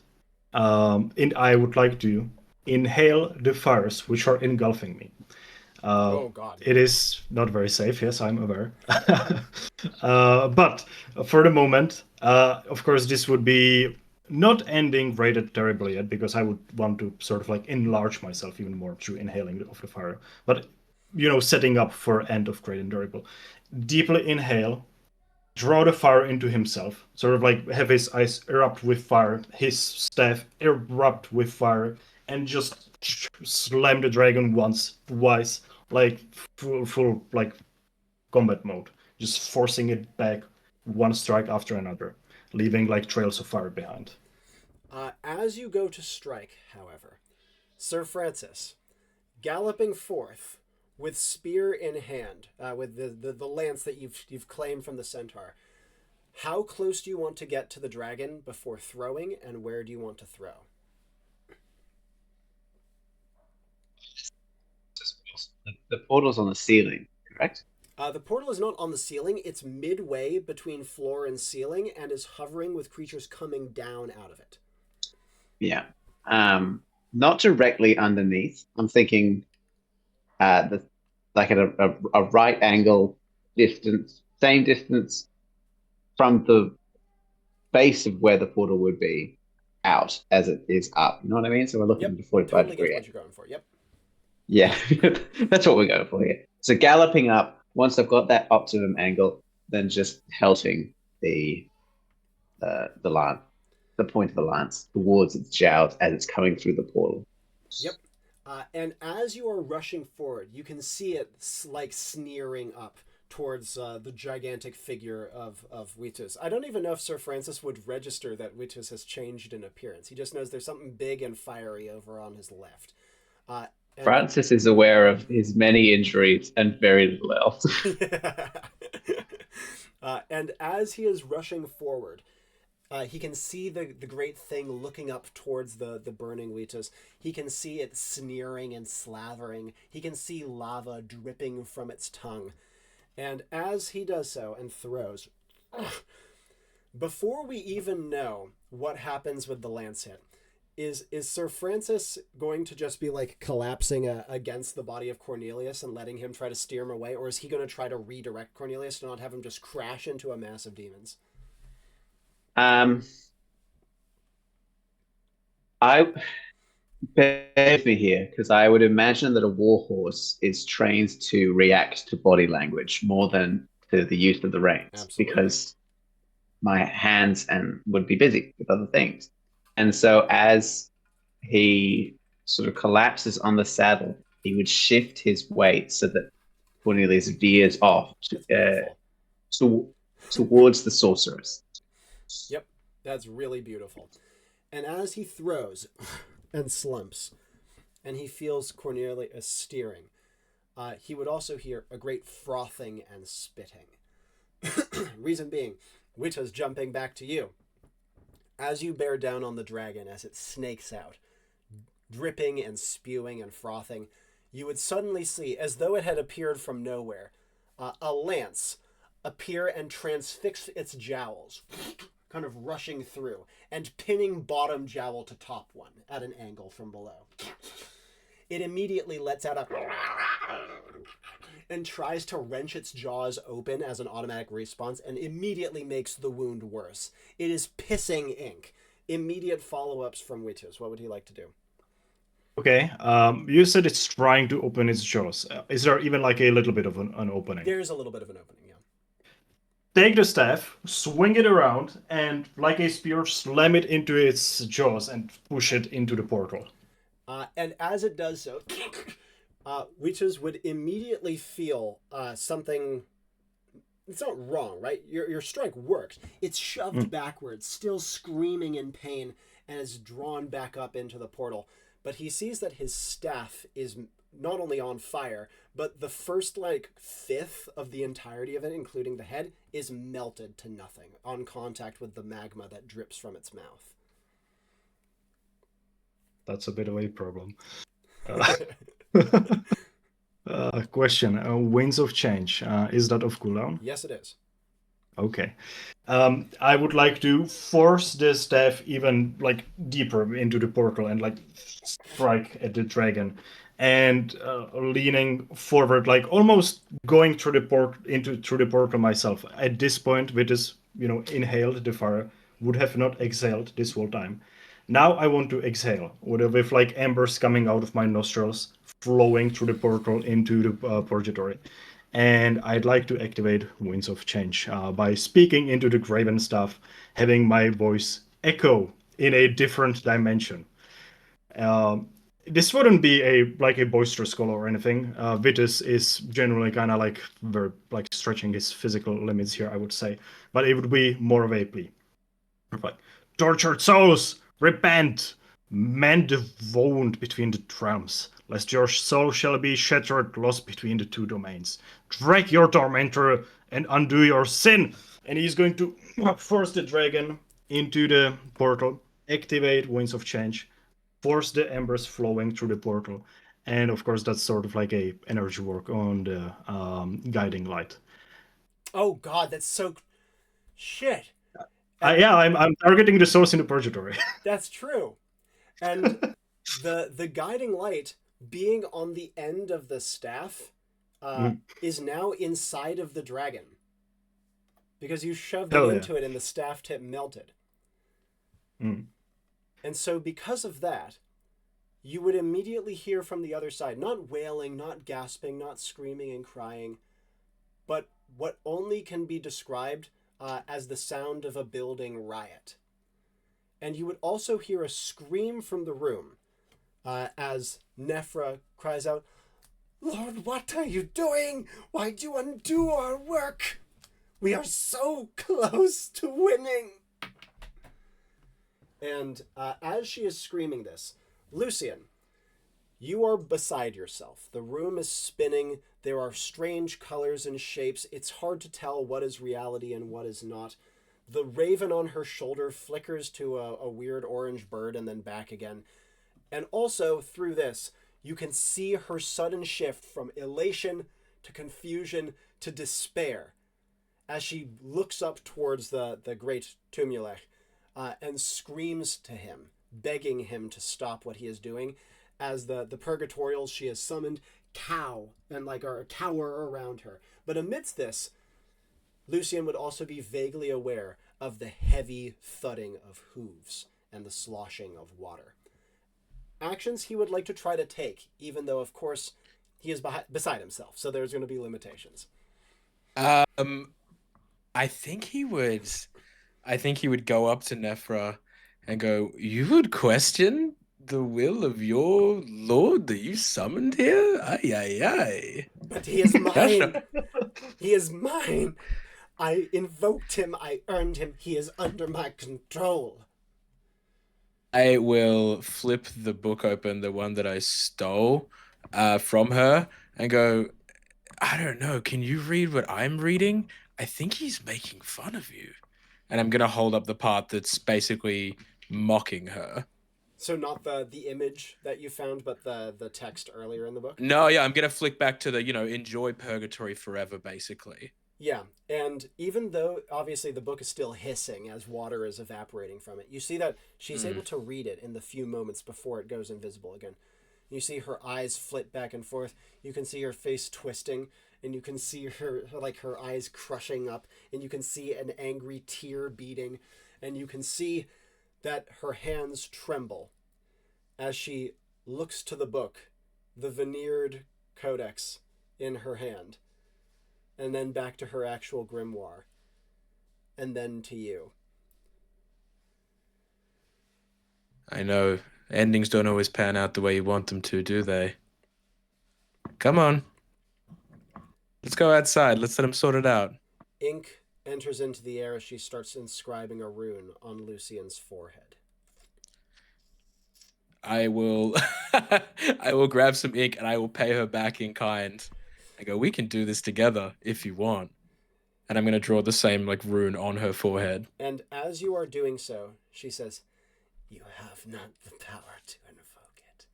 I would like to inhale the fires which are engulfing me. Oh, God. It is not very safe, yes, I'm aware. But for the moment, of course, this would be not ending rated terribly yet, because I would want to sort of like enlarge myself even more through inhaling of the fire. But, setting up for end of great and durable. Deeply inhale, draw the fire into himself, sort of like have his eyes erupt with fire, his staff erupt with fire, and just slam the dragon once, twice, like full like combat mode, just forcing it back one strike after another, leaving like trails of fire behind. As you go to strike, however, Sir Francis, galloping forth with spear in hand, with the lance that you've claimed from the centaur, how close do you want to get to the dragon before throwing, and where do you want to throw? The portal's on the ceiling, correct? The portal is not on the ceiling. It's midway between floor and ceiling and is hovering with creatures coming down out of it. Yeah. Not directly underneath. I'm thinking at a right angle distance, same distance from the base of where the portal would be out as it is up. You know what I mean? So we're looking at a 45 totally degree. Get what you're going for. Yep. Yeah, that's what we're going for here. So galloping up, once I've got that optimum angle, then just pelting the lance, the point of the lance towards its jowls as it's coming through the portal. Yep. And as you are rushing forward, you can see it like sneering up towards the gigantic figure of Wituz. I don't even know if Sir Francis would register that Wituz has changed in appearance. He just knows there's something big and fiery over on his left. Francis is aware of his many injuries and very little else. And as he is rushing forward, He can see the great thing looking up towards the burning Wituz. He can see it sneering and slavering. He can see lava dripping from its tongue. And as he does so and throws, before we even know what happens with the lance hit, is Sir Francis going to just be like collapsing against the body of Cornelius and letting him try to steer him away? Or is he going to try to redirect Cornelius to not have him just crash into a mass of demons? I bear with me here, because I would imagine that a warhorse is trained to react to body language more than to the use of the reins. Absolutely. Because my hands would be busy with other things. And so as he sort of collapses on the saddle, he would shift his weight so that Cornelius veers off towards the sorceress. Yep, that's really beautiful. And as he throws and slumps, and he feels Cornelius steering, he would also hear a great frothing and spitting. Reason being, Wituz jumping back to you. As you bear down on the dragon as it snakes out, dripping and spewing and frothing, you would suddenly see, as though it had appeared from nowhere, a lance appear and transfix its jowls, kind of rushing through and pinning bottom jowl to top one at an angle from below. It immediately lets out a and tries to wrench its jaws open as an automatic response and immediately makes the wound worse. It is pissing ink. Immediate follow-ups from Wituz. What would he like to do? Okay, you said it's trying to open its jaws. Is there even like a little bit of an opening? There's a little bit of an opening, yeah. Take the staff, swing it around, and like a spear, slam it into its jaws and push it into the portal. And as it does so, Wituz would immediately feel something. It's not wrong, right? Your strike works. It's shoved backwards, still screaming in pain, and is drawn back up into the portal. But he sees that his staff is not only on fire, but the first fifth of the entirety of it, including the head, is melted to nothing on contact with the magma that drips from its mouth. That's a bit of a problem. Question: Winds of Change, is that of cooldown? Yes, it is. Okay. I would like to force the staff even deeper into the portal and strike at the dragon, and leaning forward, almost going through the portal myself. At this point, Wituz, inhaled the fire, would have not exhaled this whole time. Now I want to exhale with embers coming out of my nostrils, flowing through the portal into the purgatory. And I'd like to activate Winds of Change by speaking into the graven staff, having my voice echo in a different dimension. This wouldn't be a boisterous call or anything. Wituz is generally kind of very stretching his physical limits here, I would say, but it would be more of a plea. Tortured souls, repent, mend the wound between the realms, lest your soul shall be shattered, lost between the two domains. Drag your tormentor and undo your sin. And he's going to force the dragon into the portal, activate Winds of Change, force the embers flowing through the portal, and of course that's sort of like a energy work on the guiding light. Oh God, that's so shit. I'm targeting the source in the purgatory. That's true. And the guiding light being on the end of the staff is now inside of the dragon. Because you shoved it into it and the staff tip melted. And so because of that, you would immediately hear from the other side, not wailing, not gasping, not screaming and crying, but what only can be described as the sound of a building riot. And you would also hear a scream from the room as Nephra cries out, "Lord, what are you doing? Why do you undo our work? We are so close to winning." And as she is screaming this, Lucien, you are beside yourself. The room is spinning. There are strange colors and shapes. It's hard to tell what is reality and what is not. The raven on her shoulder flickers to a weird orange bird and then back again. And also, through this, you can see her sudden shift from elation to confusion to despair as she looks up towards the great Tumulech and screams to him, begging him to stop what he is doing, as the purgatorials she has summoned cow and are cower around her. But amidst this, Lucien would also be vaguely aware of the heavy thudding of hooves and the sloshing of water. Actions he would like to try to take, even though, of course, he is beside himself, so there's going to be limitations. I think he would go up to Nephra and go, "You would question the will of your lord that you summoned here? Ay, ay, ay. But he is mine. He is mine. I invoked him. I earned him. He is under my control." I will flip the book open, the one that I stole from her, and go, "I don't know. Can you read what I'm reading? I think he's making fun of you." And I'm going to hold up the part that's basically mocking her. So not the image that you found, but the text earlier in the book? No, yeah, I'm going to flick back to the, enjoy purgatory forever, basically. Yeah, and even though obviously the book is still hissing as water is evaporating from it, you see that she's able to read it in the few moments before it goes invisible again. You see her eyes flit back and forth. You can see her face twisting, and you can see her eyes crushing up, and you can see an angry tear beating, and you can see that her hands tremble as she looks to the book, the veneered codex in her hand, and then back to her actual grimoire, and then to you. I know. Endings don't always pan out the way you want them to, do they? Come on. Let's go outside. Let's let him sort it out. Ink enters into the air as she starts inscribing a rune on Lucien's forehead. I will I will grab some ink and I will pay her back in kind. I go, "We can do this together if you want." And I'm going to draw the same rune on her forehead. And as you are doing so, she says, "You have not the power to invoke it."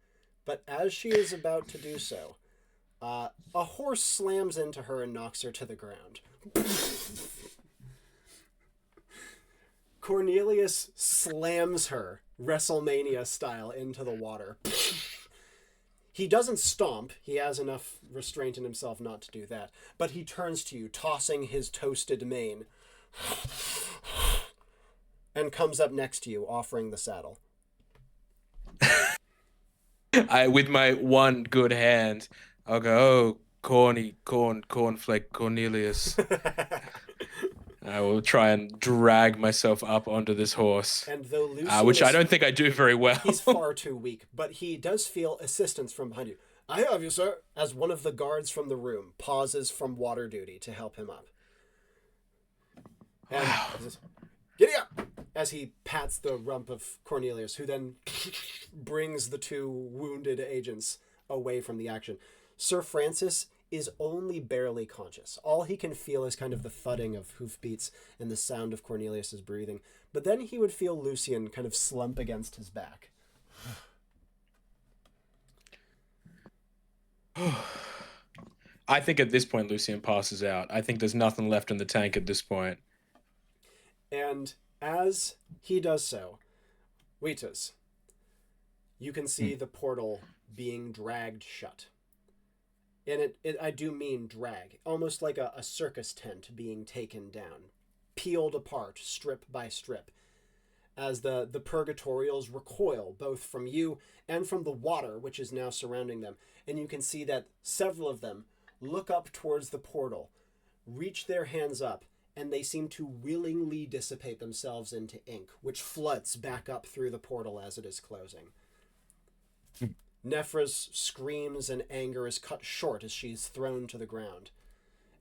But as she is about to do so, a horse slams into her and knocks her to the ground. Cornelius slams her, WrestleMania style, into the water. He doesn't stomp. He has enough restraint in himself not to do that. But he turns to you, tossing his toasted mane, and comes up next to you, offering the saddle. With my one good hand, I'll go, "Oh, cornflake Cornelius." I will try and drag myself up onto this horse, And though Lucien which I don't think I do very well. He's far too weak, but he does feel assistance from behind you. "I have you, sir," as one of the guards from the room pauses from water duty to help him up. And he says, "Giddy up!" as he pats the rump of Cornelius, who then brings the two wounded agents away from the action. Sir Francis is only barely conscious. All he can feel is kind of the thudding of hoofbeats and the sound of Cornelius's breathing. But then he would feel Lucien kind of slump against his back. I think at this point Lucien passes out. I think there's nothing left in the tank at this point. And as he does so, Wituz, you can see the portal being dragged shut. And I do mean drag, almost like a circus tent being taken down, peeled apart, strip by strip, as the purgatorials recoil both from you and from the water which is now surrounding them. And you can see that several of them look up towards the portal, reach their hands up, and they seem to willingly dissipate themselves into ink, which floods back up through the portal as it is closing. Nephra's screams and anger is cut short as she is thrown to the ground.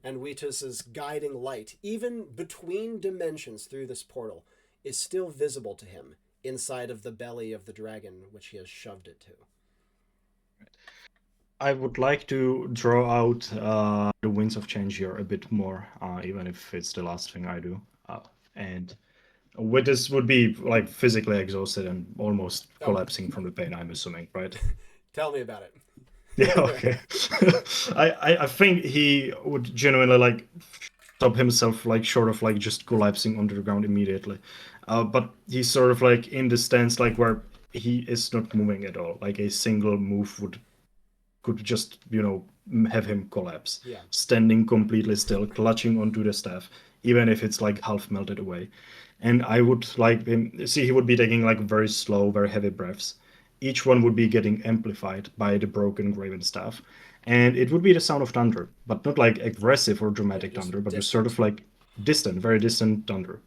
And Wituz's guiding light, even between dimensions through this portal, is still visible to him inside of the belly of the dragon which he has shoved it to. I would like to draw out the Winds of Change here a bit more, even if it's the last thing I do. And Wituz would be like physically exhausted and almost collapsing from the pain, I'm assuming, right? Tell me about it. Yeah, okay. I think he would genuinely like stop himself like short of like just collapsing onto the ground immediately. But he's sort of like in the stance like where he is not moving at all. Like a single move could just, have him collapse. Yeah. Standing completely still, clutching onto the staff, even if it's like half melted away. And I would like him see he would be taking like very slow, very heavy breaths. Each one would be getting amplified by the broken graven staff. And it would be the sound of thunder, but not like aggressive or dramatic just thunder, but just distant. sort of like distant, very distant thunder.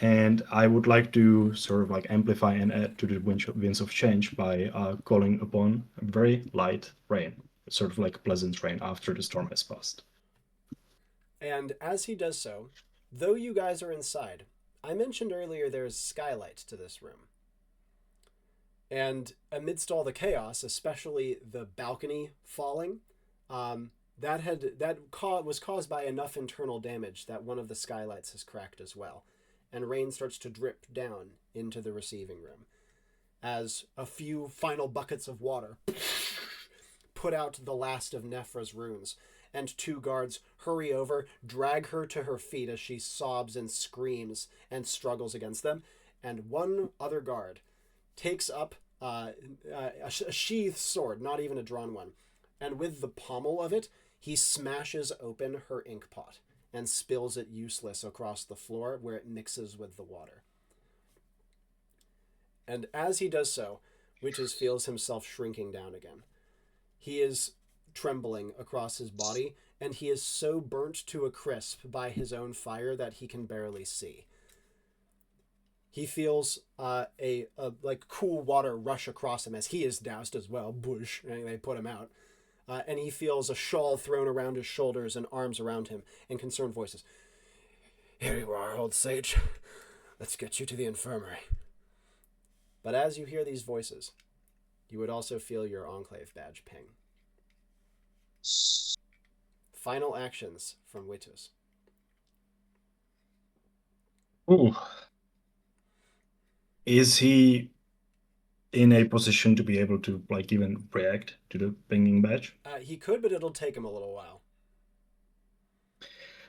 And I would like to sort of like amplify and add to the winds of change by calling upon a very light rain, sort of like pleasant rain after the storm has passed. And as he does so, though you guys are inside, I mentioned earlier there's skylight to this room. And amidst all the chaos, especially the balcony falling, was caused by enough internal damage that one of the skylights has cracked as well, and rain starts to drip down into the receiving room as a few final buckets of water put out the last of Nephra's runes, and two guards hurry over, drag her to her feet as she sobs and screams and struggles against them, and one other guard takes up a sheathed sword, not even a drawn one, and with the pommel of it, he smashes open her ink pot and spills it useless across the floor where it mixes with the water. And as he does so, Wituz feels himself shrinking down again. He is trembling across his body, and he is so burnt to a crisp by his own fire that he can barely see. He feels a like cool water rush across him as he is doused as well. Bush, and they put him out. And he feels a shawl thrown around his shoulders and arms around him, and concerned voices. Here you are, old sage. Let's get you to the infirmary. But as you hear these voices, you would also feel your Enclave badge ping. Final actions from Wituz. Ooh. Is he in a position to be able to like even react to the pinging badge? He could, but it'll take him a little while.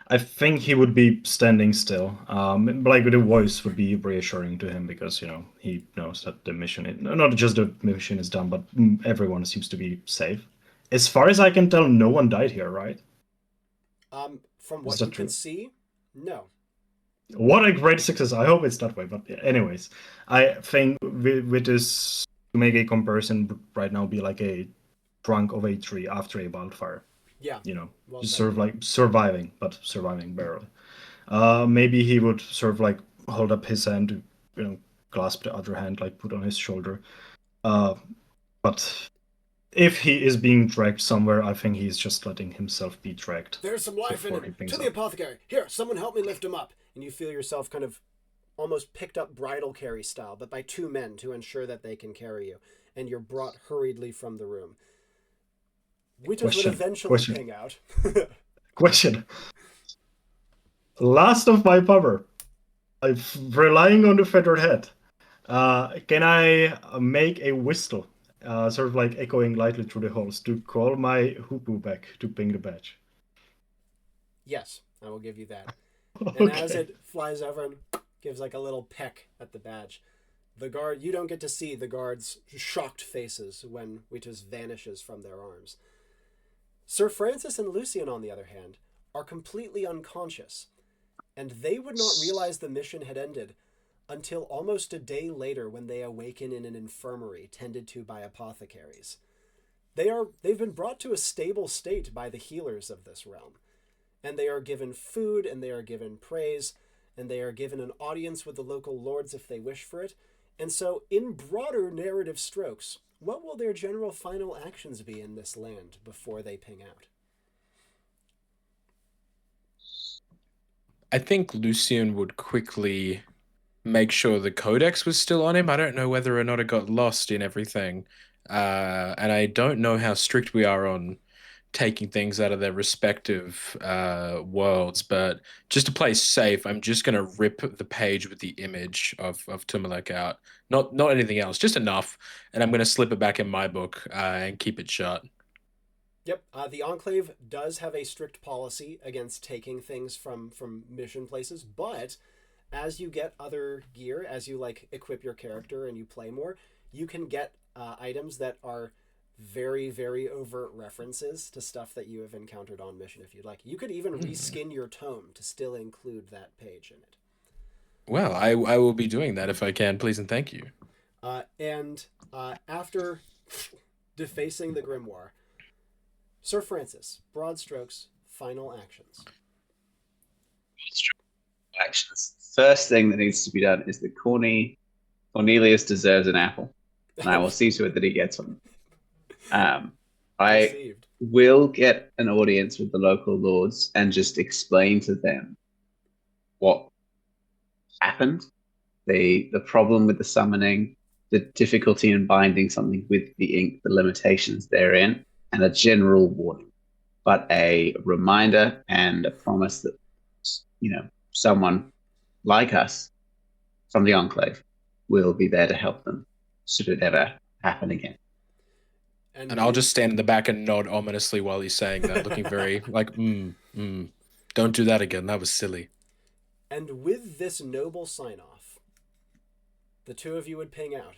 I think he would be standing still. Like the voice would be reassuring to him because he knows that the mission, not just the mission is done, but everyone seems to be safe. As far as I can tell, no one died here, right? From what you can see, no. What a great success! I hope it's that way. But anyways, I think with this, to make a comparison, would right now be like a trunk of a tree after a wildfire. Yeah. Well, just sort of like surviving, but surviving barely. Maybe he would sort of like hold up his hand to, clasp the other hand, like put on his shoulder. But if he is being dragged somewhere, I think he's just letting himself be dragged. There's some life in him. To the apothecary. Here, someone help me lift him up. And you feel yourself kind of almost picked up bridal carry style, but by two men to ensure that they can carry you. And you're brought hurriedly from the room. Wituz would eventually ping out. Question. Last of my power. I'm relying on the feathered head. Can I make a whistle, sort of like echoing lightly through the halls, to call my hoopoo back to ping the badge? Yes, I will give you that. Okay. And as it flies over and gives like a little peck at the badge, the guard, you don't get to see the guards' shocked faces when Wituz vanishes from their arms. Sir Francis and Lucien, on the other hand, are completely unconscious, and they would not realize the mission had ended until almost a day later when they awaken in an infirmary tended to by apothecaries. They've been brought to a stable state by the healers of this realm, and they are given food, and they are given praise, and they are given an audience with the local lords if they wish for it. And so, in broader narrative strokes, what will their general final actions be in this land before they ping out? I think Lucien would quickly make sure the codex was still on him. I don't know whether or not it got lost in everything. And I don't know how strict we are on taking things out of their respective worlds, but just to play safe, I'm just gonna rip the page with the image of Tumalek out. Not anything else, just enough, and I'm gonna slip it back in my book and keep it shut. Yep, the Enclave does have a strict policy against taking things from mission places, but as you get other gear, as you like equip your character and you play more, you can get items that are very, very overt references to stuff that you have encountered on mission if you'd like. You could even reskin your tome to still include that page in it. Well, I will be doing that if I can, please and thank you. And after defacing the grimoire, Sir Francis, broad strokes, final actions. Actions. First thing that needs to be done is that Cornelius deserves an apple, and I will see to it that he gets one. I Received. will get an audience with the local lords and just explain to them what happened, the problem with the summoning, the difficulty in binding something with the ink, the limitations therein, and a general warning, but a reminder and a promise that, someone like us from the Enclave will be there to help them should it ever happen again. And I'll just stand in the back and nod ominously while he's saying that, looking very like, don't do that again. That was silly. And with this noble sign-off, the two of you would ping out,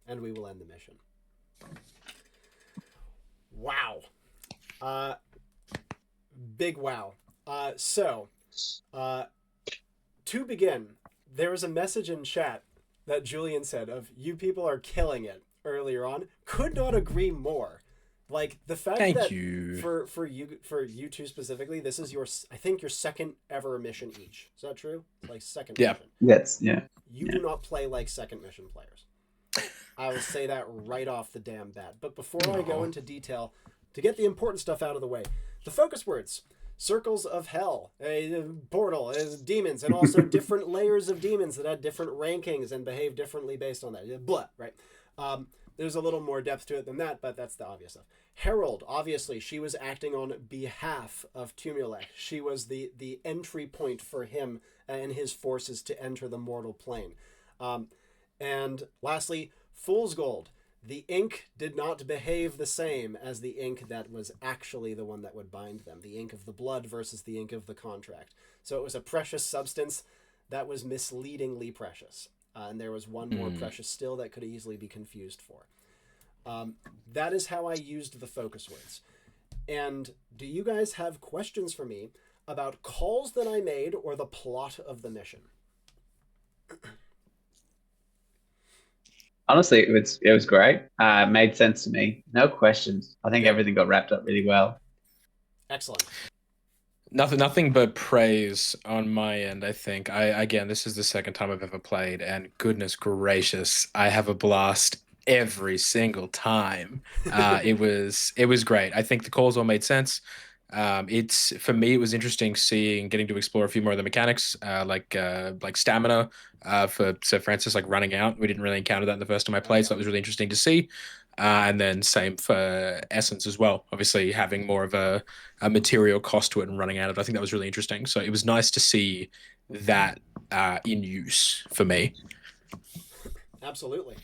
and we will end the mission. Wow. Big wow. To begin, there was a message in chat that Julian said of, you people are killing it earlier on. Could not agree more. Like the fact Thank you. for you two specifically, this is I think your second ever mission each. Is that true? Like second mission. Yes, yeah. You do not play like second mission players. I will say that right off the damn bat. But before I go into detail, to get the important stuff out of the way, the focus words: circles of hell, a portal, demons, and also different layers of demons that had different rankings and behave differently based on that. Blah, right? There's a little more depth to it than that, but that's the obvious stuff. Herald, obviously, she was acting on behalf of Tumulek. She was the entry point for him and his forces to enter the mortal plane. And lastly, Fool's Gold. The ink did not behave the same as the ink that was actually the one that would bind them. The ink of the blood versus the ink of the contract. So it was a precious substance that was misleadingly precious. And there was one more precious still that could easily be confused for. That is how I used the focus words. And do you guys have questions for me about calls that I made or the plot of the mission? Honestly, it was great. It made sense to me. No questions. I think everything got wrapped up really well. Excellent. Nothing but praise on my end, I think. Again, this is the second time I've ever played, and goodness gracious, I have a blast every single time. It was great. I think the calls all made sense. For me, it was interesting getting to explore a few more of the mechanics, like stamina for Sir Francis, like running out. We didn't really encounter that in the first time I played, so that was really interesting to see. And then same for essence as well. Obviously, having more of a material cost to it and running out of it. I think that was really interesting. So it was nice to see that in use for me. Absolutely.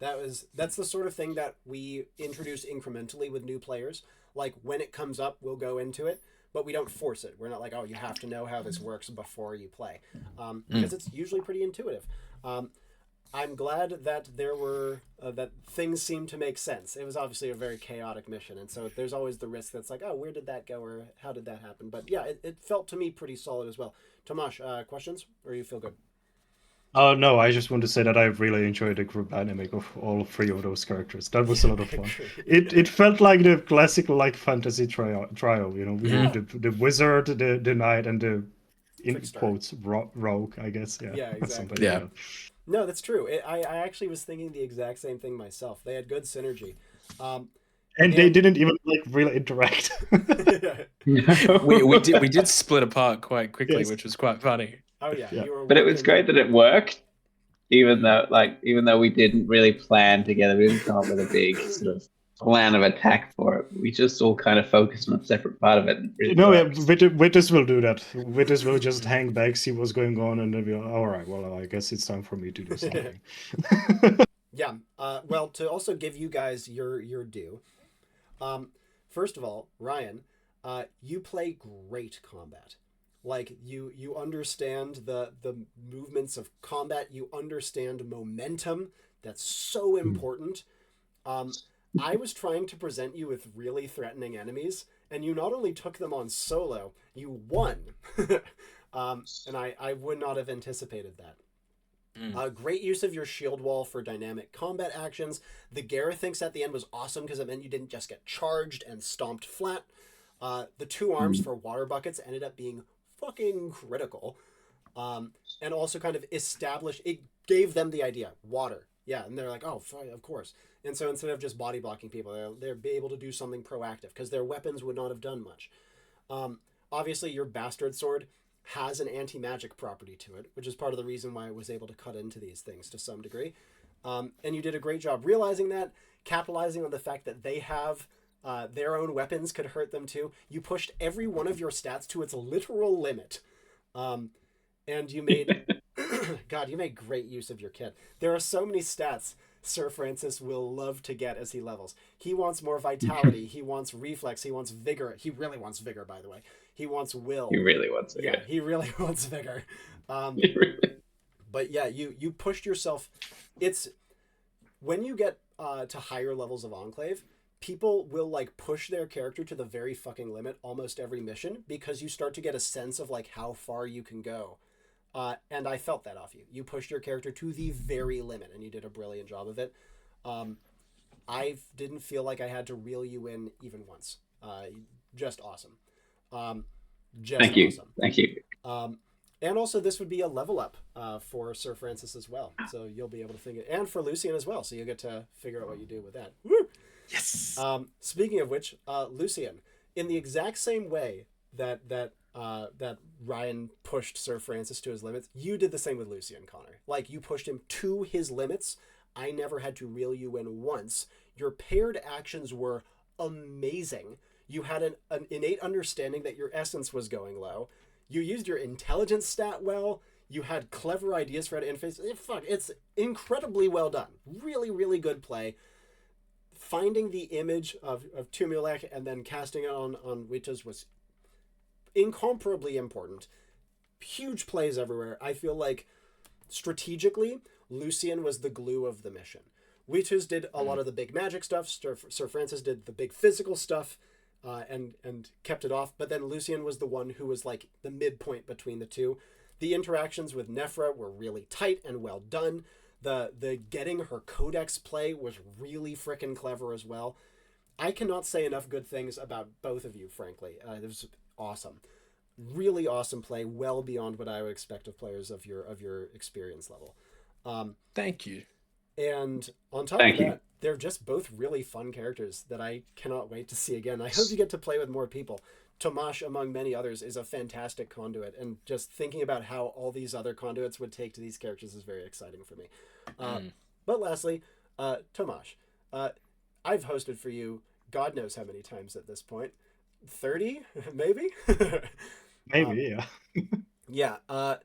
That's the sort of thing that we introduce incrementally with new players. Like when it comes up, we'll go into it, but we don't force it. We're not like, oh, you have to know how this works before you play, because it's usually pretty intuitive. I'm glad that there were that things seemed to make sense. It was obviously a very chaotic mission, and so there's always the risk that's like, oh, where did that go, or how did that happen? But yeah, it felt to me pretty solid as well. Tomáš, questions, or you feel good? No, I just want to say that I really enjoyed the group dynamic of all three of those characters. That was a lot of fun. It felt like the classical fantasy trio. We had the wizard, the knight, and the in quotes rogue, I guess. Yeah, exactly. No, that's true. I actually was thinking the exact same thing myself. They had good synergy. And they didn't even really interact. we did split apart quite quickly, yes. Which was quite funny. Oh yeah. But it was great that it worked, even though we didn't really plan together. We didn't come up with a big sort of plan of attack for it. We just all kind of focus on a separate part of it. And it really No, yeah, works. Wituz will do that. Wituz will just hang back, see what's going on, and then be like, all right, well, I guess it's time for me to do something. Yeah. Well, to also give you guys your due. First of all, Ryan, you play great combat. Like you understand the movements of combat. You understand momentum. That's so important. I was trying to present you with really threatening enemies, and you not only took them on solo, you won. And I would not have anticipated that. Great use of your shield wall for dynamic combat actions. The Garrethinks at the end was awesome because it meant you didn't just get charged and stomped flat. The 2 arms for water buckets ended up being fucking critical. And also kind of established, it gave them the idea, water. Yeah, and they're like, oh, of course. And so instead of just body blocking people, they're able to do something proactive because their weapons would not have done much. Obviously, your Bastard Sword has an anti-magic property to it, which is part of the reason why I was able to cut into these things to some degree. And you did a great job realizing that, capitalizing on the fact that they have their own weapons could hurt them too. You pushed every one of your stats to its literal limit. And you made... God, you made great use of your kit. There are so many stats Sir Francis will love to get as he levels. He wants more vitality. He wants reflex. He wants vigor. He really wants vigor, by the way. He wants will. He really wants it. Yeah, he really wants vigor. But yeah, you pushed yourself. It's when you get to higher levels of Enclave, people will like push their character to the very fucking limit almost every mission because you start to get a sense of like how far you can go. And I felt that off you. You pushed your character to the very limit, and you did a brilliant job of it. I didn't feel like I had to reel you in even once. Just awesome. Thank you. Awesome. Thank you. And also, this would be a level up for Sir Francis as well. So you'll be able to think it, and for Lucien as well. So you'll get to figure out what you do with that. Woo! Yes. Speaking of which, Lucien, in the exact same way that Ryan pushed Sir Francis to his limits, you did the same with Lucien, Connor. Like, you pushed him to his limits. I never had to reel you in once. Your paired actions were amazing. You had an innate understanding that your essence was going low. You used your intelligence stat well. You had clever ideas for how to interface. It's incredibly well done. Really, really good play. Finding the image of Tumulek and then casting it on Wituz was incomparably important. Huge plays everywhere. I feel like strategically, Lucien was the glue of the mission. Wituz did a lot of the big magic stuff. Sir Francis did the big physical stuff and kept it off. But then Lucien was the one who was like the midpoint between the two. The interactions with Nephra were really tight and well done. The getting her codex play was really freaking clever as well. I cannot say enough good things about both of you, frankly. It was awesome. Really awesome play, well beyond what I would expect of players of your experience level. Thank you. And on top of that, they're just both really fun characters that I cannot wait to see again. I hope you get to play with more people. Tomáš, among many others, is a fantastic conduit, and just thinking about how all these other conduits would take to these characters is very exciting for me. But lastly, Tomáš, I've hosted for you God knows how many times at this point. 30, maybe? Maybe, yeah. Yeah.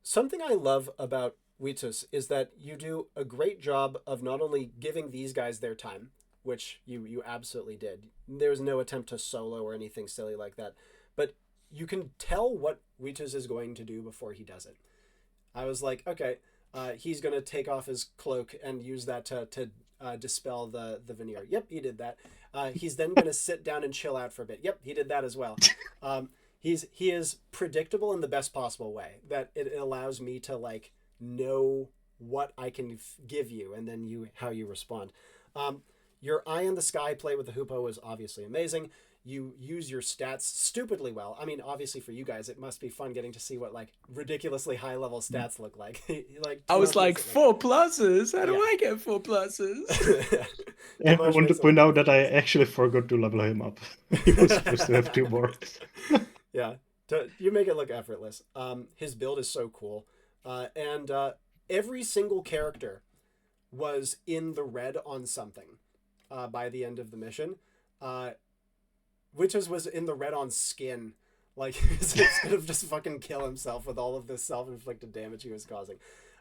Something I love about Wituz is that you do a great job of not only giving these guys their time, which you absolutely did. There's no attempt to solo or anything silly like that, but you can tell what Wituz is going to do before he does it. I was like, okay, he's going to take off his cloak and use that to dispel the veneer. Yep, he did that. He's then going to sit down and chill out for a bit. Yep, he did that as well. He is predictable in the best possible way, that it allows me to like know what I can give you and then how you respond. Your eye in the sky play with the Hoopoe was obviously amazing. You use your stats stupidly well. I mean, obviously for you guys, it must be fun getting to see what like ridiculously high level stats look like. I was like 4 pluses. How do I get 4 pluses? And I want to point out that I actually forgot to level him up. He was supposed to have 2 more. Yeah, you make it look effortless. His build is so cool. And every single character was in the red on something. by the end of the mission. Wituz was in the red on skin. Like, he's gonna just fucking kill himself with all of this self-inflicted damage he was causing.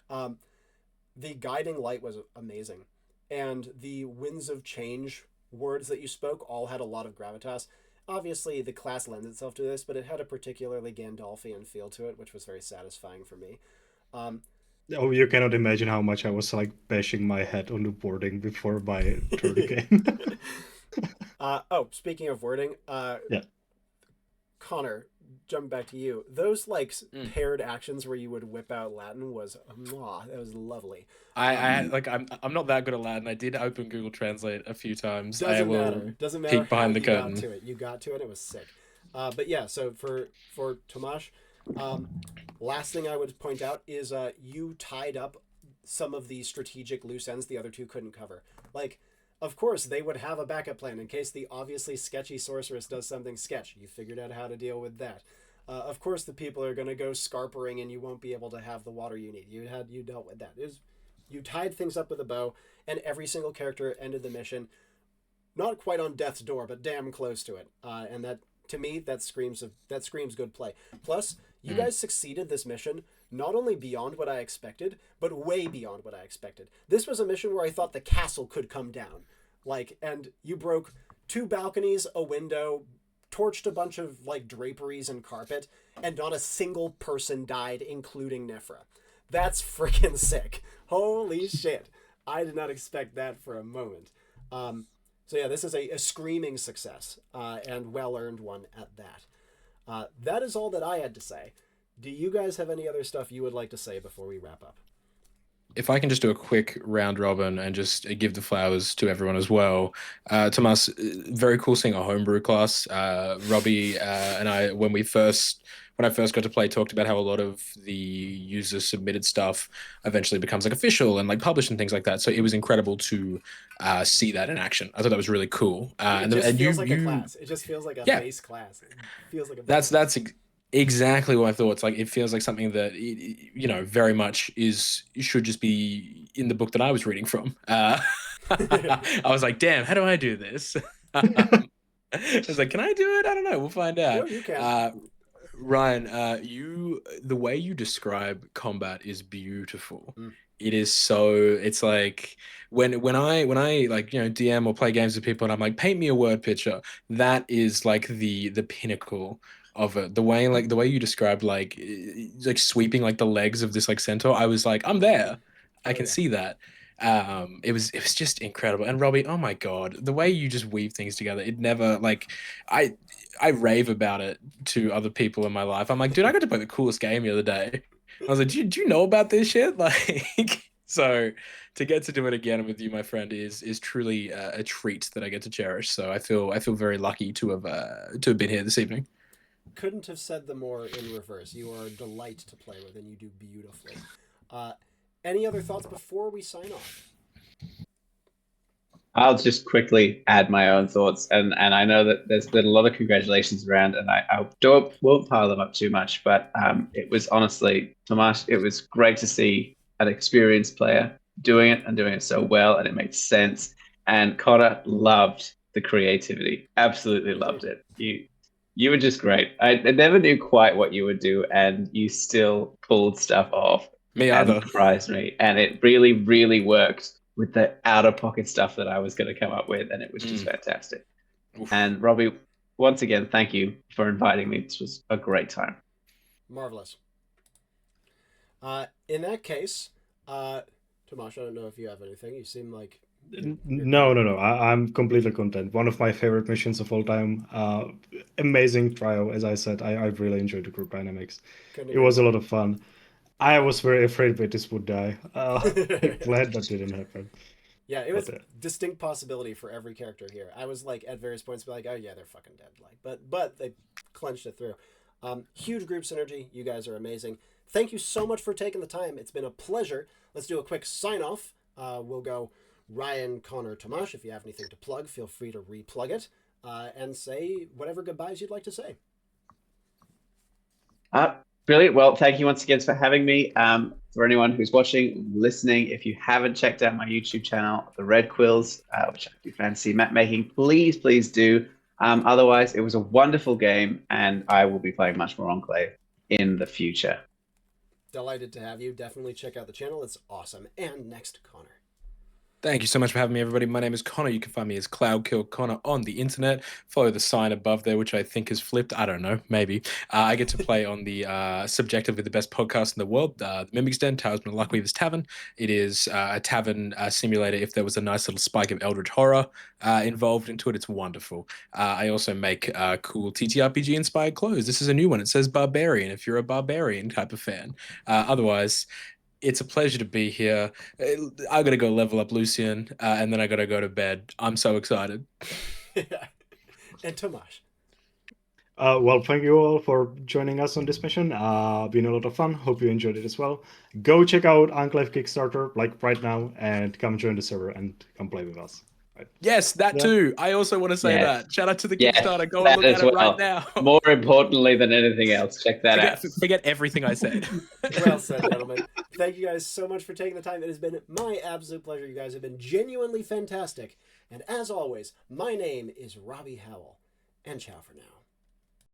The guiding light was amazing. And the winds of change words that you spoke all had a lot of gravitas. Obviously, the class lends itself to this, but it had a particularly Gandalfian feel to it, which was very satisfying for me. Oh, you cannot imagine how much I was like bashing my head on the boarding before my third game. Speaking of wording, Yeah. Connor, jump back to you. Those like paired actions where you would whip out Latin was that was lovely. I'm not that good at Latin. I did open Google Translate a few times. Doesn't matter. Peek behind the you curtain. You got to it. It was sick. But yeah. So for Tomáš, last thing I would point out is you tied up some of the strategic loose ends the other two couldn't cover. Like, of course, they would have a backup plan in case the obviously sketchy sorceress does something sketch. You figured out how to deal with that. Of course, the people are going to go scarpering and you won't be able to have the water you need. You dealt with that. You tied things up with a bow, and every single character ended the mission not quite on death's door, but damn close to it. And that, to me, that screams good play. Plus, you guys succeeded this mission not only beyond what I expected, but way beyond what I expected. This was a mission where I thought the castle could come down. And you broke 2 balconies, a window, torched a bunch of like draperies and carpet, and not a single person died, including Nephra. That's freaking sick. Holy shit. I did not expect that for a moment. So yeah, this is a screaming success, and well-earned one at that. That is all that I had to say. Do you guys have any other stuff you would like to say before we wrap up? If I can just do a quick round robin and just give the flowers to everyone as well. Tomáš, very cool seeing a homebrew class. Robbie and I, when I first got to play, talked about how a lot of the user submitted stuff eventually becomes like official and like published and things like that. So it was incredible to see that in action. I thought that was really cool. It just feels like a class. It just feels like a base class. It feels like a base that's exactly what I thought. It's like, it feels like something that, very much should just be in the book that I was reading from. I was like, damn, how do I do this? I was like, can I do it? I don't know. We'll find out. No, you can. Ryan, the way you describe combat is beautiful. It is so, it's like when I like, DM or play games with people and I'm like, paint me a word picture, that is like the pinnacle of it. The way you described like sweeping like the legs of this like centaur, I was like, I'm there. I can see that. It was just incredible. And Robbie, oh my god, the way you just weave things together, it never like I rave about it to other people in my life. I'm like, dude, I got to play the coolest game the other day. I was like, do you know about this shit? Like, so to get to do it again with you, my friend, is truly a treat that I get to cherish. So I feel very lucky to have been here this evening. Couldn't have said them more in reverse. You are a delight to play with, and you do beautifully. Any other thoughts before we sign off? I'll just quickly add my own thoughts, and I know that there's been a lot of congratulations around, and I won't pile them up too much, but it was honestly, Tomáš, it was great to see an experienced player doing it so well, and it made sense. And Connor loved the creativity, absolutely loved it. You were just great. I never knew quite what you would do, and you still pulled stuff off. Me either. And surprised me, and it really, really worked with the out-of-pocket stuff that I was going to come up with, and it was just fantastic. Oof. And Robbie, once again, thank you for inviting me. This was a great time. Marvelous. In that case, Tomáš, I don't know if you have anything. You seem like... No. I'm completely content. One of my favorite missions of all time. Amazing trial, as I said. I really enjoyed the group dynamics. It was a lot of fun. I was very afraid Wituz would die. Glad that didn't happen. Yeah, it was a distinct possibility for every character here. I was like at various points be like, oh yeah, they're fucking dead. Like, but they clenched it through. Huge group synergy. You guys are amazing. Thank you so much for taking the time. It's been a pleasure. Let's do a quick sign off. We'll go Ryan, Connor, Tomáš. If you have anything to plug, feel free to replug it and say whatever goodbyes you'd like to say. Brilliant. Well, thank you once again for having me. For anyone who's watching, listening, if you haven't checked out my YouTube channel, The Red Quills, which I do fancy map making, please do. Otherwise, it was a wonderful game, and I will be playing much more Enclave in the future. Delighted to have you. Definitely check out the channel. It's awesome. And next, Connor. Thank you so much for having me, everybody. My name is Connor. You can find me as CloudKillConnor on the internet. Follow the sign above there, which I think is flipped. I don't know, maybe. I get to play on the subjectively the best podcast in the world, the Mimic's Den, Talisman of Luckweaver's Tavern. It is a tavern simulator. If there was a nice little spike of Eldritch horror involved into it, it's wonderful. I also make cool TTRPG-inspired clothes. This is a new one. It says Barbarian, if you're a Barbarian type of fan. Otherwise, it's a pleasure to be here. I gotta go level up Lucien, and then I gotta go to bed. I'm so excited. And Tomáš. Well, thank you all for joining us on this mission. Been a lot of fun. Hope you enjoyed it as well. Go check out Enclave Kickstarter like right now and come join the server and come play with us. Right. Yes, that too. I also want to say that. Shout out to the Kickstarter. Go and look at it right now. More importantly than anything else, check that out. Forget everything I said. Well said, gentlemen. Thank you guys so much for taking the time. It has been my absolute pleasure. You guys have been genuinely fantastic. And as always, my name is Robbie Howell. And ciao for now.